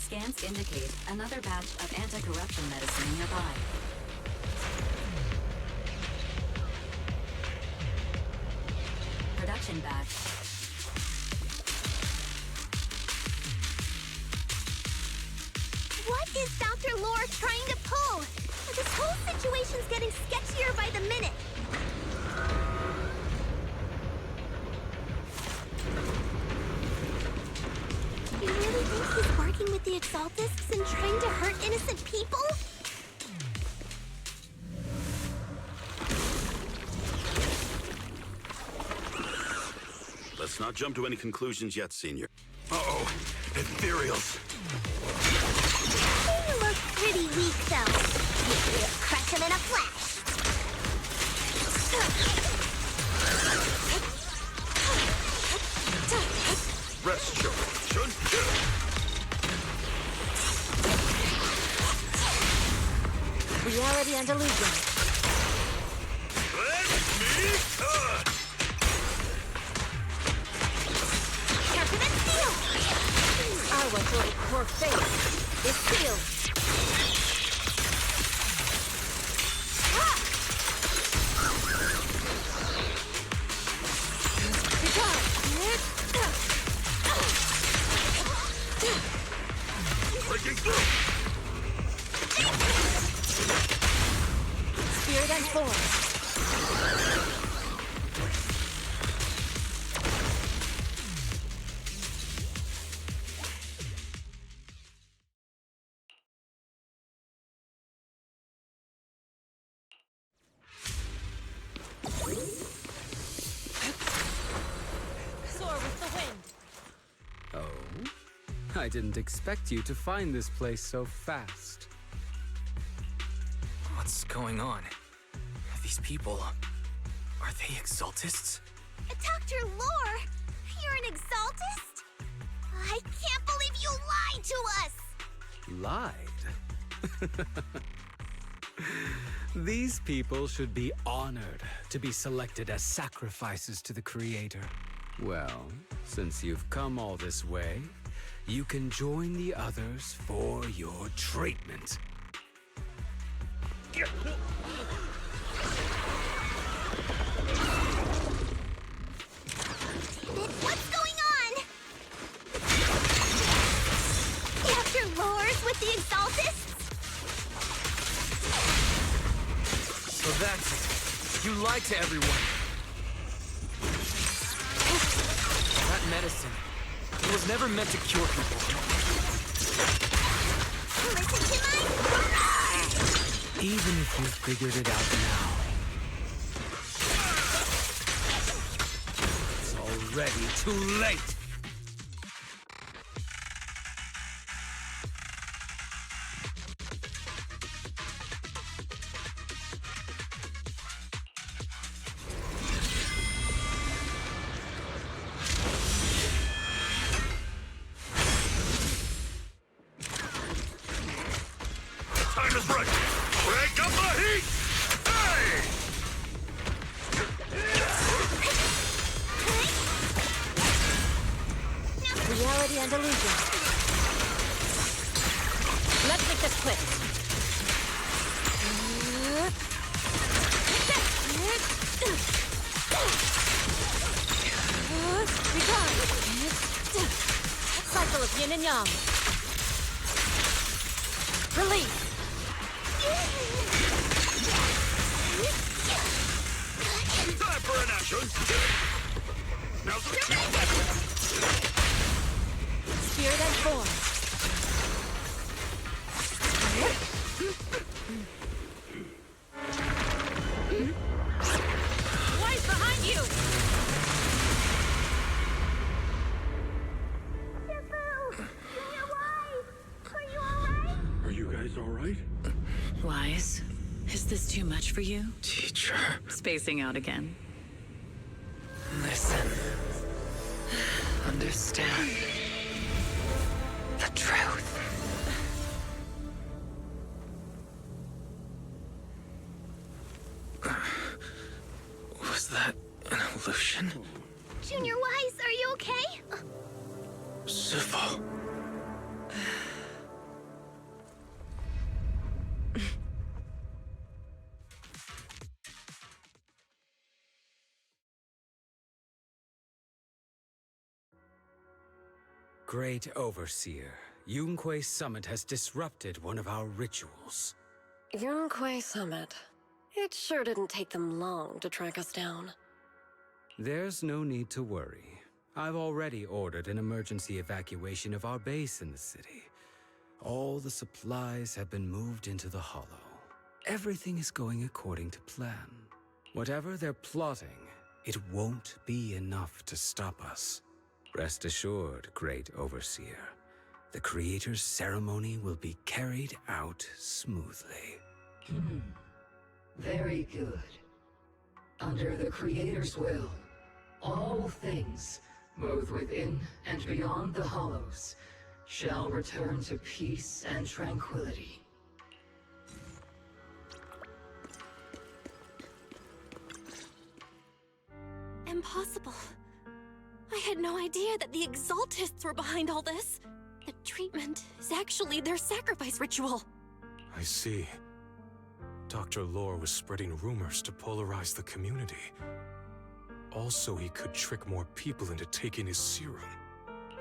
Scans indicate another batch of anti-corruption medicine nearby. Production batch. What is Dr. Lore trying to pull? This whole situation's getting sketchier by the minute. You really think he's working with the Exaltists and trying to hurt innocent people? Let's not jump to any conclusions yet, Senior. Uh-oh, ethereals. You look pretty weak, though. You'll crush him in a flash. Rest, children. Reality and illusion. Let me cut! Countermeasure steel! Our core face is sealed. Breaking through! Spirit and form. Soar with the wind. Oh? I didn't expect you to find this place so fast. What's going on? These people... are they Exaltists? Dr. Lore, you're an Exaltist? I can't believe you lied to us! Lied? These people should be honored to be selected as sacrifices to the Creator. Well, since you've come all this way, you can join the others for your treatment. What's going on? Dr. Lore's with the Exaltists? So that's it. You lied to everyone. That medicine, it was never meant to cure people. Listen to my... Even if you've figured it out now, it's already too late. Time is right! Break up the heat! Hey! Reality and illusion. Let's make this quick. Cycle of yin and yang. Release. Time for an action! Now's the Spirit and form. Wise behind you! Are you guys alright? Wise, is this too much for you? Teacher. Spacing out again. Listen. Understand. The truth. Was that an illusion? Junior Wise, are you okay? Sifu. Great Overseer, Yunquei Summit has disrupted one of our rituals. Yunquei Summit. It sure didn't take them long to track us down. There's no need to worry. I've already ordered an emergency evacuation of our base in the city. All the supplies have been moved into the Hollow. Everything is going according to plan. Whatever they're plotting, it won't be enough to stop us. Rest assured, Great Overseer. The Creator's ceremony will be carried out smoothly. Very good. Under the Creator's will, all things, both within and beyond the Hollows, shall return to peace and tranquility. Impossible. I had no idea that the Exaltists were behind all this. The treatment is actually their sacrifice ritual. I see. Dr. Lore was spreading rumors to polarize the community. Also, he could trick more people into taking his serum,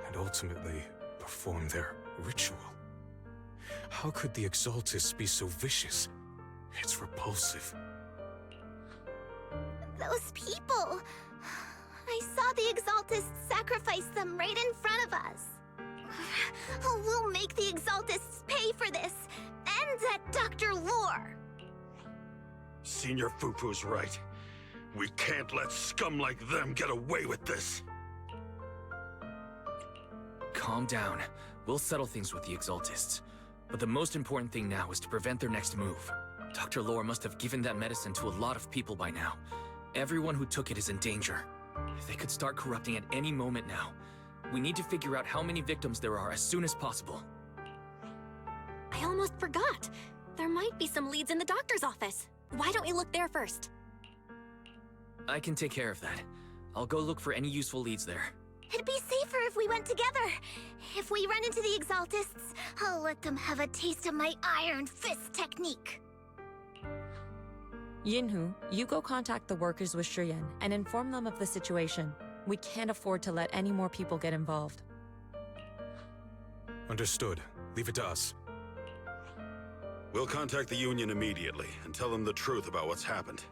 and ultimately perform their ritual. How could the Exaltists be so vicious? It's repulsive. Those people! I saw the Exaltists sacrifice them right in front of us. We'll make the Exaltists pay for this, and that Dr. Lore! Senior Fufu's right. We can't let scum like them get away with this. Calm down. We'll settle things with the Exaltists. But the most important thing now is to prevent their next move. Dr. Lore must have given that medicine to a lot of people by now. Everyone who took it is in danger. They could start corrupting at any moment now. We need to figure out how many victims there are as soon as possible. I almost forgot. There might be some leads in the doctor's office. Why don't we look there first? I can take care of that. I'll go look for any useful leads there. It'd be safer if we went together. If we run into the Exaltists, I'll let them have a taste of my Iron Fist technique. Yinhu, you go contact the workers with Shiyan and inform them of the situation. We can't afford to let any more people get involved. Understood. Leave it to us. We'll contact the Union immediately and tell them the truth about what's happened.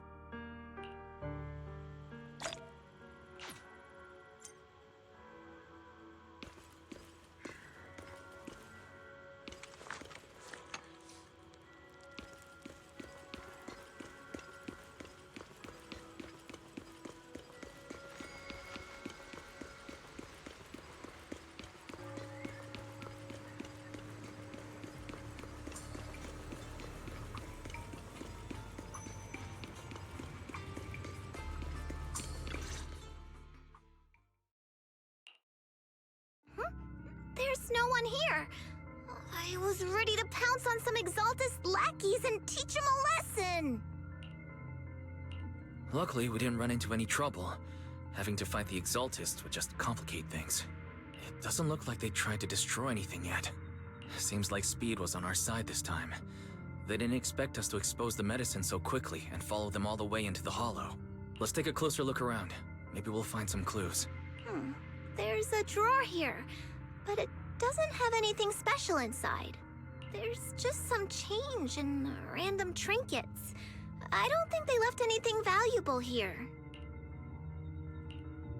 There's no one here. I was ready to pounce on some Exaltist lackeys and teach them a lesson. Luckily, we didn't run into any trouble. Having to fight the Exaltists would just complicate things. It doesn't look like they tried to destroy anything yet. Seems like speed was on our side this time. They didn't expect us to expose the medicine so quickly and follow them all the way into the Hollow. Let's take a closer look around. Maybe we'll find some clues. There's a drawer here, but it doesn't have anything special inside. There's just some change and random trinkets. I don't think they left anything valuable here.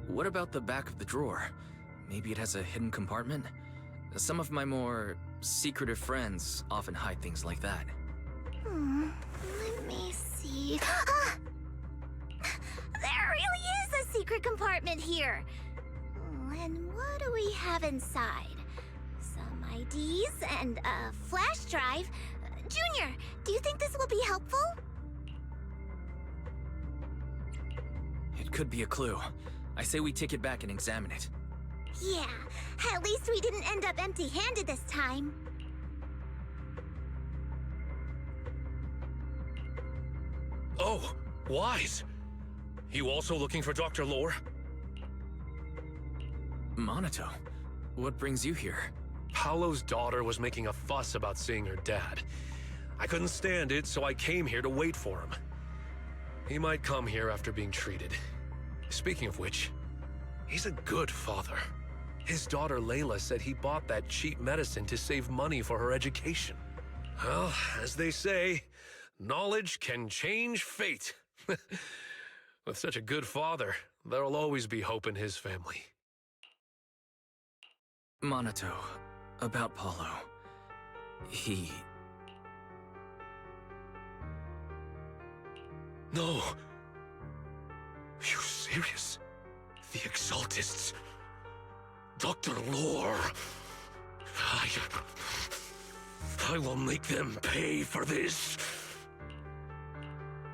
What about the back of the drawer? Maybe it has a hidden compartment? Some of my more secretive friends often hide things like that. Let me see. Ah! There really is a secret compartment here. And what do we have inside? Some IDs and a flash drive. Junior, do you think this will be helpful? It could be a clue. I say we take it back and examine it. Yeah, at least we didn't end up empty-handed this time. Oh, Wise! You also looking for Dr. Lore? Monato, what brings you here? Paolo's daughter was making a fuss about seeing her dad. I couldn't stand it, so I came here to wait for him. He might come here after being treated. Speaking of which, he's a good father. His daughter Layla said he bought that cheap medicine to save money for her education. Well, as they say, knowledge can change fate. With such a good father, there'll always be hope in his family. Monato, about Paulo. He... No. You serious? The Exaltists. Dr. Lore. I will make them pay for this.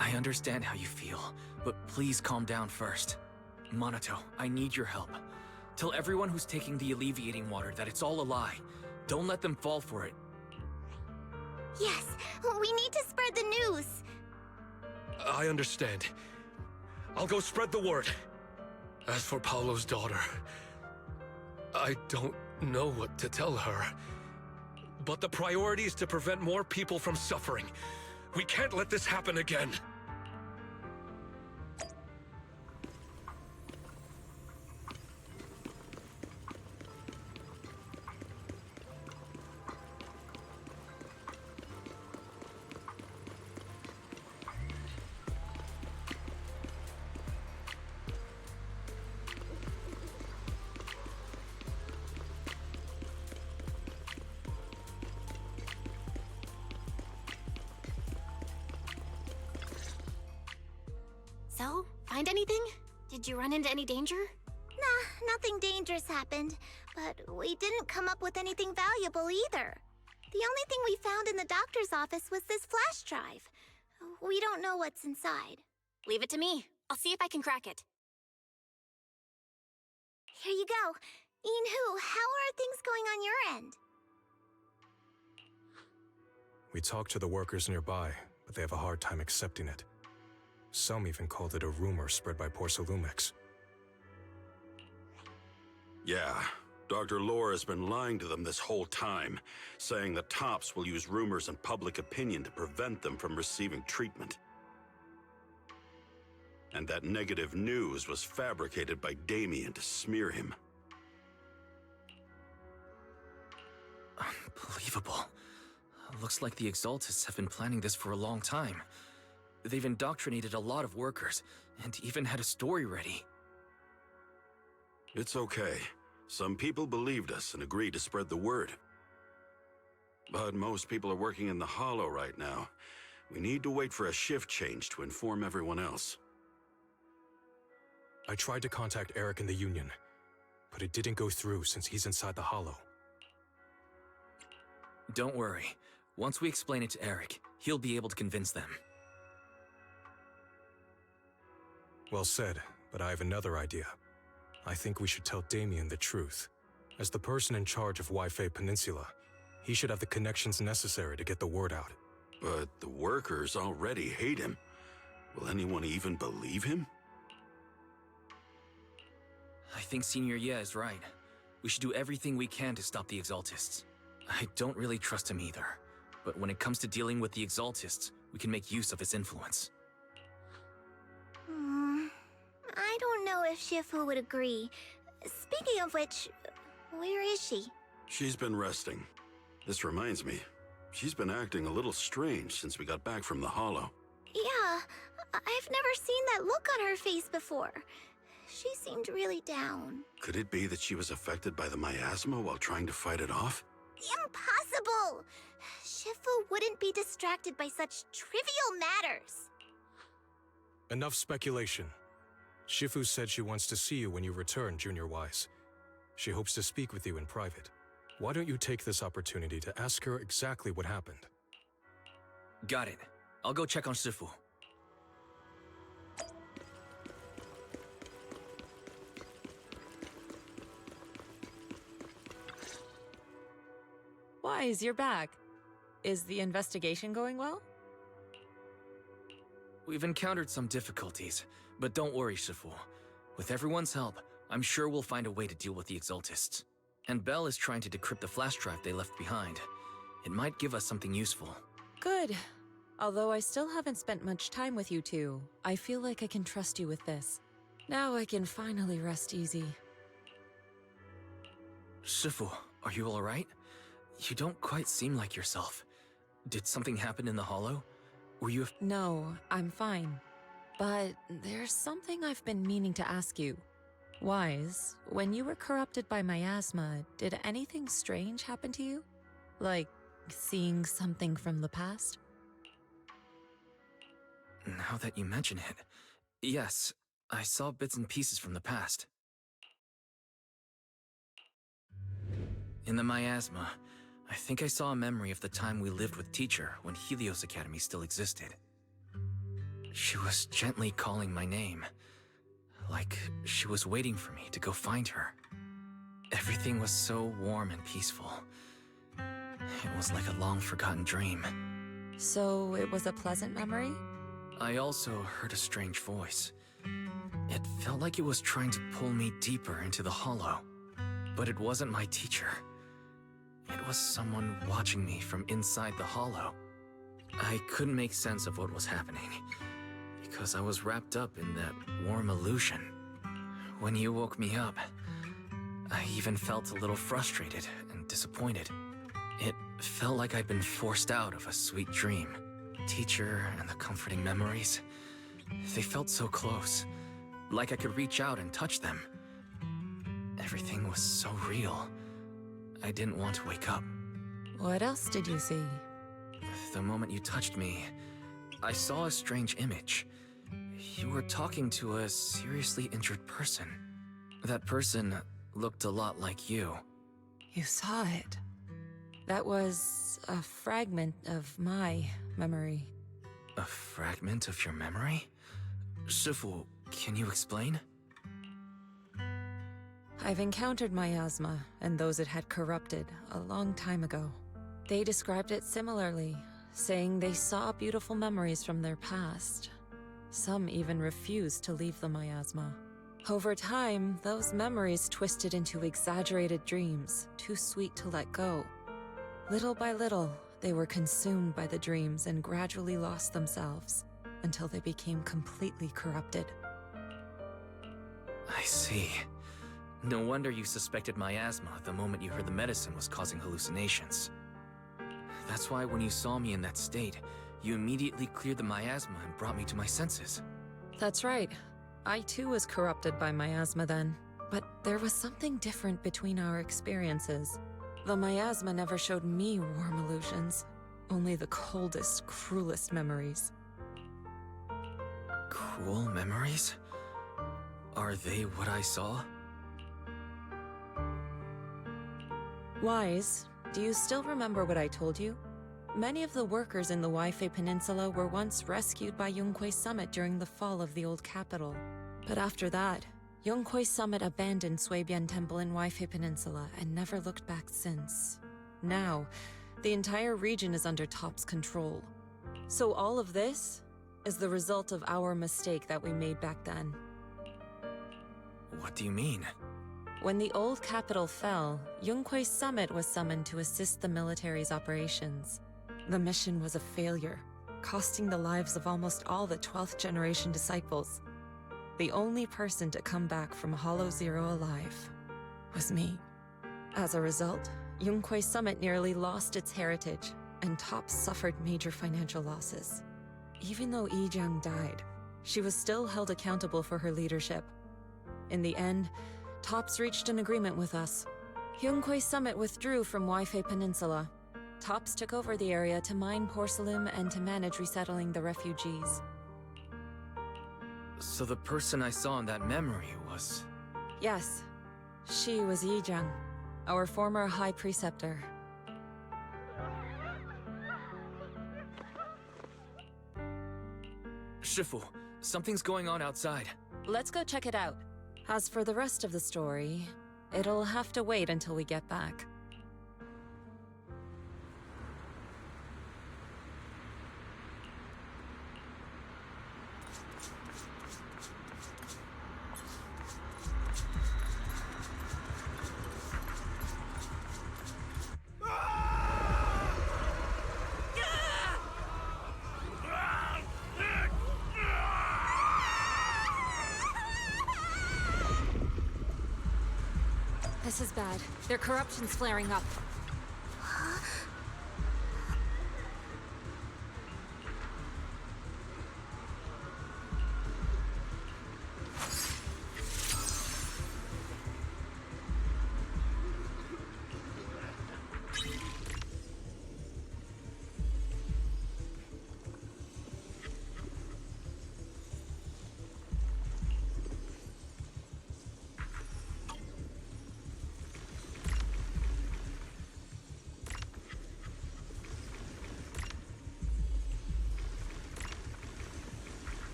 I understand how you feel, but please calm down first. Monato, I need your help. Tell everyone who's taking the alleviating water that it's all a lie. Don't let them fall for it. Yes, we need to spread the news. I understand. I'll go spread the word. As for Paolo's daughter, I don't know what to tell her. But the priority is to prevent more people from suffering. We can't let this happen again. So, find anything? Did you run into any danger? Nah, nothing dangerous happened, but we didn't come up with anything valuable either. The only thing we found in the doctor's office was this flash drive. We don't know what's inside. Leave it to me. I'll see if I can crack it. Here you go. Inhu, how are things going on your end? We talked to the workers nearby, but they have a hard time accepting it. Some even called it a rumor spread by Porcelumex. Yeah, Dr. Lore has been lying to them this whole time, saying the Tops will use rumors and public opinion to prevent them from receiving treatment. And that negative news was fabricated by Damien to smear him. Unbelievable. Looks like the Exaltists have been planning this for a long time. They've indoctrinated a lot of workers, and even had a story ready. It's okay. Some people believed us and agreed to spread the word. But most people are working in the Hollow right now. We need to wait for a shift change to inform everyone else. I tried to contact Eric in the Union, but it didn't go through since he's inside the Hollow. Don't worry. Once we explain it to Eric, he'll be able to convince them. Well said, but I have another idea. I think we should tell Damien the truth. As the person in charge of Wi-Fi Peninsula, he should have the connections necessary to get the word out. But the workers already hate him. Will anyone even believe him? I think Senior Ye is right. We should do everything we can to stop the Exaltists. I don't really trust him either. But when it comes to dealing with the Exaltists, we can make use of his influence. I don't know if Shifu would agree. Speaking of which, where is she? She's been resting. This reminds me, she's been acting a little strange since we got back from the Hollow. Yeah, I've never seen that look on her face before. She seemed really down. Could it be that she was affected by the miasma while trying to fight it off? Impossible! Shifu wouldn't be distracted by such trivial matters. Enough speculation. Shifu said she wants to see you when you return, Junior Wise. She hopes to speak with you in private. Why don't you take this opportunity to ask her exactly what happened? Got it. I'll go check on Shifu. Wise, you're back. Is the investigation going well? We've encountered some difficulties, but don't worry, Shifu. With everyone's help, I'm sure we'll find a way to deal with the Exaltists. And Belle is trying to decrypt the flash drive they left behind. It might give us something useful. Good. Although I still haven't spent much time with you two, I feel like I can trust you with this. Now I can finally rest easy. Shifu, are you alright? You don't quite seem like yourself. Did something happen in the Hollow? Were you— No, I'm fine. But there's something I've been meaning to ask you. Wise, when you were corrupted by miasma, did anything strange happen to you? Like, seeing something from the past? Now that you mention it, yes. I saw bits and pieces from the past. In the miasma, I think I saw a memory of the time we lived with Teacher when Helios Academy still existed. She was gently calling my name, like she was waiting for me to go find her. Everything was so warm and peaceful. It was like a long-forgotten dream. So it was a pleasant memory? I also heard a strange voice. It felt like it was trying to pull me deeper into the hollow. But it wasn't my teacher. It was someone watching me from inside the hollow. I couldn't make sense of what was happening, because I was wrapped up in that warm illusion. When you woke me up, I even felt a little frustrated and disappointed. It felt like I'd been forced out of a sweet dream. Teacher and the comforting memories, they felt so close, like I could reach out and touch them. Everything was so real. I didn't want to wake up. What else did you see? The moment you touched me, I saw a strange image. You were talking to a seriously injured person. That person looked a lot like you. You saw it. That was a fragment of my memory. A fragment of your memory? Shifu, can you explain? I've encountered miasma and those it had corrupted a long time ago. They described it similarly, saying they saw beautiful memories from their past. Some even refused to leave the miasma. Over time, those memories twisted into exaggerated dreams, too sweet to let go. Little by little, they were consumed by the dreams and gradually lost themselves, until they became completely corrupted. I see. No wonder you suspected miasma the moment you heard the medicine was causing hallucinations. That's why when you saw me in that state, you immediately cleared the miasma and brought me to my senses. That's right. I too was corrupted by miasma then. But there was something different between our experiences. The miasma never showed me warm illusions, only the coldest, cruelest memories. Cruel memories? Are they what I saw? Wise, do you still remember what I told you? Many of the workers in the Waifei Peninsula were once rescued by Yonghui Summit during the fall of the old capital. But after that, Yonghui Summit abandoned Suibian Temple in Waifei Peninsula and never looked back since. Now, the entire region is under Top's control. So all of this is the result of our mistake that we made back then. What do you mean? When the old capital fell, Yonghui Summit was summoned to assist the military's operations. The mission was a failure, costing the lives of almost all the 12th generation disciples. The only person to come back from Hollow Zero alive was me. As a result, Yonghui Summit nearly lost its heritage, and Top suffered major financial losses. Even though Yijiang died, she was still held accountable for her leadership. In the end, Tops reached an agreement with us. Yonghui Summit withdrew from Waifei Peninsula. Tops took over the area to mine porcelain and to manage resettling the refugees. So the person I saw in that memory was... Yes, she was Yijiang, our former High Preceptor. Shifu, something's going on outside. Let's go check it out. As for the rest of the story, it'll have to wait until we get back. This is bad. Their corruption's flaring up.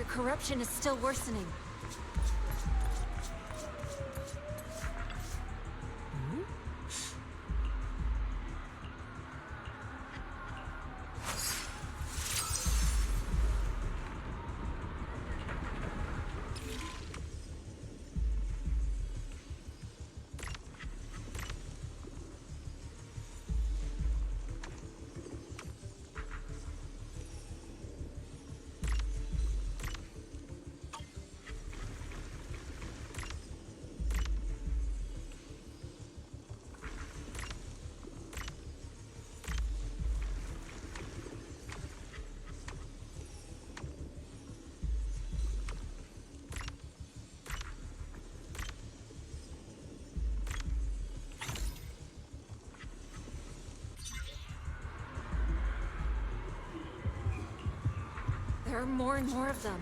Their corruption is still worsening. There are more and more of them.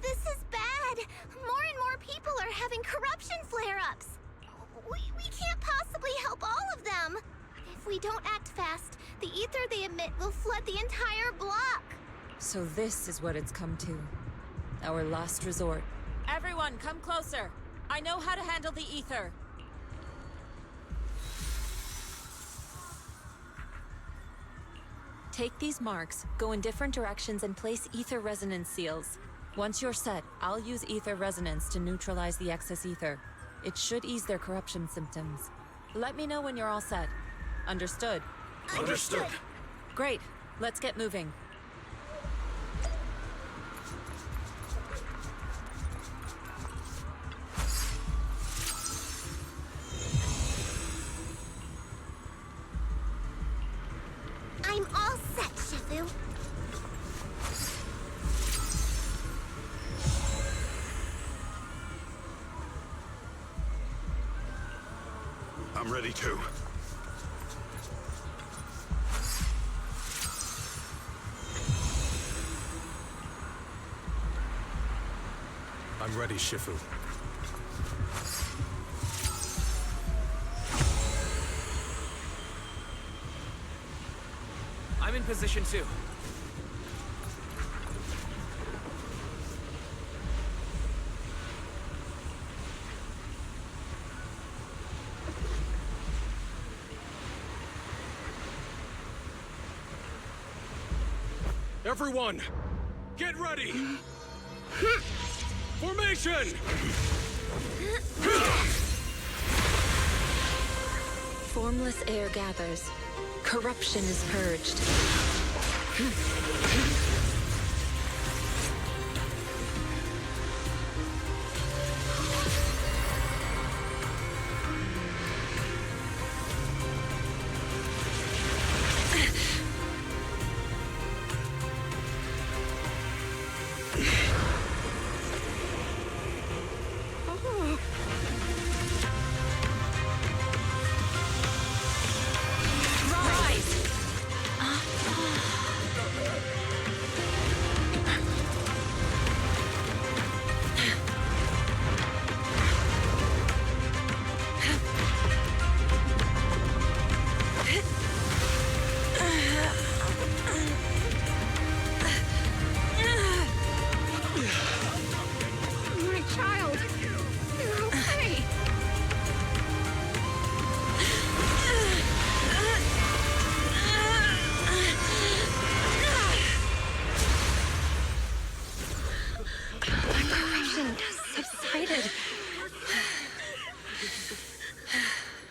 This is bad! More and more people are having corruption flare-ups! We can't possibly help all of them! If we don't act fast, the ether they emit will flood the entire block! So this is what it's come to. Our last resort. Everyone, come closer. I know how to handle the ether. Take these marks, go in different directions, and place ether resonance seals. Once you're set, I'll use ether resonance to neutralize the excess ether. It should ease their corruption symptoms. Let me know when you're all set. Understood? Understood. Great. Let's get moving. I'm all set, Shifu. I'm ready too. I'm ready, Shifu. I'm in position too. Everyone, get ready! Formation! Formless air gathers. Corruption is purged.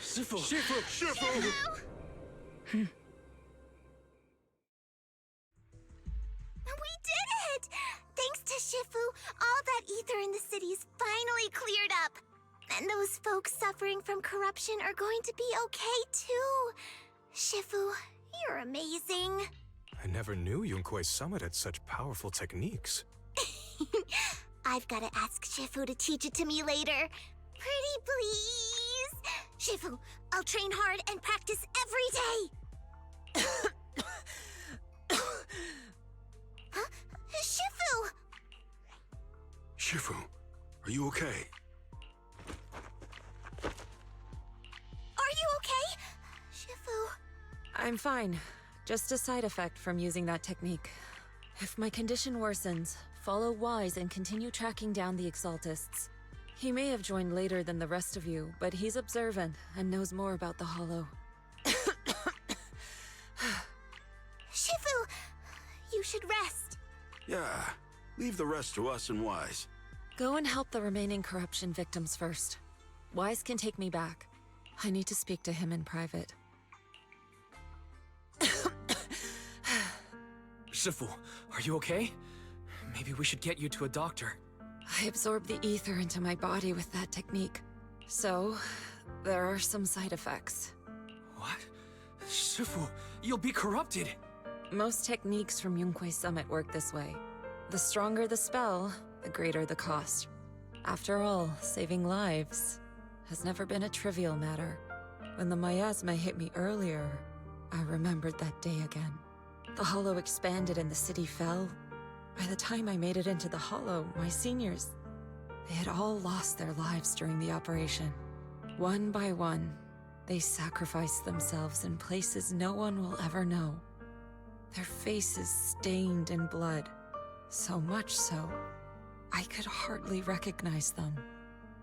Shifu! Shifu! Shifu! suffering from corruption are going to be okay too. Shifu, you're amazing. I never knew Yunkwei's summit had such powerful techniques. I've got to ask Shifu to teach it to me later. Pretty please. Shifu, I'll train hard and practice every day. Huh? Shifu! Shifu, are you okay? Are you okay? Shifu... I'm fine. Just a side effect from using that technique. If my condition worsens, follow Wise and continue tracking down the Exaltists. He may have joined later than the rest of you, but he's observant and knows more about the Hollow. Shifu! You should rest. Yeah, leave the rest to us and Wise. Go and help the remaining corruption victims first. Wise can take me back. I need to speak to him in private. Shifu, are you okay? Maybe we should get you to a doctor. I absorbed the ether into my body with that technique. So, there are some side effects. What? Shifu, you'll be corrupted! Most techniques from Yunkwei's summit work this way. The stronger the spell, the greater the cost. After all, saving lives has never been a trivial matter. When the miasma hit me earlier, I remembered that day again. The Hollow expanded and the city fell. By the time I made it into the Hollow, my seniors, they had all lost their lives during the operation. One by one, they sacrificed themselves in places no one will ever know. Their faces stained in blood, so much so, I could hardly recognize them.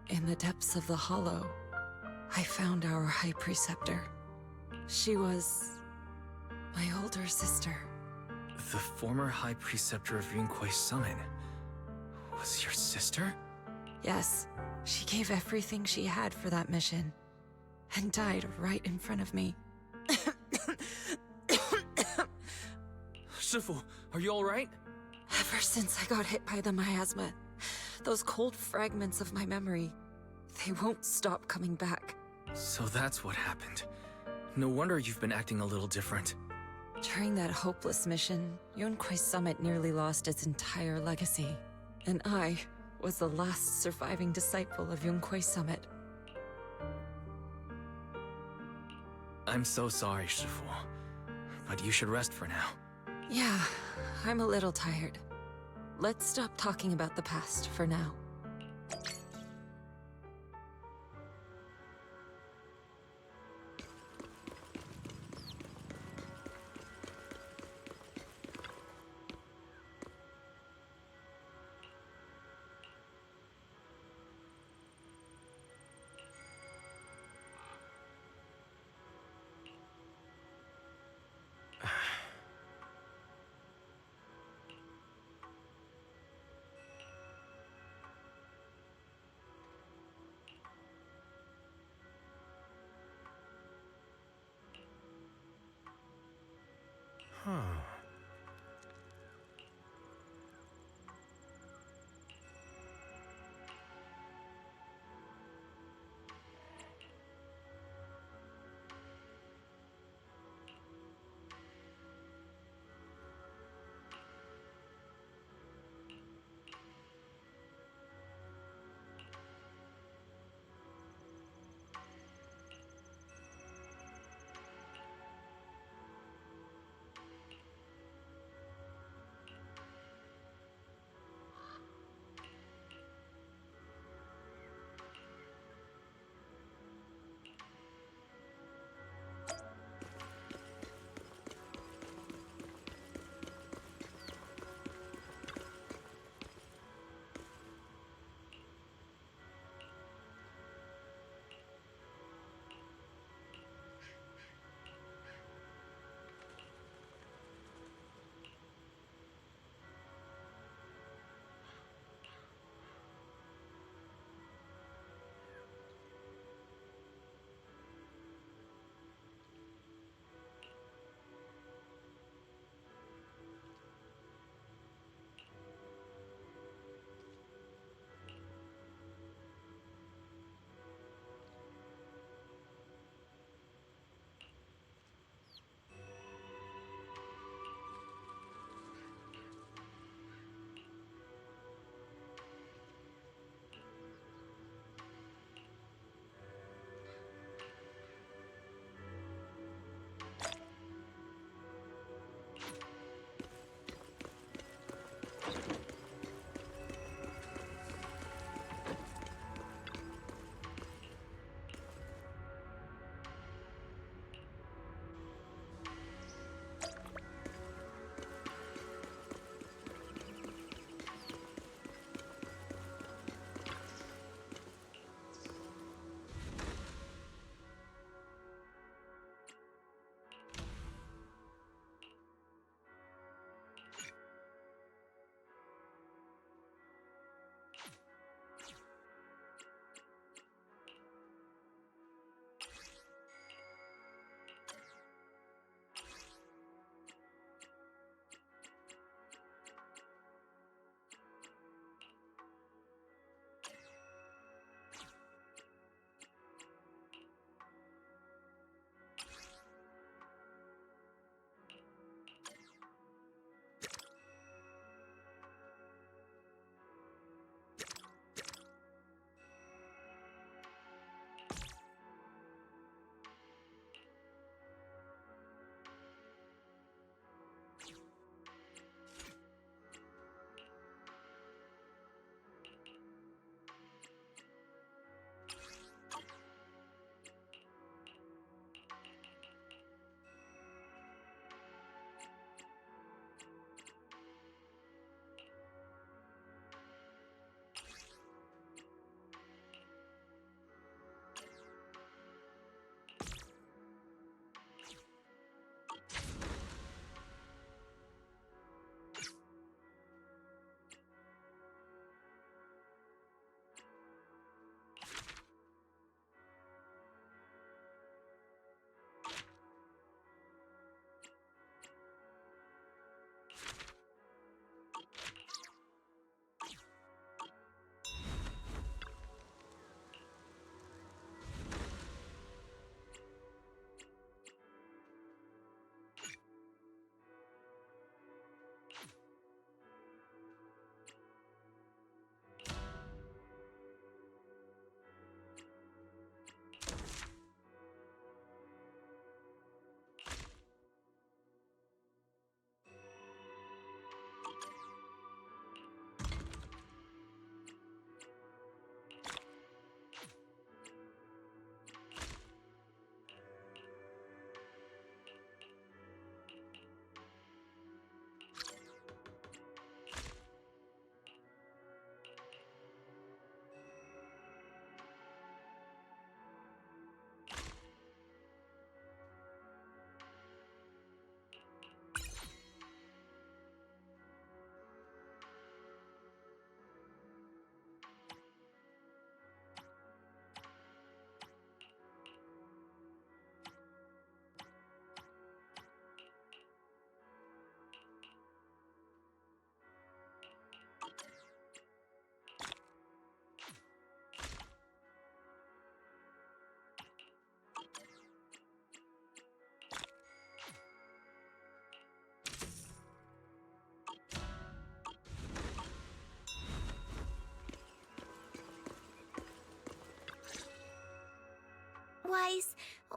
In the depths of the Hollow, I found our High Preceptor. She was my older sister. The former High Preceptor of Yunkwei's summit was your sister? Yes, she gave everything she had for that mission, and died right in front of me. Shifu, are you alright? Ever since I got hit by the miasma, those cold fragments of my memory, they won't stop coming back. So that's what happened. No wonder you've been acting a little different. During that hopeless mission, Yunkwei's summit nearly lost its entire legacy, and I was the last surviving disciple of Yunkwei's summit. I'm so sorry, Shifu, but you should rest for now. Yeah, I'm a little tired. Let's stop talking about the past for now. Huh.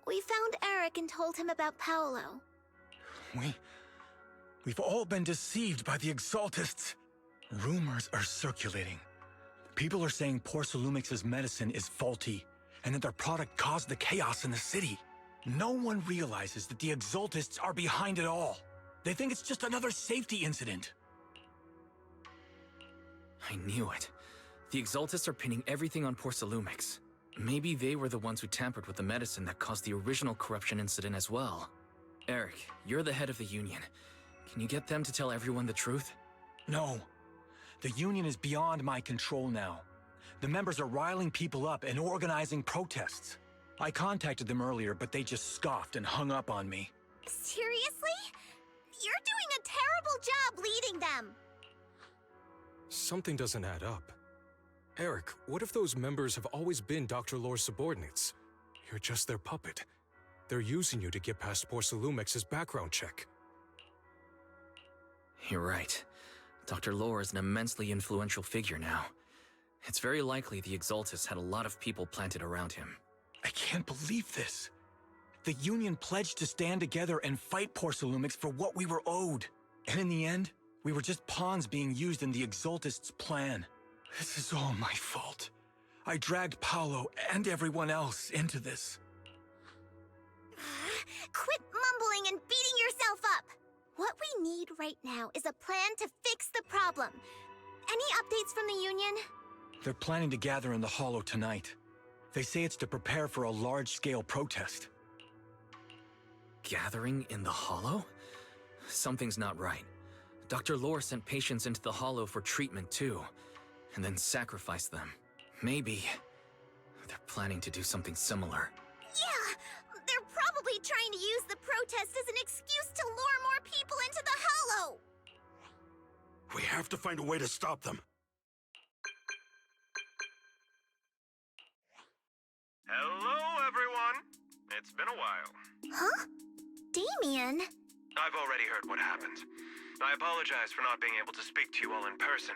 We found Eric and told him about Paolo. We've all been deceived by the Exaltists. Rumors are circulating. People are saying Porcelumix's medicine is faulty, and that their product caused the chaos in the city. No one realizes that the Exaltists are behind it all. They think it's just another safety incident. I knew it. The Exaltists are pinning everything on Porcelumix. Maybe they were the ones who tampered with the medicine that caused the original corruption incident as well. Eric, you're the head of the Union. Can you get them to tell everyone the truth? No. The Union is beyond my control now. The members are riling people up and organizing protests. I contacted them earlier, but they just scoffed and hung up on me. Seriously? You're doing a terrible job leading them. Something doesn't add up. Eric, what if those members have always been Dr. Lore's subordinates? You're just their puppet. They're using you to get past Porcelumix's background check. You're right. Dr. Lore is an immensely influential figure now. It's very likely the Exaltists had a lot of people planted around him. I can't believe this. The Union pledged to stand together and fight Porcelumix for what we were owed. And in the end, we were just pawns being used in the Exaltists' plan. This is all my fault. I dragged Paolo and everyone else into this. Quit mumbling and beating yourself up. What we need right now is a plan to fix the problem. Any updates from the Union? They're planning to gather in the Hollow tonight. They say it's to prepare for a large-scale protest. Gathering in the Hollow? Something's not right. Dr. Lore sent patients into the Hollow for treatment too, and then sacrificed them. Maybe they're planning to do something similar. Yeah, they're probably trying to use the protest as an excuse to lure more people into the Hollow. We have to find a way to stop them. Hello, everyone. It's been a while. Huh? Damien? I've already heard what happened. I apologize for not being able to speak to you all in person.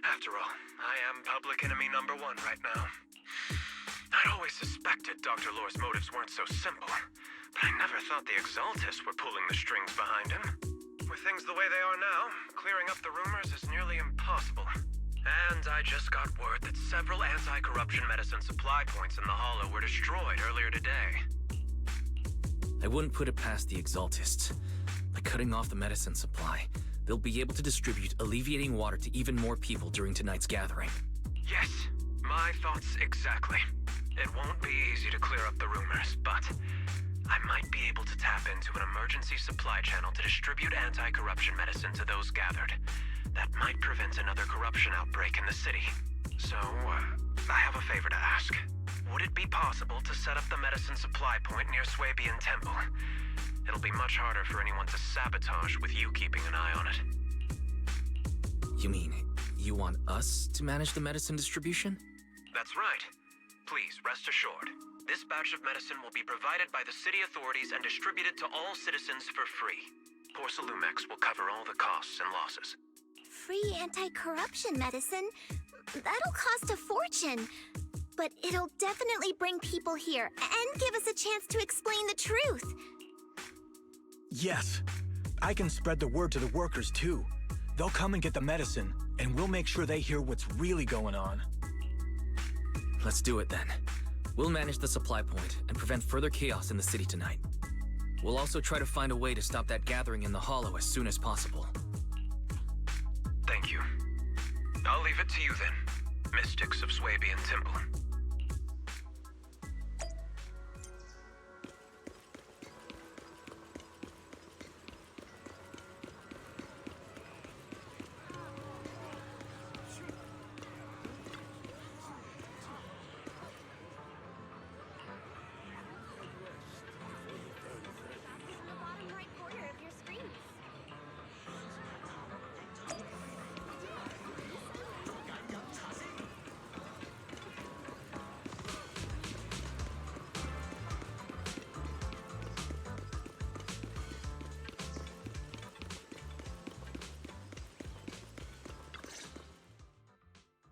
After all, I am public enemy #1 right now. I'd always suspected Dr. Lore's motives weren't so simple, but I never thought the Exaltists were pulling the strings behind him. With things the way they are now, clearing up the rumors is nearly impossible. And I just got word that several anti-corruption medicine supply points in the Hollow were destroyed earlier today. I wouldn't put it past the Exaltists. By cutting off the medicine supply, they'll be able to distribute alleviating water to even more people during tonight's gathering. Yes, my thoughts exactly. It won't be easy to clear up the rumors, but I might be able to tap into an emergency supply channel to distribute anti-corruption medicine to those gathered. That might prevent another corruption outbreak in the city. So, I have a favor to ask. Would it be possible to set up the medicine supply point near Swabian Temple? It'll be much harder for anyone to sabotage with you keeping an eye on it. You mean, you want us to manage the medicine distribution? That's right. Please, rest assured. This batch of medicine will be provided by the city authorities and distributed to all citizens for free. Porcelumix will cover all the costs and losses. Free anti-corruption medicine? That'll cost a fortune. But it'll definitely bring people here and give us a chance to explain the truth. Yes. I can spread the word to the workers too. They'll come and get the medicine, and we'll make sure they hear what's really going on. Let's do it then. We'll manage the supply point and prevent further chaos in the city tonight. We'll also try to find a way to stop that gathering in the Hollow as soon as possible. Thank you. I'll leave it to you then, mystics of Swabian Temple.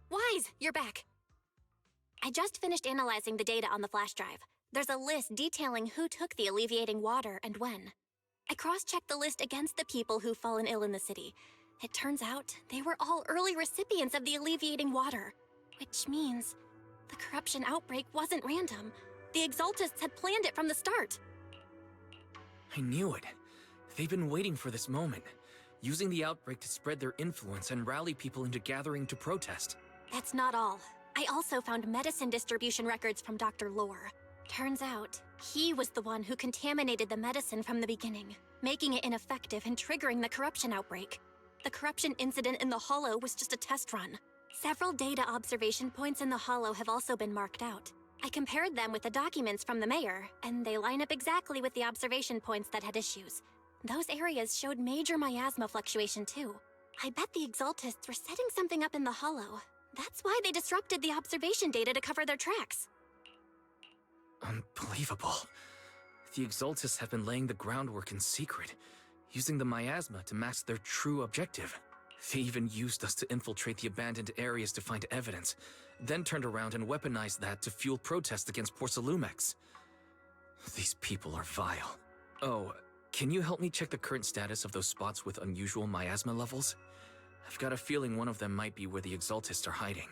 Wise, you're back. I just finished analyzing the data on the flash drive. there's a list detailing who took the alleviating water and when. I cross-checked the list against the people who've fallen ill in the city. It turns out they were all early recipients of the alleviating water, which means the corruption outbreak wasn't random. The Exaltists had planned it from the start. I knew it. They've been waiting for this moment, using the outbreak to spread their influence and rally people into gathering to protest. That's not all. I also found medicine distribution records from Dr. Lore. Turns out, he was the one who contaminated the medicine from the beginning, making it ineffective and triggering the corruption outbreak. The corruption incident in the Hollow was just a test run. Several data observation points in the Hollow have also been marked out. I compared them with the documents from the mayor, and they line up exactly with the observation points that had issues. Those areas showed major miasma fluctuation too. I bet the Exaltists were setting something up in the Hollow. That's why they disrupted the observation data to cover their tracks. Unbelievable. The Exaltists have been laying the groundwork in secret, using the miasma to mask their true objective. They even used us to infiltrate the abandoned areas to find evidence, then turned around and weaponized that to fuel protests against Porcelumex. These people are vile. Oh, can you help me check the current status of those spots with unusual miasma levels? I've got a feeling one of them might be where the Exaltists are hiding.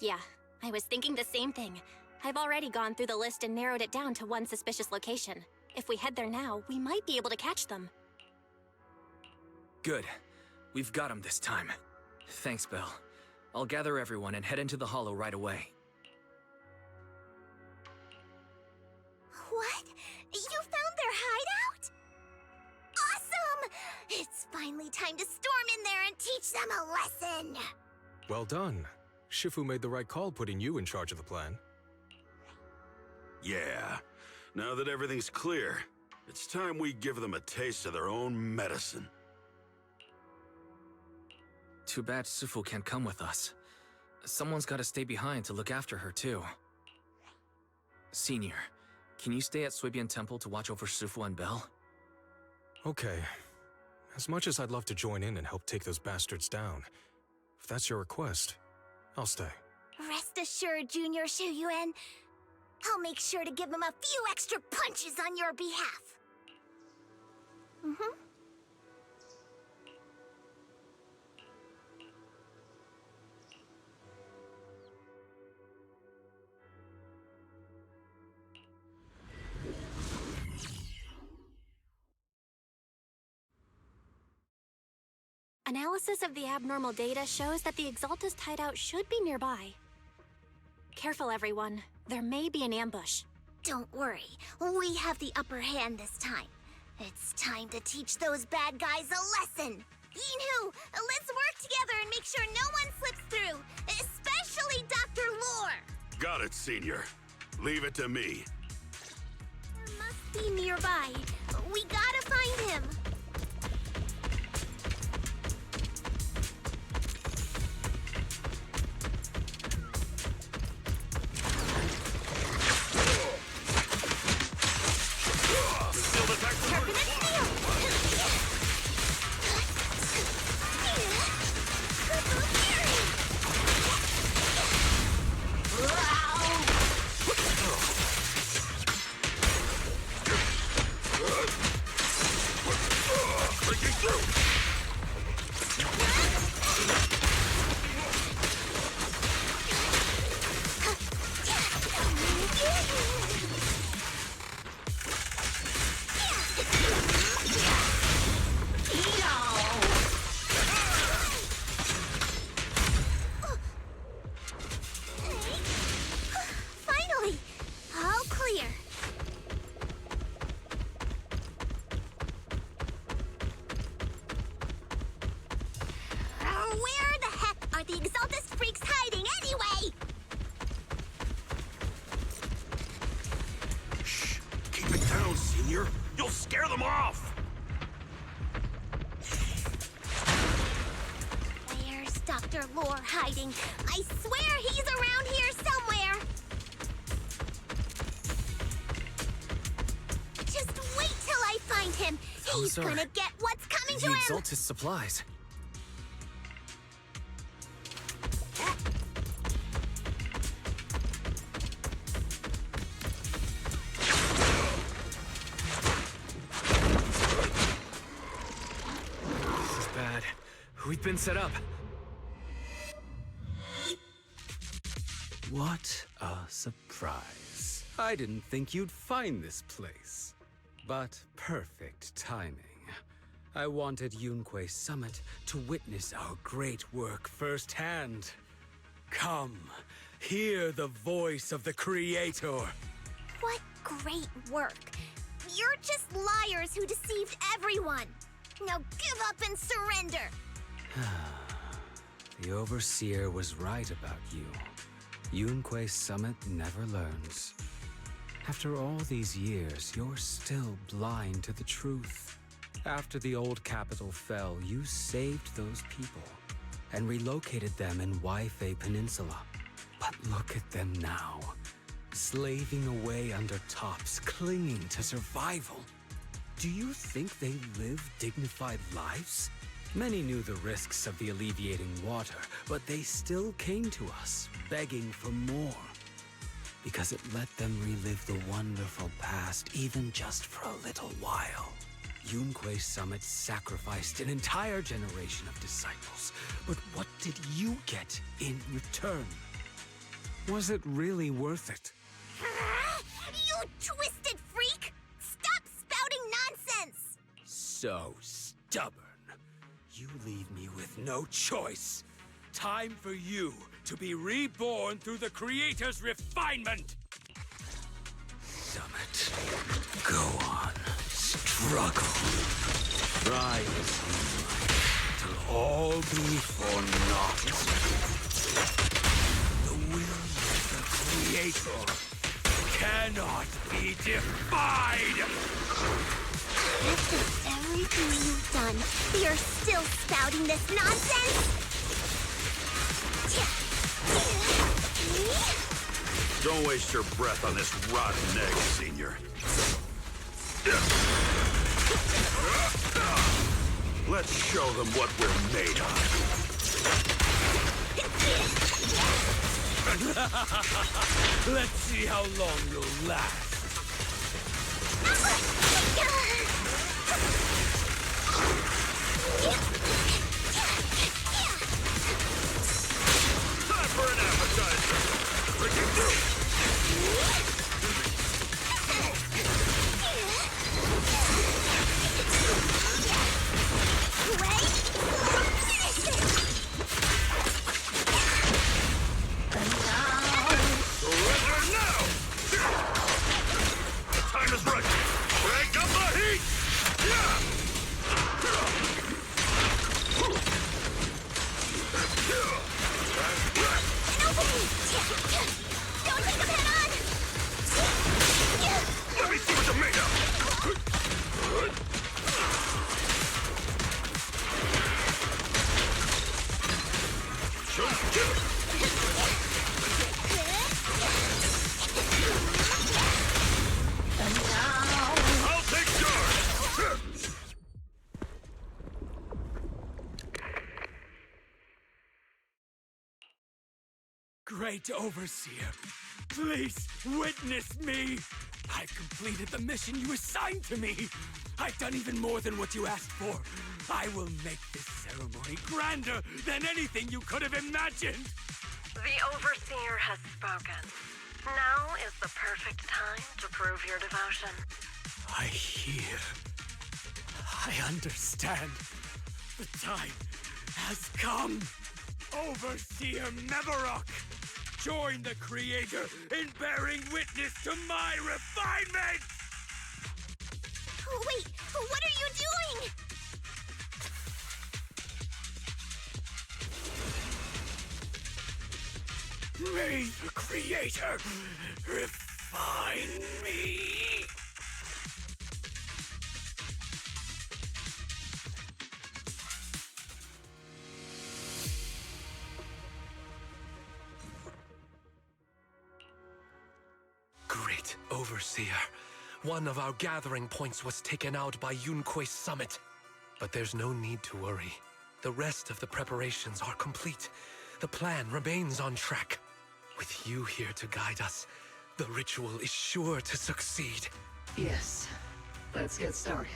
Yeah, I was thinking the same thing. I've already gone through the list and narrowed it down to one suspicious location. If we head there now, we might be able to catch them. Good. We've got them this time. Thanks, Belle. I'll gather everyone and head into the Hollow right away. What? You found their hideout? Awesome! It's finally time to storm in there and teach them a lesson! Well done. Shifu made the right call putting you in charge of the plan. Yeah. Now that everything's clear, it's time we give them a taste of their own medicine. Too bad Sufu can't come with us. Someone's gotta stay behind to look after her, too. Senior, can you stay at Suibian Temple to watch over Sufu and Belle? Okay. As much as I'd love to join in and help take those bastards down, if that's your request, I'll stay. Rest assured, Junior Shuyuan. I'll make sure to give them a few extra punches on your behalf. Analysis of the abnormal data shows that the Exaltist hideout should be nearby. Careful, everyone. There may be an ambush. Don't worry. We have the upper hand this time. It's time to teach those bad guys a lesson. Yinhu, let's work together and make sure no one slips through, especially Dr. Lore. Got it, Senior. Leave it to me. There must be nearby. We gotta find him. Finally! All clear. Where the heck are the Exaltist freaks hiding anyway? Shh! Keep it down, Senior. You'll scare them off! Where's Dr. Lore hiding? I swear he's around here somewhere! Just wait till I find him! He's Those are gonna get what's coming to the him! Exaltist supplies. We've been set up. What a surprise. I didn't think you'd find this place. But perfect timing. I wanted Yunque Summit to witness our great work firsthand. Come, hear the voice of the Creator. What great work. You're just liars who deceived everyone. Now give up and surrender. The Overseer was right about you. Yunque Summit never learns. After all these years, you're still blind to the truth. After the old capital fell, you saved those people and relocated them in Waifei Peninsula. But look at them now, slaving away under tops, clinging to survival. Do you think they live dignified lives? Many knew the risks of the alleviating water, but they still came to us, begging for more. Because it let them relive the wonderful past, even just for a little while. Yunque Summit sacrificed an entire generation of disciples, but what did you get in return? Was it really worth it? You twisted freak! Stop spouting nonsense! So stubborn. You leave me with no choice. Time for you to be reborn through the Creator's refinement! Summit, go on, struggle. Try this till all be for naught. The will of the Creator cannot be defied! After everything you've done, you're still spouting this nonsense? Don't waste your breath on this rotten egg, Senior. Let's show them what we're made of. Let's see how long you'll last. Time for an appetizer. Breaking through. Surrender now! The time is right. Crank up the heat! Don't take him head on! Let me see what you're made of! I'll take charge! Great Overseer, please witness me! I've completed the mission you assigned to me! I've done even more than what you asked for! I will make this ceremony grander than anything you could have imagined! The Overseer has spoken. Now is the perfect time to prove your devotion. I hear. I understand. The time has come! Overseer Mevarok! Join the Creator in bearing witness to my refinement! Wait, what are you doing? May the Creator refine me! Great Overseer. One of our gathering points was taken out by Yunque Summit. But there's no need to worry. The rest of the preparations are complete. The plan remains on track. With you here to guide us, the ritual is sure to succeed. Yes. Let's get started.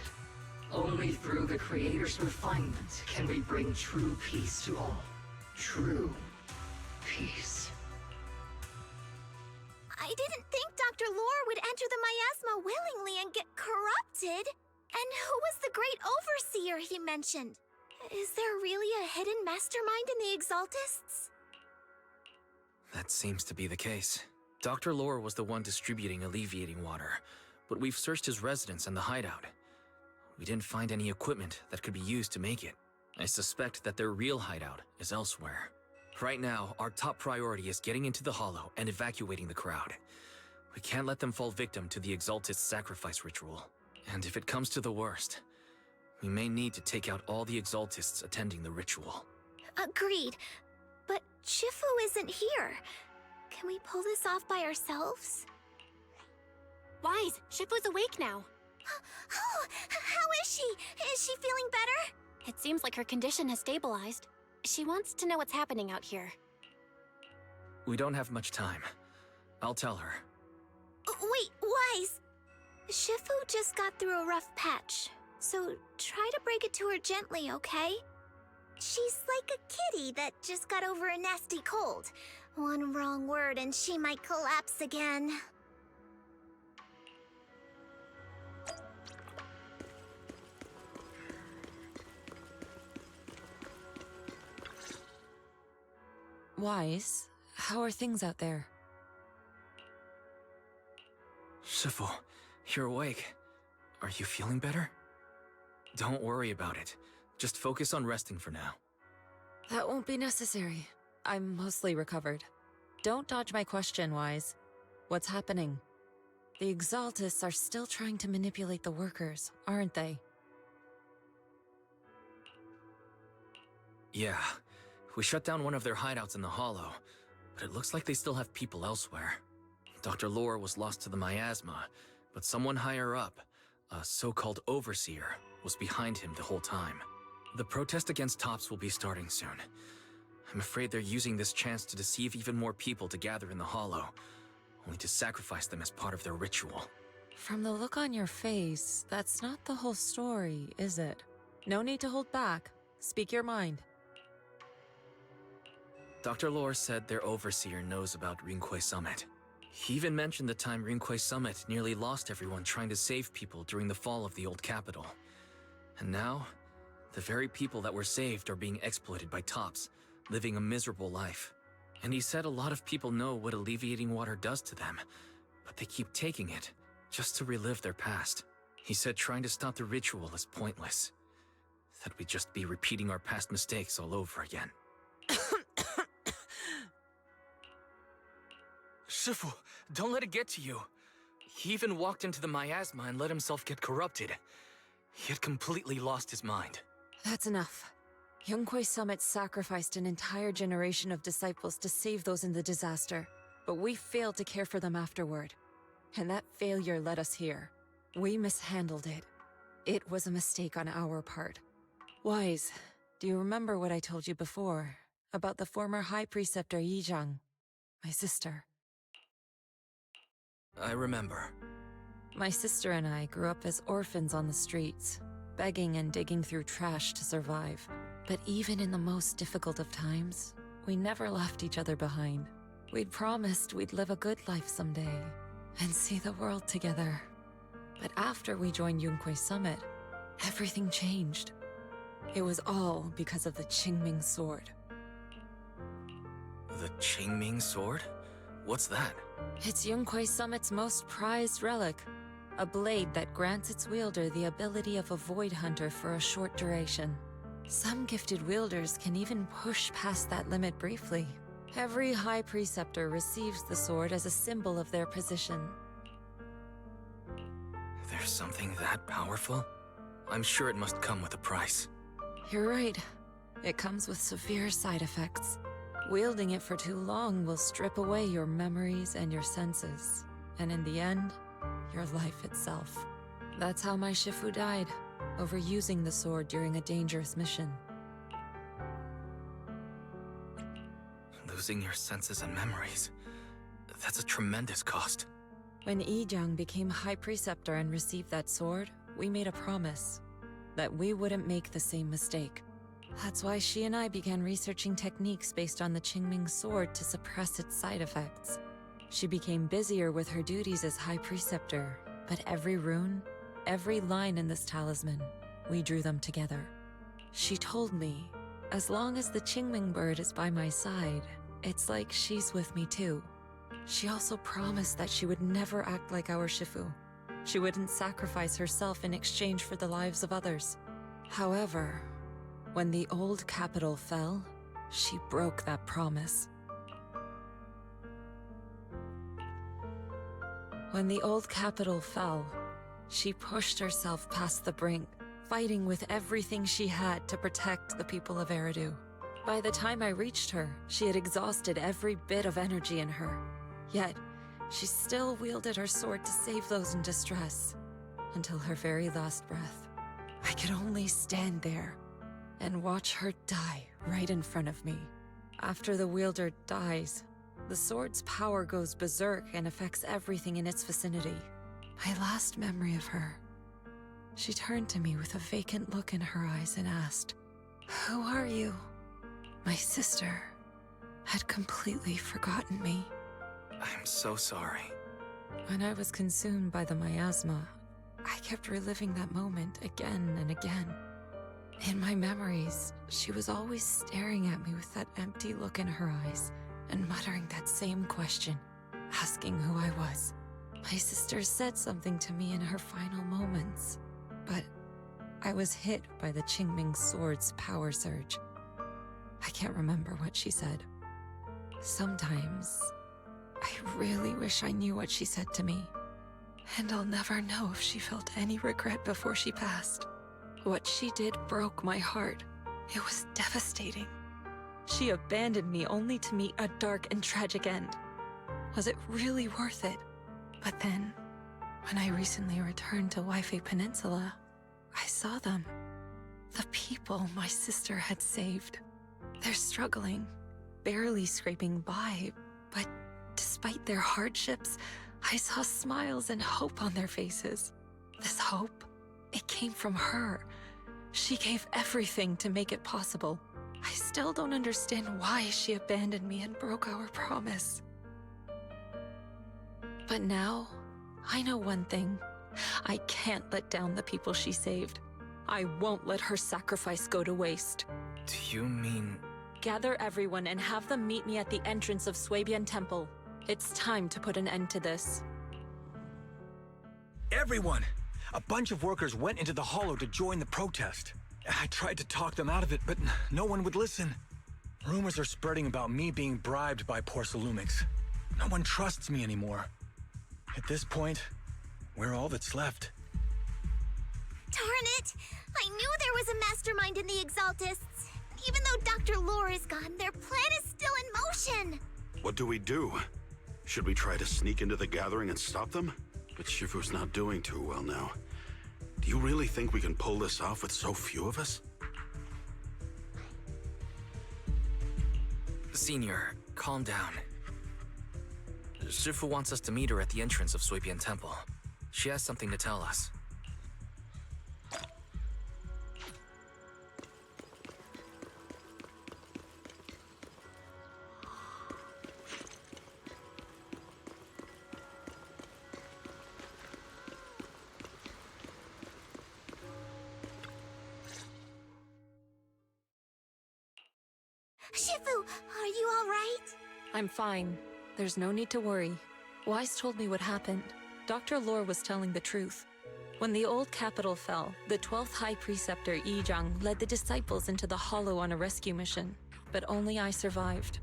Only through the Creator's refinement can we bring true peace to all. True peace. I didn't think Dr. Lore would enter the miasma willingly and get corrupted. And who was the great overseer he mentioned? Is there really a hidden mastermind in the Exaltists? That seems to be the case. Dr. Lore was the one distributing alleviating water, but we've searched his residence and the hideout. We didn't find any equipment that could be used to make it. I suspect that their real hideout is elsewhere. Right now, our top priority is getting into the Hollow and evacuating the crowd. We can't let them fall victim to the Exaltist sacrifice ritual. And if it comes to the worst, we may need to take out all the Exaltists attending the ritual. Agreed. But Shifu isn't here. Can we pull this off by ourselves? Wise, Shifu's awake now. Oh, how is she? Is she feeling better? It seems like her condition has stabilized. She wants to know what's happening out here. We don't have much time. I'll tell her. Wait, Wise! Shifu just got through a rough patch, so try to break it to her gently, okay? She's like a kitty that just got over a nasty cold. One wrong word and she might collapse again. Wise, how are things out there? Shifu, you're awake. Are you feeling better? Don't worry about it. Just focus on resting for now. That won't be necessary. I'm mostly recovered. Don't dodge my question, Wise. What's happening? The Exaltists are still trying to manipulate the workers, aren't they? Yeah. We shut down one of their hideouts in the Hollow, but it looks like they still have people elsewhere. Dr. Lore was lost to the miasma, but someone higher up, a so-called overseer, was behind him the whole time. The protest against Tops will be starting soon. I'm afraid they're using this chance to deceive even more people to gather in the Hollow, only to sacrifice them as part of their ritual. From the look on your face, that's not the whole story, is it? No need to hold back. Speak your mind. Dr. Lore said their overseer knows about Rinqué Summit. He even mentioned the time Rinqué Summit nearly lost everyone trying to save people during the fall of the old capital. And now, the very people that were saved are being exploited by Tops, living a miserable life. And he said a lot of people know what alleviating water does to them, but they keep taking it just to relive their past. He said trying to stop the ritual is pointless, that we'd just be repeating our past mistakes all over again. Shifu, don't let it get to you. He even walked into the miasma and let himself get corrupted. He had completely lost his mind. That's enough. Yunquay Summit sacrificed an entire generation of disciples to save those in the disaster, but we failed to care for them afterward. And that failure led us here. We mishandled it. It was a mistake on our part. Wise, do you remember what I told you before about the former High Preceptor Yizhang, my sister? I remember. My sister and I grew up as orphans on the streets, begging and digging through trash to survive. But even in the most difficult of times, we never left each other behind. We'd promised we'd live a good life someday, and see the world together. But after we joined Yunquay Summit, everything changed. It was all because of the Qingming Sword. The Qingming Sword? What's that? It's Yunquay Summit's most prized relic. A blade that grants its wielder the ability of a Void Hunter for a short duration. Some gifted wielders can even push past that limit briefly. Every High Preceptor receives the sword as a symbol of their position. There's something that powerful? I'm sure it must come with a price. You're right. It comes with severe side effects. Wielding it for too long will strip away your memories and your senses. And in the end, your life itself. That's how my Shifu died, overusing the sword during a dangerous mission. Losing your senses and memories. That's a tremendous cost. When Yizhang became High Preceptor and received that sword, we made a promise. that we wouldn't make the same mistake. That's why she and I began researching techniques based on the Qingming sword to suppress its side effects. She became busier with her duties as High Preceptor, but every rune, every line in this talisman, we drew them together. She told me, as long as the Qingming bird is by my side, it's like she's with me too. She also promised that she would never act like our Shifu. She wouldn't sacrifice herself in exchange for the lives of others. However, when the old capital fell, she broke that promise. When the old capital fell, she pushed herself past the brink, fighting with everything she had to protect the people of Eridu. By the time I reached her, she had exhausted every bit of energy in her. Yet, she still wielded her sword to save those in distress, until her very last breath. I could only stand there and watch her die right in front of me. After the wielder dies, the sword's power goes berserk and affects everything in its vicinity. My last memory of her, she turned to me with a vacant look in her eyes and asked, "Who are you?" My sister had completely forgotten me. I'm so sorry. When I was consumed by the miasma, I kept reliving that moment again and again. In my memories, she was always staring at me with that empty look in her eyes and muttering that same question, asking who I was. My sister said something to me in her final moments, but I was hit by the Qingming sword's power surge. I can't remember what she said. Sometimes, I really wish I knew what she said to me. And I'll never know if she felt any regret before she passed. What she did broke my heart. It was devastating. She abandoned me only to meet a dark and tragic end. Was it really worth it? But then, when I recently returned to Waifei Peninsula, I saw them. The people my sister had saved. They're struggling, barely scraping by, but despite their hardships, I saw smiles and hope on their faces. This hope, it came from her. She gave everything to make it possible. I still don't understand why she abandoned me and broke our promise. But now, I know one thing. I can't let down the people she saved. I won't let her sacrifice go to waste. Do you mean... Gather everyone and have them meet me at the entrance of Suibian Temple. It's time to put an end to this. Everyone! A bunch of workers went into the hollow to join the protest. I tried to talk them out of it, but no one would listen. Rumors are spreading about me being bribed by Porcelumix. No one trusts me anymore. At this point, we're all that's left. Darn it! I knew there was a mastermind in the Exaltists. Even though Dr. Lore is gone, their plan is still in motion. What do we do? Should we try to sneak into the gathering and stop them? But Shifu's not doing too well now. Do you really think we can pull this off with so few of us? Senior, calm down. Shifu wants us to meet her at the entrance of Suibian Temple. She has something to tell us. Shifu, are you all right? I'm fine. There's no need to worry. Wise told me what happened. Dr. Lore was telling the truth. When the old capital fell, the 12th High Preceptor Yi Zhang led the disciples into the Hollow on a rescue mission. But only I survived.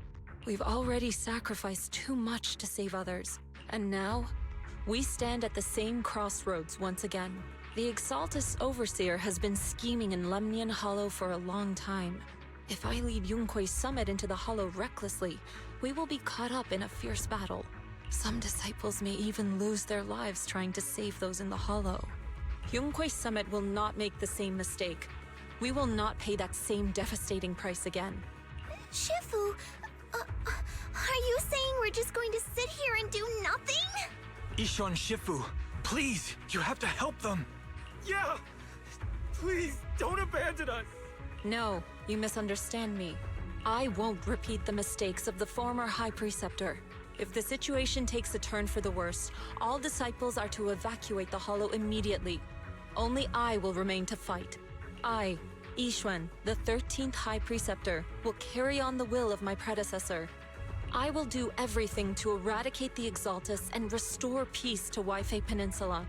We've already sacrificed too much to save others. And now, we stand at the same crossroads once again. The Exaltus Overseer has been scheming in Lemnian Hollow for a long time. If I lead Yunkui's summit into the Hollow recklessly, we will be caught up in a fierce battle. Some disciples may even lose their lives trying to save those in the Hollow. Yunkui's summit will not make the same mistake. We will not pay that same devastating price again. Shifu, are you saying we're just going to sit here and do nothing? Ishan Shifu, please, you have to help them. Yeah! Please, don't abandon us! No, you misunderstand me. I won't repeat the mistakes of the former High Preceptor. If the situation takes a turn for the worse, all disciples are to evacuate the Hollow immediately. Only I will remain to fight. I, Yixuan, the 13th High Preceptor, will carry on the will of my predecessor. I will do everything to eradicate the Exaltus and restore peace to Waifei Peninsula.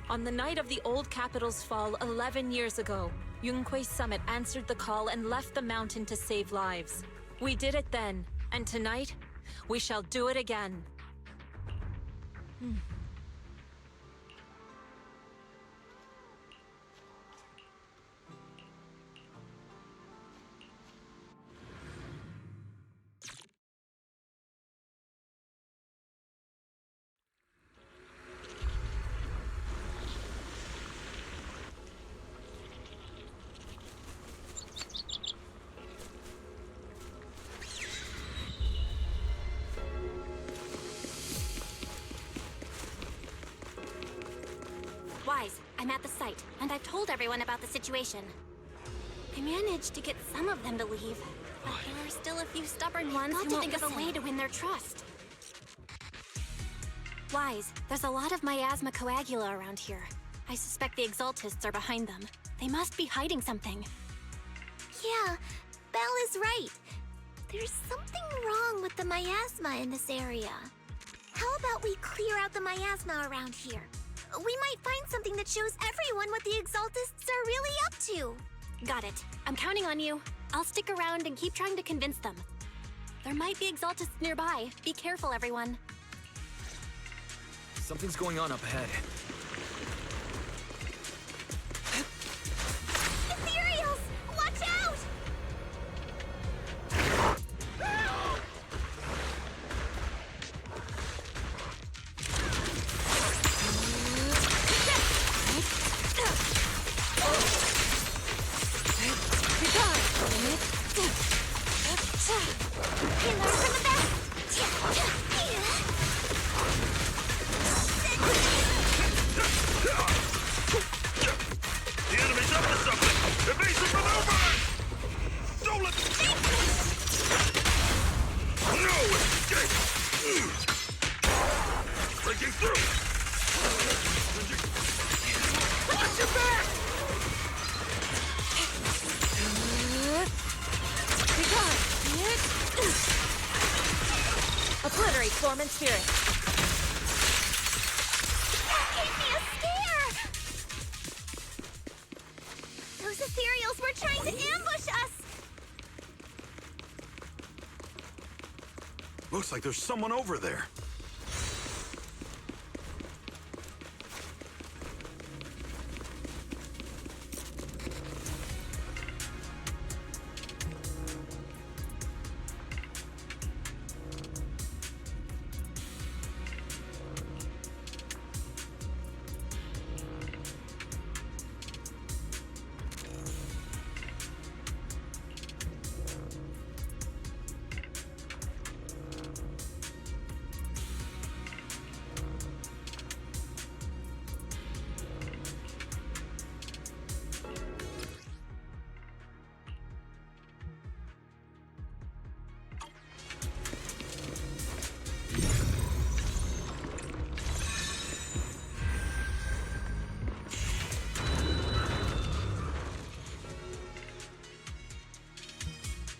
On the night of the old capital's fall 11 years ago, Yunquei Summit answered the call and left the mountain to save lives. We did it then, and tonight, we shall do it again. Wise, I'm at the site, and I've told everyone about the situation. I managed to get some of them to leave, but there are still a few stubborn ones who won't think of a way to win their trust. Wise, there's a lot of miasma coagula around here. I suspect the Exaltists are behind them. They must be hiding something. Yeah, Belle is right. There's something wrong with the miasma in this area. How about we clear out the miasma around here? We might find something that shows everyone what the Exaltists are really up to. Got it. I'm counting on you. I'll stick around and keep trying to convince them. There might be Exaltists nearby. Be careful, everyone. Something's going on up ahead. Ethereals! Watch out! The enemy's up to something! Evasive maneuvers! Don't let... No escape! Breaking through! Watch your back! Obliterate form and spirit. That gave me a scare! Those ethereals were trying to ambush us! Looks like there's someone over there.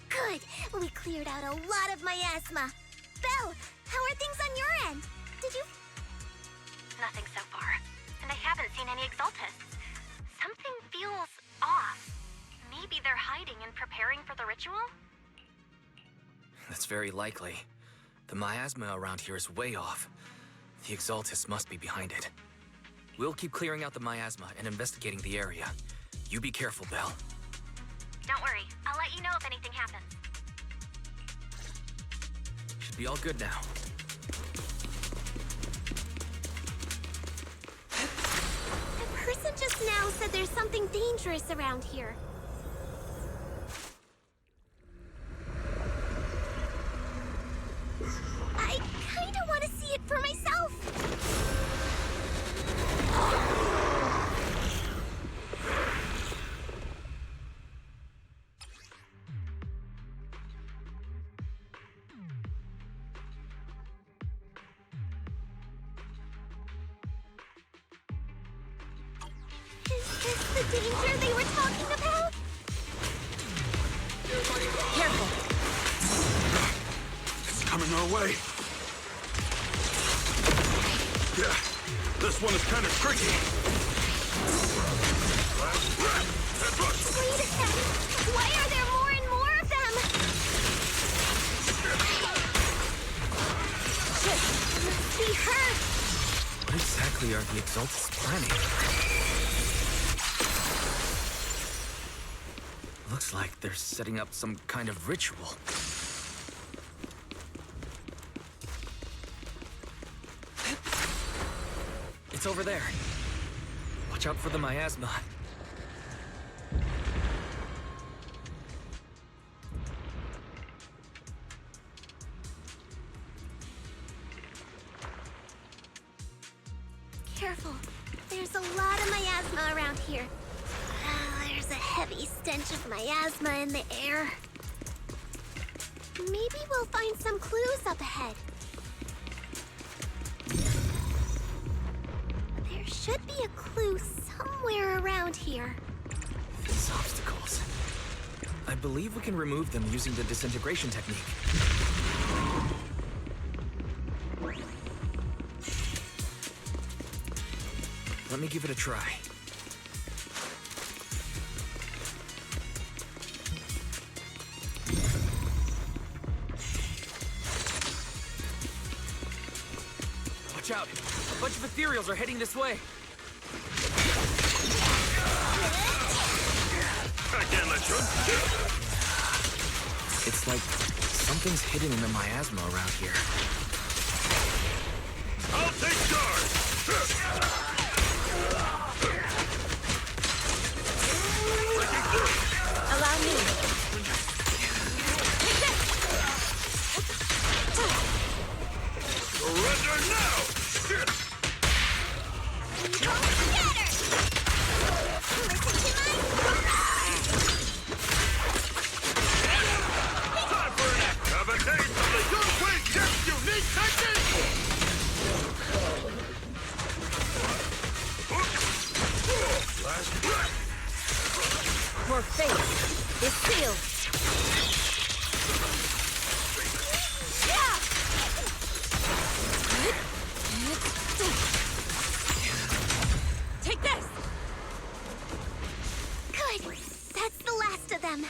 Good! We cleared out a lot of miasma. Belle, how are things on your end? Did you... Nothing so far. And I haven't seen any Exaltists. Something feels off. Maybe they're hiding and preparing for the ritual? That's very likely. The miasma around here is way off. The Exaltus must be behind it. We'll keep clearing out the miasma and investigating the area. You be careful, Belle. Don't worry. I'll let you know if anything happens. Should be all good now. The person just now said there's something dangerous around here. I kinda want to see it for myself. Is this the danger they were talking about? Careful. It's coming our way. Yeah, this one is kind of tricky. Wait a second. Why are there more and more of them? Shit, must be her. What exactly are the Exaltus planning? Looks like they're setting up some kind of ritual. It's over there. Watch out for the miasma. Careful. There's a lot of miasma around here. There's a heavy stench of miasma in the air. Maybe we'll find some clues up ahead. There should be a clue somewhere around here. These obstacles. I believe we can remove them using the disintegration technique. Let me give it a try. Watch out! A bunch of ethereals are heading this way. I can't let you. It's like something's hidden in the miasma around here. I'll take charge. Allow me. Take this! Surrender now! Don't scatter! Listen to Time for an act. Have a taste of the Yunhui Jet's unique technique! Your fate is sealed. Take this! Good. That's the last of them.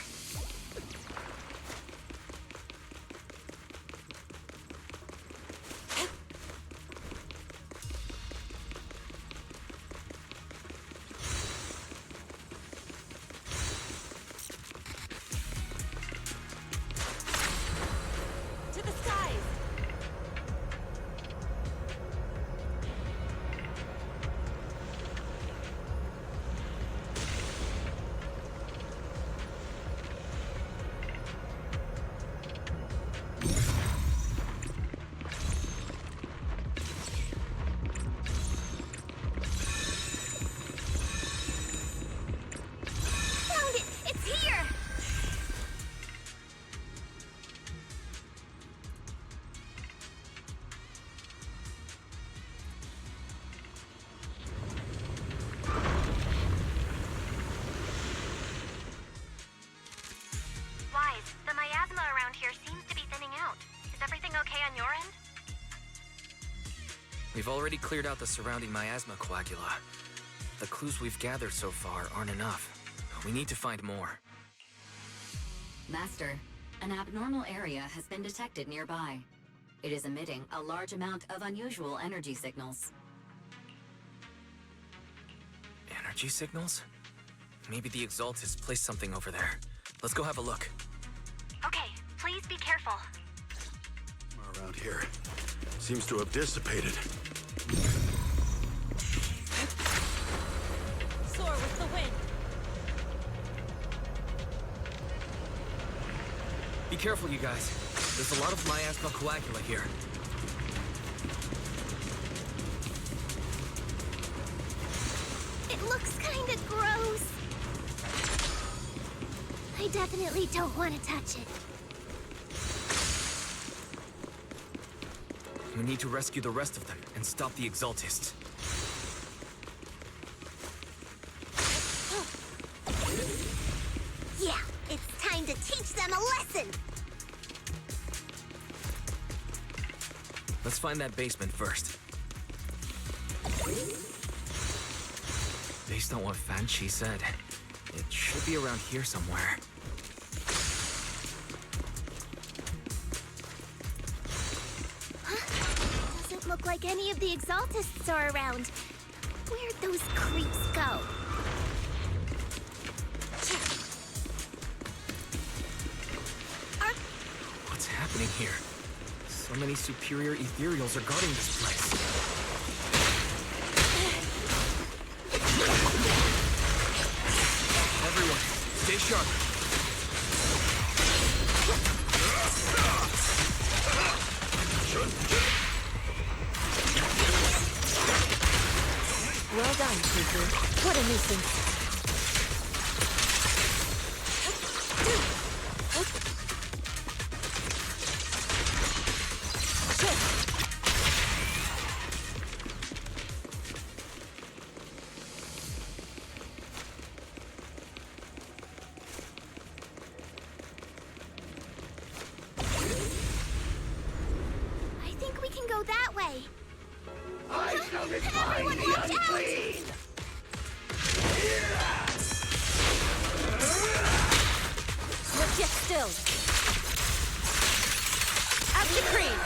To the skies! Found it! It's here! Wise, the miasma around here seems to be thinning out. Is everything okay on your end? We've already cleared out the surrounding miasma coagula. The clues we've gathered so far aren't enough. We need to find more. Master, an abnormal area has been detected nearby. It is emitting a large amount of unusual energy signals. Energy signals? Maybe the Exaltus placed something over there. Let's go have a look. Okay, please be careful. Around here. Seems to have dissipated. Soar with the wind. Be careful, you guys. There's a lot of miasma coagula here. It looks kinda gross. I definitely don't want to touch it. We need to rescue the rest of them and stop the Exaltists. Let's find that basement first. Based on what Fan Chi said, it should be around here somewhere. Doesn't look like any of the Exaltists are around. Where'd those creeps go? What's happening here? So many superior ethereals are guarding this place. Everyone, stay sharp. Well done, Cuckoo. What a nuisance. I think we can go that way. I shall refine Everyone the watch out! unclean. Swift yet still. At the cream.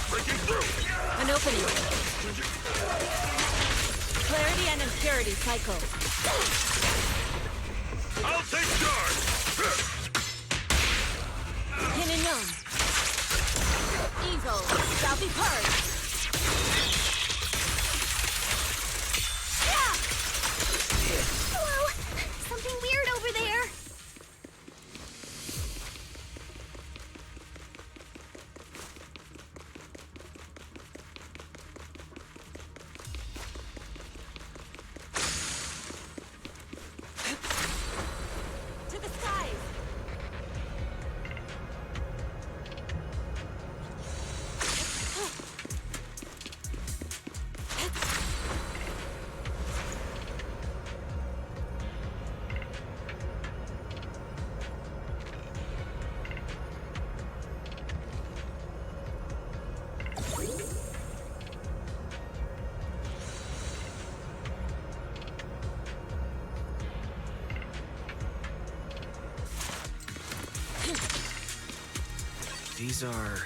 Breaking through! An opening. Clarity and impurity cycle. I'll take charge! Yin and yang. Evil shall be purged. Whoa! Something weird over there. To the skies. These are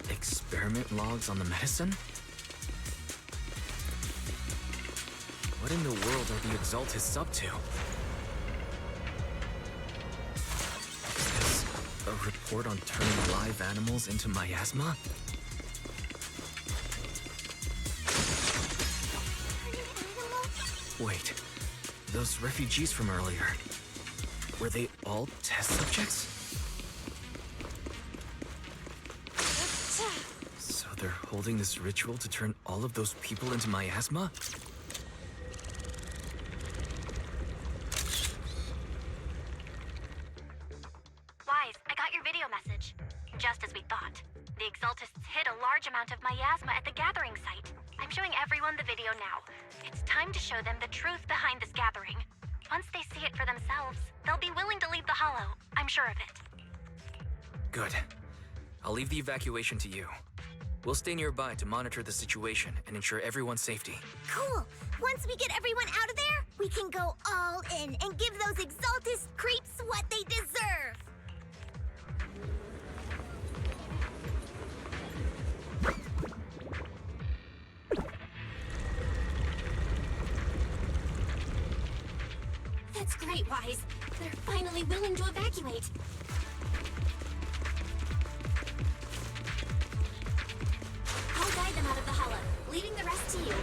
experiment logs on the medicine? What in the world are the Exaltists up to? Is this a report on turning live animals into miasma? Wait, those refugees from earlier, were they all test subjects? So they're holding this ritual to turn all of those people into miasma? Wise, I got your video message. Just as we thought. The Exaltists hid a large amount of miasma at the gathering site. I'm showing everyone the video now. It's time to show them the truth behind this gathering. Once they see it for themselves, they'll be willing to leave the Hollow. I'm sure of it. Good. I'll leave the evacuation to you. We'll stay nearby to monitor the situation and ensure everyone's safety. Cool. Once we get everyone out of there, we can go all in and give those Exaltist creeps what they deserve. That's great, Wise. They're finally willing to evacuate. I'll guide them out of the hollow, leaving the rest to you.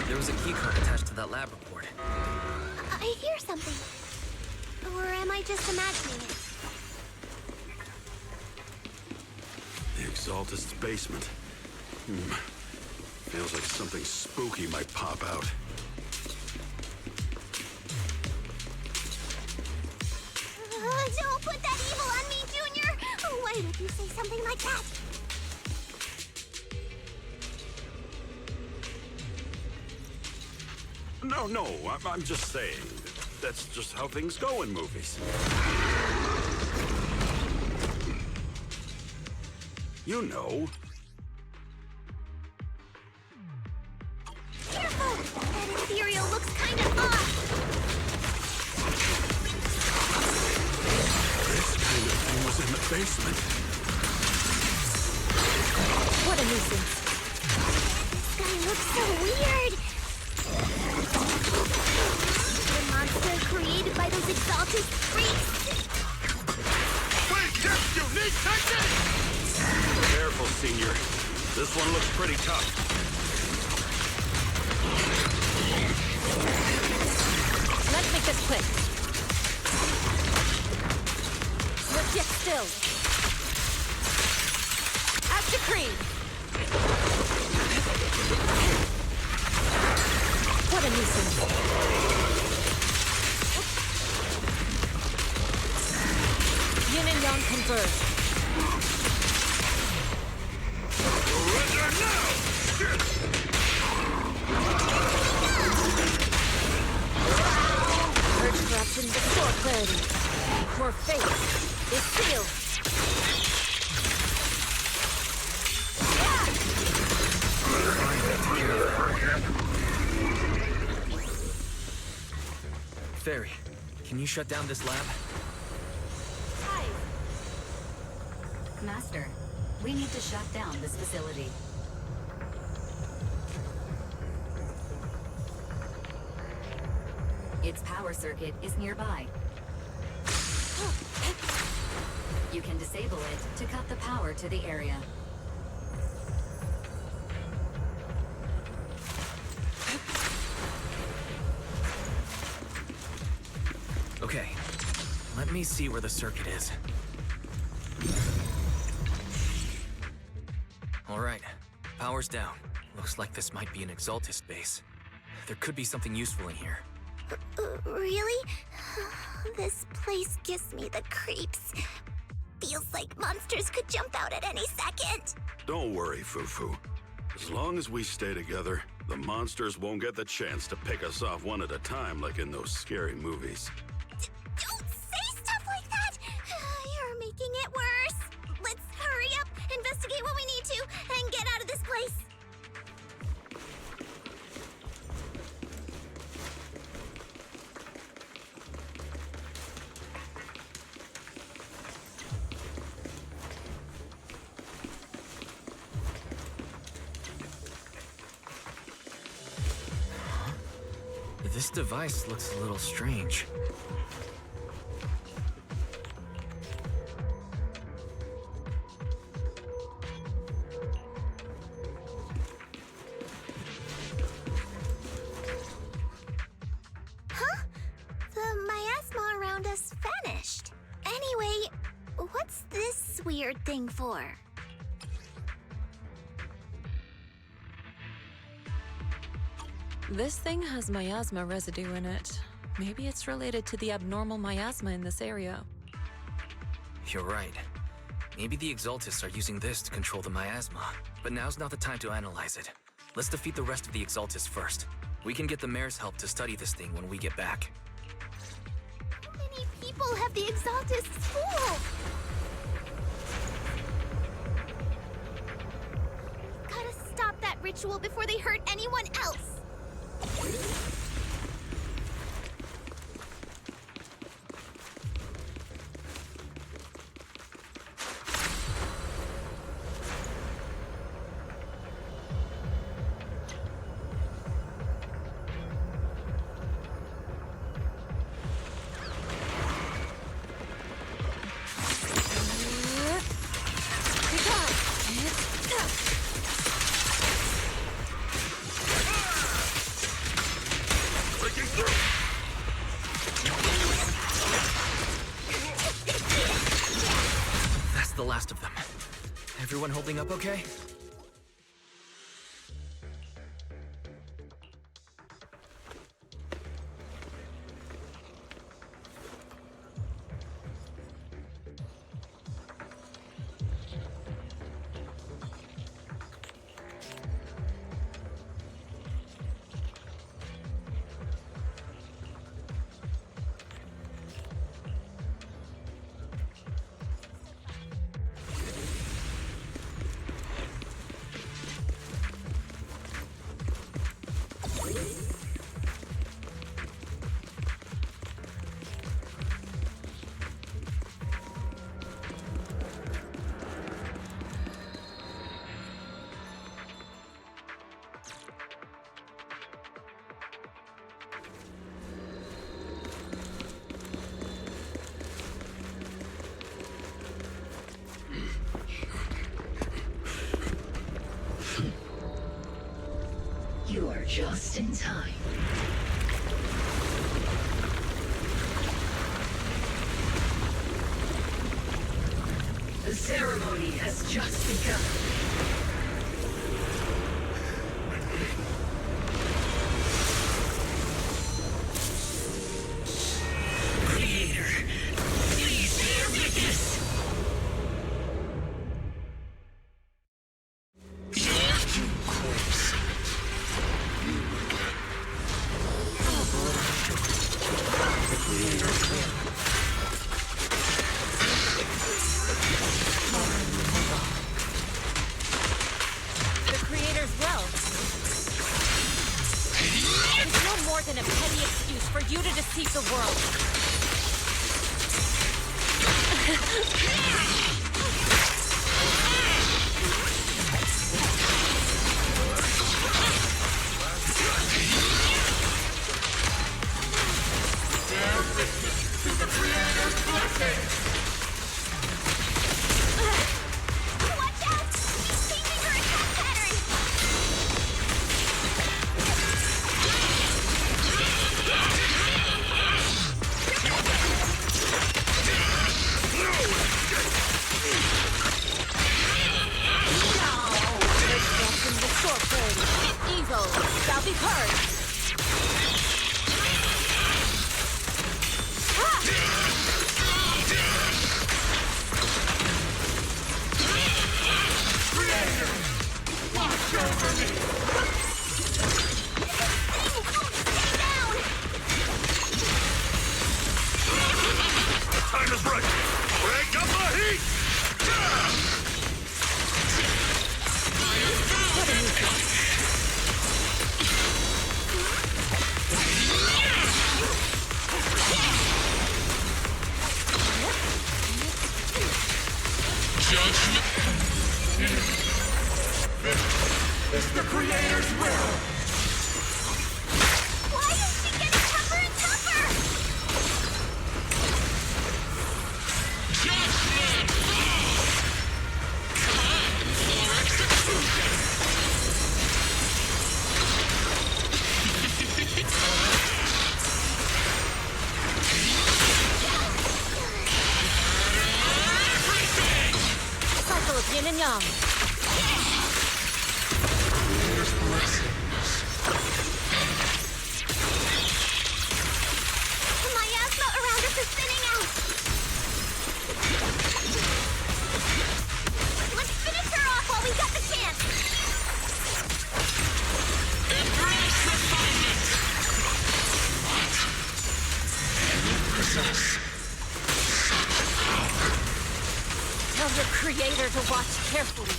There was a keycard attached to that lab report. I hear something. Or am I just imagining it? The Exaltist's basement. Feels like something spooky might pop out. Don't put that evil on me, Junior! Why would you say something like that? No, I'm just saying. That's just how things go in movies. You know. Careful! That ethereal looks kinda off! This kind of thing was in the basement. What a nuisance. This guy looks so weird! The monster created by those exalted freaks! Wait, yes, you need technique! Careful, Senior. This one looks pretty tough. Let's make this quick. Let's get still. Act decree. What a nuisance. Yin and Yang converge. Surrender now! Purge corruption, restore clarity. Your fate is sealed. Fairy, can you shut down this lab? Master, we need to shut down this facility. Its power circuit is nearby. You can disable it to cut the power to the area. Okay, let me see where the circuit is. Alright, power's down. Looks like this might be an Exaltus base. There could be something useful in here. Really? This place gives me the creeps. Feels like monsters could jump out at any second. Don't worry, Fufu. As long as we stay together, the monsters won't get the chance to pick us off one at a time like in those scary movies. Don't say stuff like that! You're making it worse. Let's hurry up, investigate what we need to, and get out of this place. This device looks a little strange. Huh? The miasma around us vanished. Anyway, what's this weird thing for? This thing has miasma residue in it. Maybe it's related to the abnormal miasma in this area. You're right. Maybe the Exaltus are using this to control the miasma. But now's not the time to analyze it. Let's defeat the rest of the Exaltus first. We can get the mayor's help to study this thing when we get back. How many people have the Exaltus fooled? Gotta stop that ritual before they hurt anyone else. That's the last of them. Everyone holding up okay? Just in time. The ceremony has just begun. Creator, please bear witness. You're too close. The Creator's will. The Creator's will. It's no more than a petty excuse for you to deceive the world. Watch out! She's changing her attack pattern! Welcome the sorcery. Evil shall be purged. Watch over me! Time is right! Break up the heat! Judgment! It's the Creator's will! Why is she getting tougher and tougher? Judgment falls! Time for execution! Cycle of yin and yang. Creator's blessings. The miasma around us is thinning out. Let's finish her off while we got the chance. Embrace refinement! What? You possess such power. Tell your Creator to watch carefully.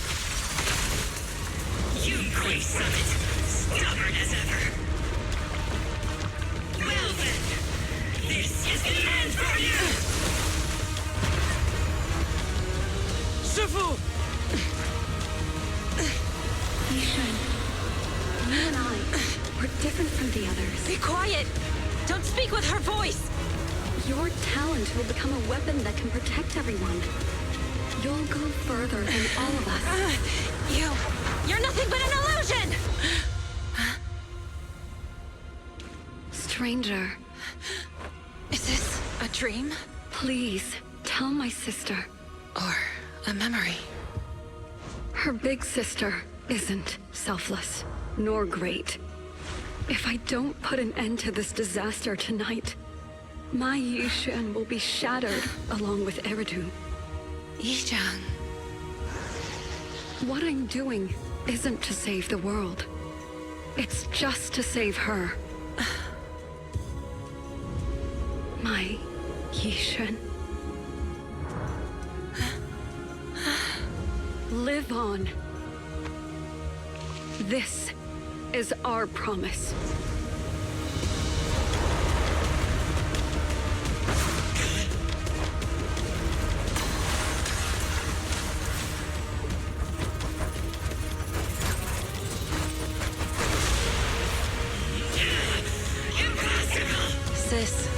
Yunquei Summit, stubborn as ever. Well then, this is the end for you! Shifu! Yishan, you and I, we're different from the others. Be quiet! Don't speak with her voice! Your talent will become a weapon that can protect everyone. You'll go further than all of us. You're nothing but an illusion! Stranger. Is this a dream? Please, tell my sister. Or a memory? Her big sister isn't selfless, nor great. If I don't put an end to this disaster tonight, my Yishan will be shattered along with Eridu. Yizhang. What I'm doing isn't to save the world. It's just to save her. My Yishan. Live on. This is our promise. Sis,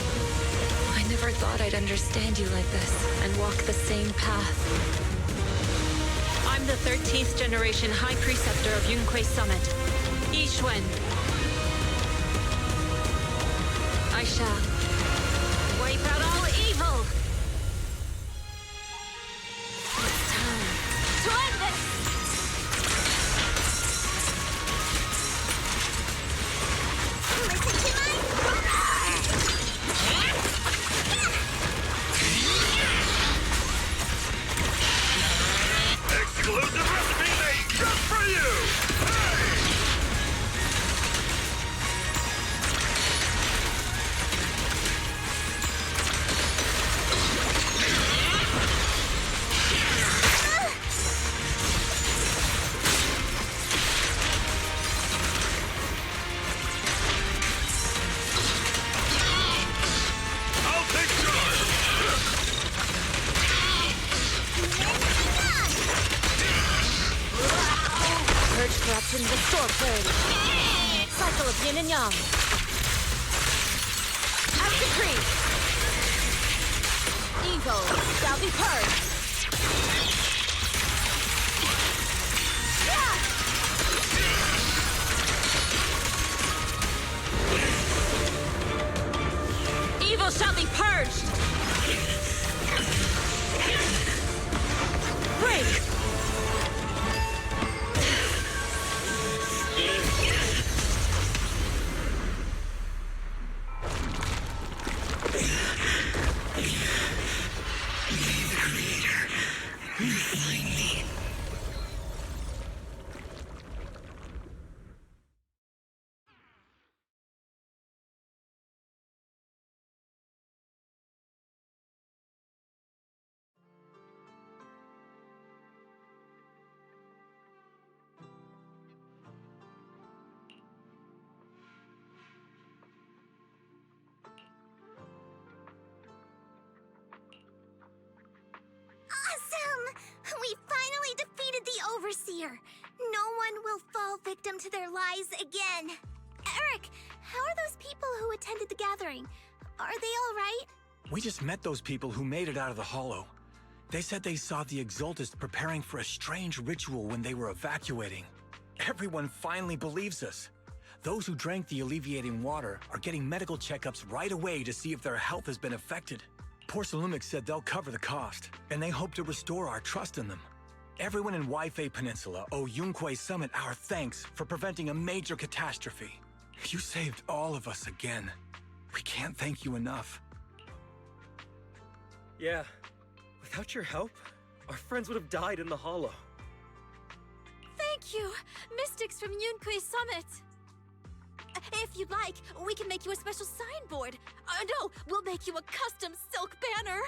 I never thought I'd understand you like this and walk the same path. I'm the 13th generation High Preceptor of Yunquei Summit, Yixuan. I shall. Wipe out all evil! It's time to end this! Listen to my... Exclusive recipe made just for you! Hey! I'll take charge! Purge corruption, restore clarity. Cycle of yin and yang. Out decree. Evil shall be purged. Evil shall be purged! Break! Awesome! We finally defeated the Overseer. No one will fall victim to their lies again. Eric, how are those people who attended the gathering? Are they all right? We just met those people who made it out of the Hollow. They said they saw the Exaltists preparing for a strange ritual when they were evacuating. Everyone finally believes us. Those who drank the alleviating water are getting medical checkups right away to see if their health has been affected. Porcellumic said they'll cover the cost, and they hope to restore our trust in them. Everyone in Waifei Peninsula owe Yunquei Summit our thanks for preventing a major catastrophe. You saved all of us again. We can't thank you enough. Yeah. Without your help, our friends would have died in the Hollow. Thank you, Mystics from Yunquei Summit. If you'd like, we can make you a special signboard. No, we'll make you a custom silk banner.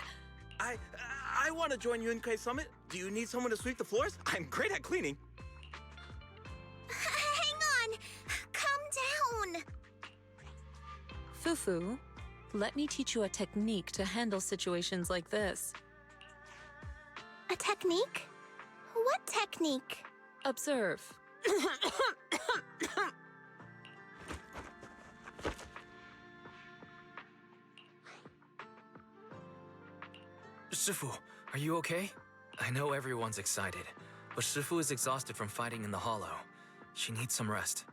I want to join Yunquei Summit. Do you need someone to sweep the floors? I'm great at cleaning. Hang on! Calm down! Fufu, let me teach you a technique to handle situations like this. A technique? What technique? Observe. Shifu, are you okay? I know everyone's excited, but Shifu is exhausted from fighting in the Hollow. She needs some rest.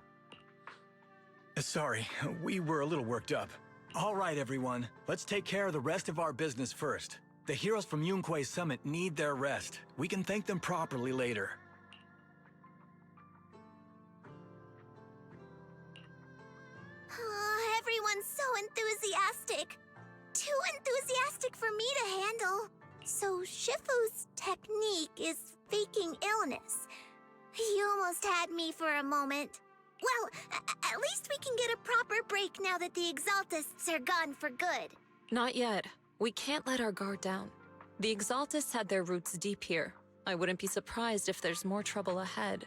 Sorry, we were a little worked up. All right, everyone. Let's take care of the rest of our business first. The heroes from Yunquei Summit need their rest. We can thank them properly later. Oh, everyone's so enthusiastic. Too enthusiastic for me to handle. So Shifu's technique is faking illness. You almost had me for a moment. Well, at least we can get a proper break now that the Exaltists are gone for good. Not yet. We can't let our guard down. The Exaltists had their roots deep here. I wouldn't be surprised if there's more trouble ahead.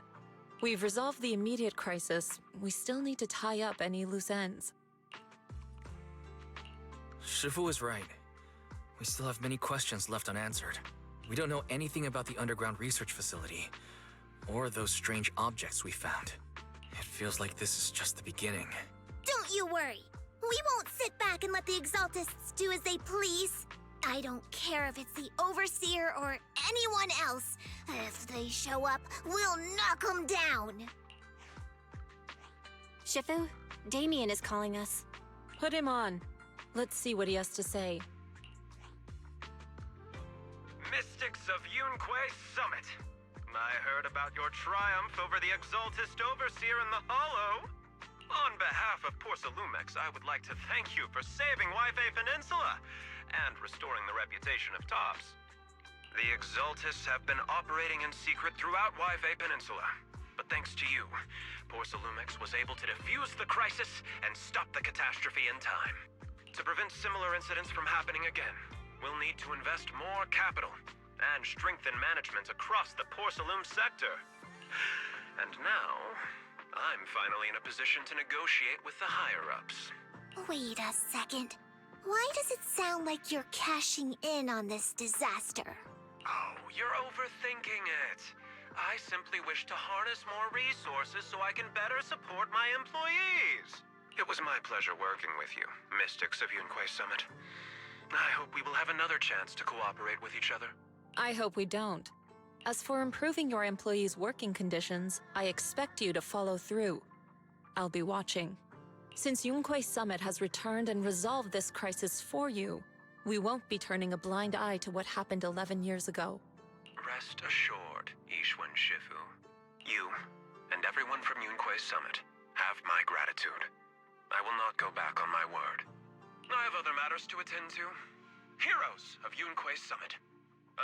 We've resolved the immediate crisis. We still need to tie up any loose ends. Shifu is right. We still have many questions left unanswered. We don't know anything about the underground research facility, or those strange objects we found. It feels like this is just the beginning. Don't you worry. We won't sit back and let the Exaltists do as they please. I don't care if it's the Overseer or anyone else. If they show up, we'll knock them down. Shifu, Damien is calling us. Put him on. Let's see what he has to say. Mystics of Yunque Summit. I heard about your triumph over the Exaltist Overseer in the Hollow. On behalf of Porsalumex, I would like to thank you for saving Yunque Peninsula and restoring the reputation of Tops. The Exaltists have been operating in secret throughout Yunque Peninsula, but thanks to you, Porsalumex was able to defuse the crisis and stop the catastrophe in time. To prevent similar incidents from happening again, we'll need to invest more capital and strengthen management across the Porsalume sector. And now, I'm finally in a position to negotiate with the higher-ups. Wait a second. Why does it sound like you're cashing in on this disaster? Oh, you're overthinking it. I simply wish to harness more resources so I can better support my employees. It was my pleasure working with you, Mystics of Yunque Summit. I hope we will have another chance to cooperate with each other. I hope we don't. As for improving your employees' working conditions, I expect you to follow through. I'll be watching. Since Yunque Summit has returned and resolved this crisis for you, we won't be turning a blind eye to what happened 11 years ago. Rest assured, Ishwan Shifu. You, and everyone from Yunque Summit, have my gratitude. I will not go back on my word. I have other matters to attend to. Heroes of Yunque Summit.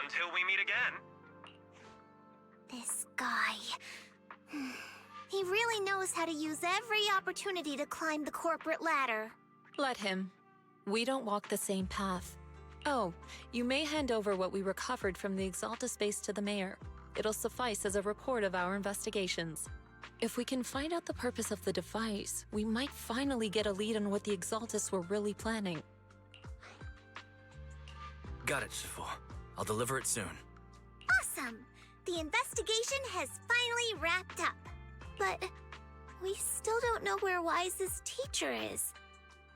Until we meet again. This guy... He really knows how to use every opportunity to climb the corporate ladder. Let him. We don't walk the same path. Oh, you may hand over what we recovered from the Exaltus base to the mayor. It'll suffice as a report of our investigations. If we can find out the purpose of the device, we might finally get a lead on what the Exaltus were really planning. Got it, Shifu. I'll deliver it soon. Awesome! The investigation has finally wrapped up. But we still don't know where Wise's teacher is.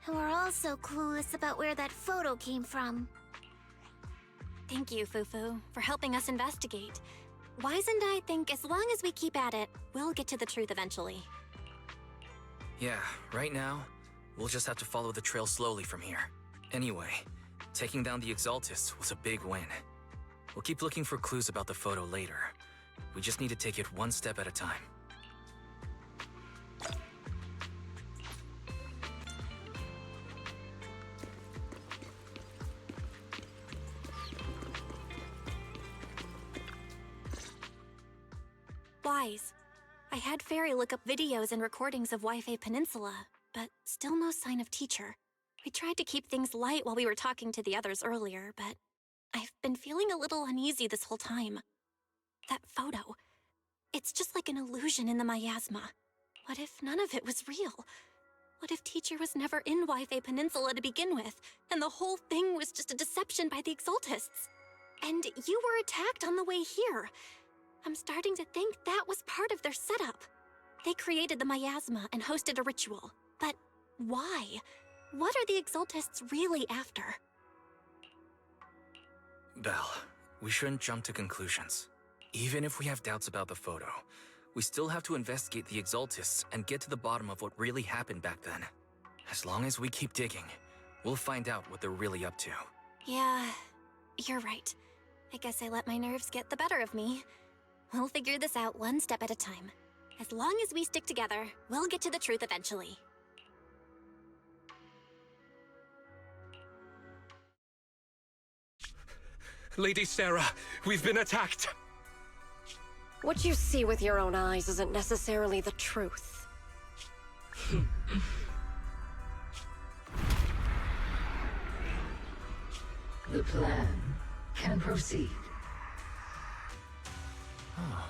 And we're also clueless about where that photo came from. Thank you, Fufu, for helping us investigate. Wise and I think as long as we keep at it, we'll get to the truth eventually. Yeah, right now, we'll just have to follow the trail slowly from here. Anyway, taking down the Exaltists was a big win. We'll keep looking for clues about the photo later. We just need to take it one step at a time. Wise. I had Fairy look up videos and recordings of Yunque Peninsula, but still no sign of teacher. We tried to keep things light while we were talking to the others earlier, but I've been feeling a little uneasy this whole time. That photo, it's just like an illusion in the miasma. What if none of it was real? What if teacher was never in Yunque Peninsula to begin with, and the whole thing was just a deception by the Exaltists? And you were attacked on the way here. I'm starting to think that was part of their setup. They created the miasma and hosted a ritual. But why? What are the Exaltists really after? Belle, we shouldn't jump to conclusions. Even if we have doubts about the photo, we still have to investigate the Exaltists and get to the bottom of what really happened back then. As long as we keep digging, we'll find out what they're really up to. Yeah, you're right. I guess I let my nerves get the better of me. We'll figure this out one step at a time. As long as we stick together, we'll get to the truth eventually. Lady Sarah, we've been attacked! What you see with your own eyes isn't necessarily the truth. The plan can proceed. Oh.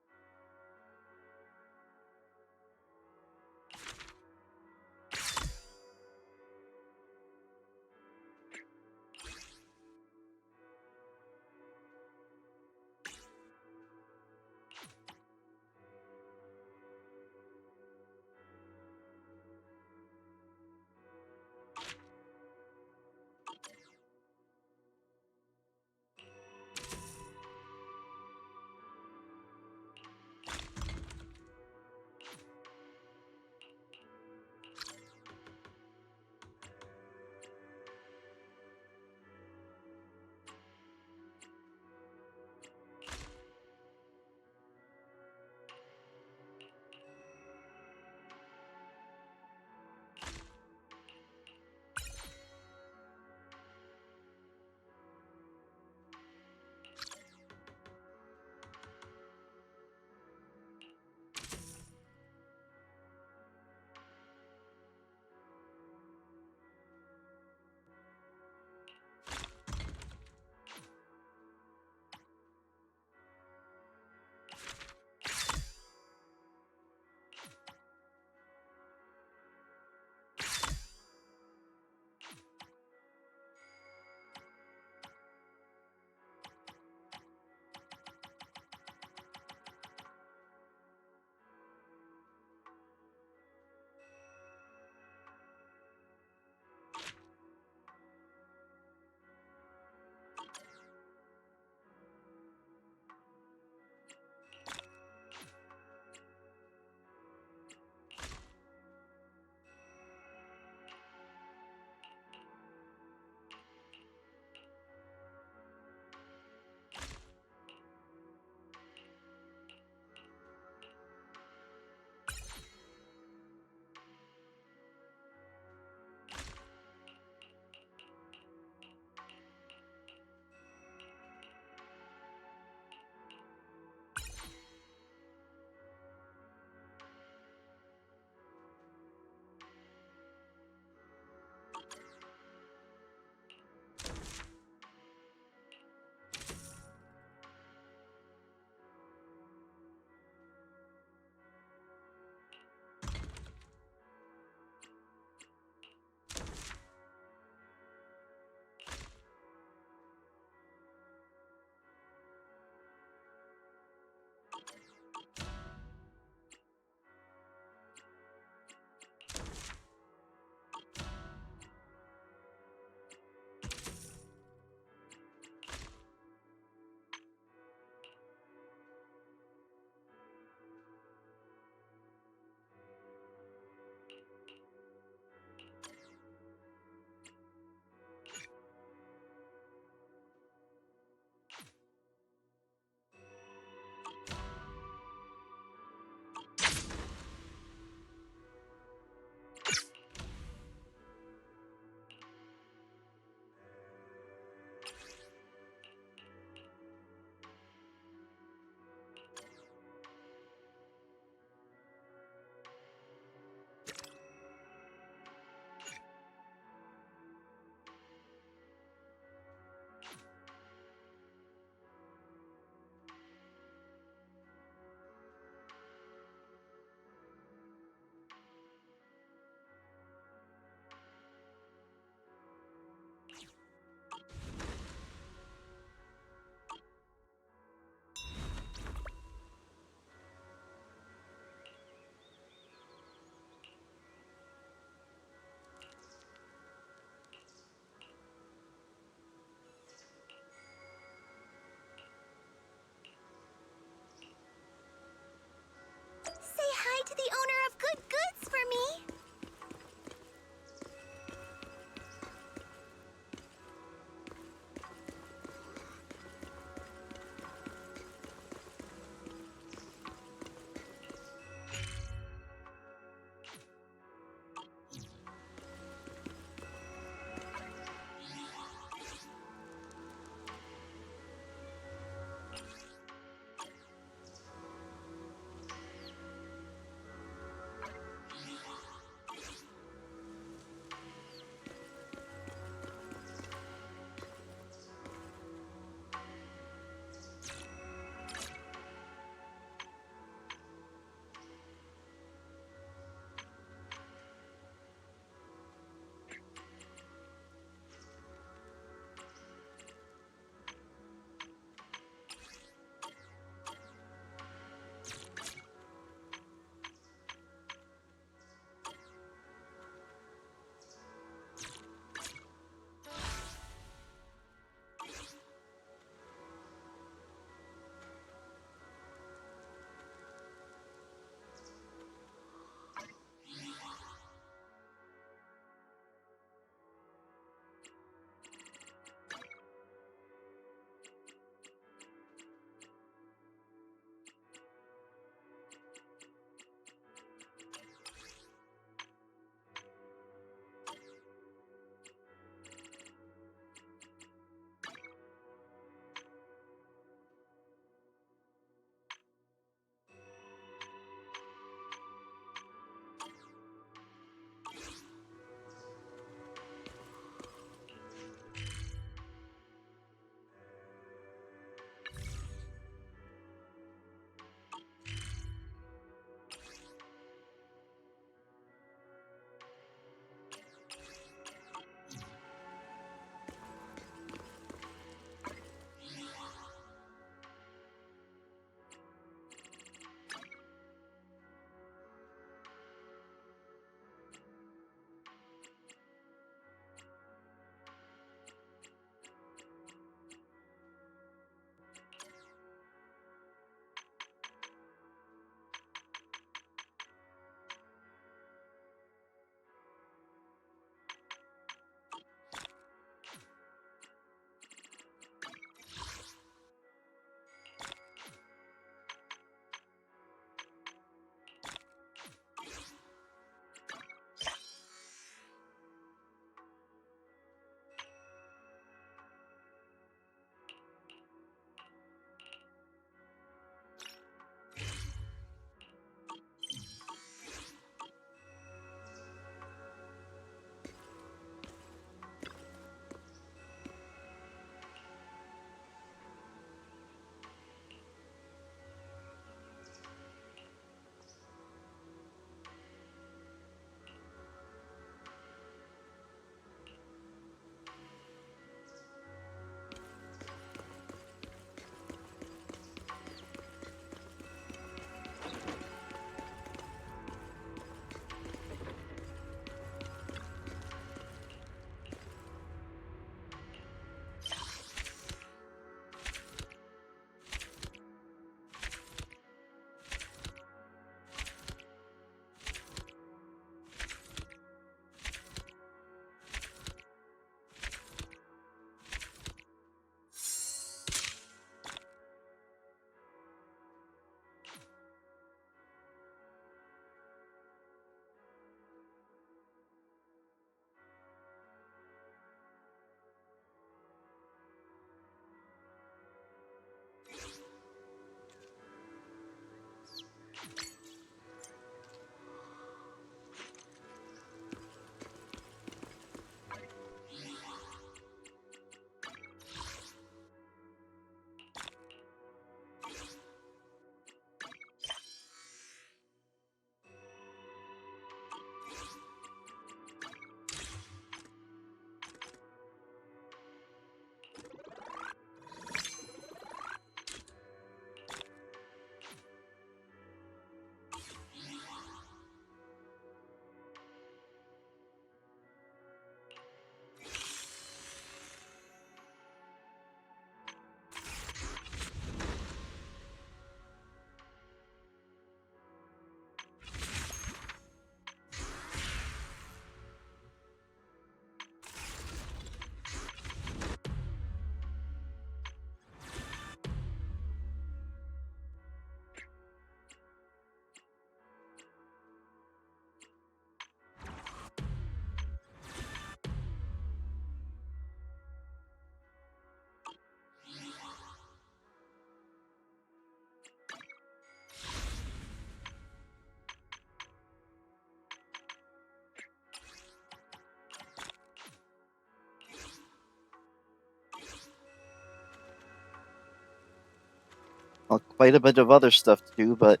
quite a bit of other stuff to do, but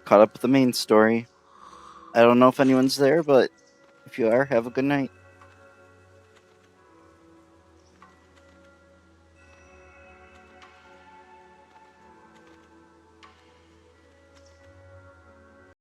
caught up with the main story. I don't know if anyone's there, but if you are, have a good night.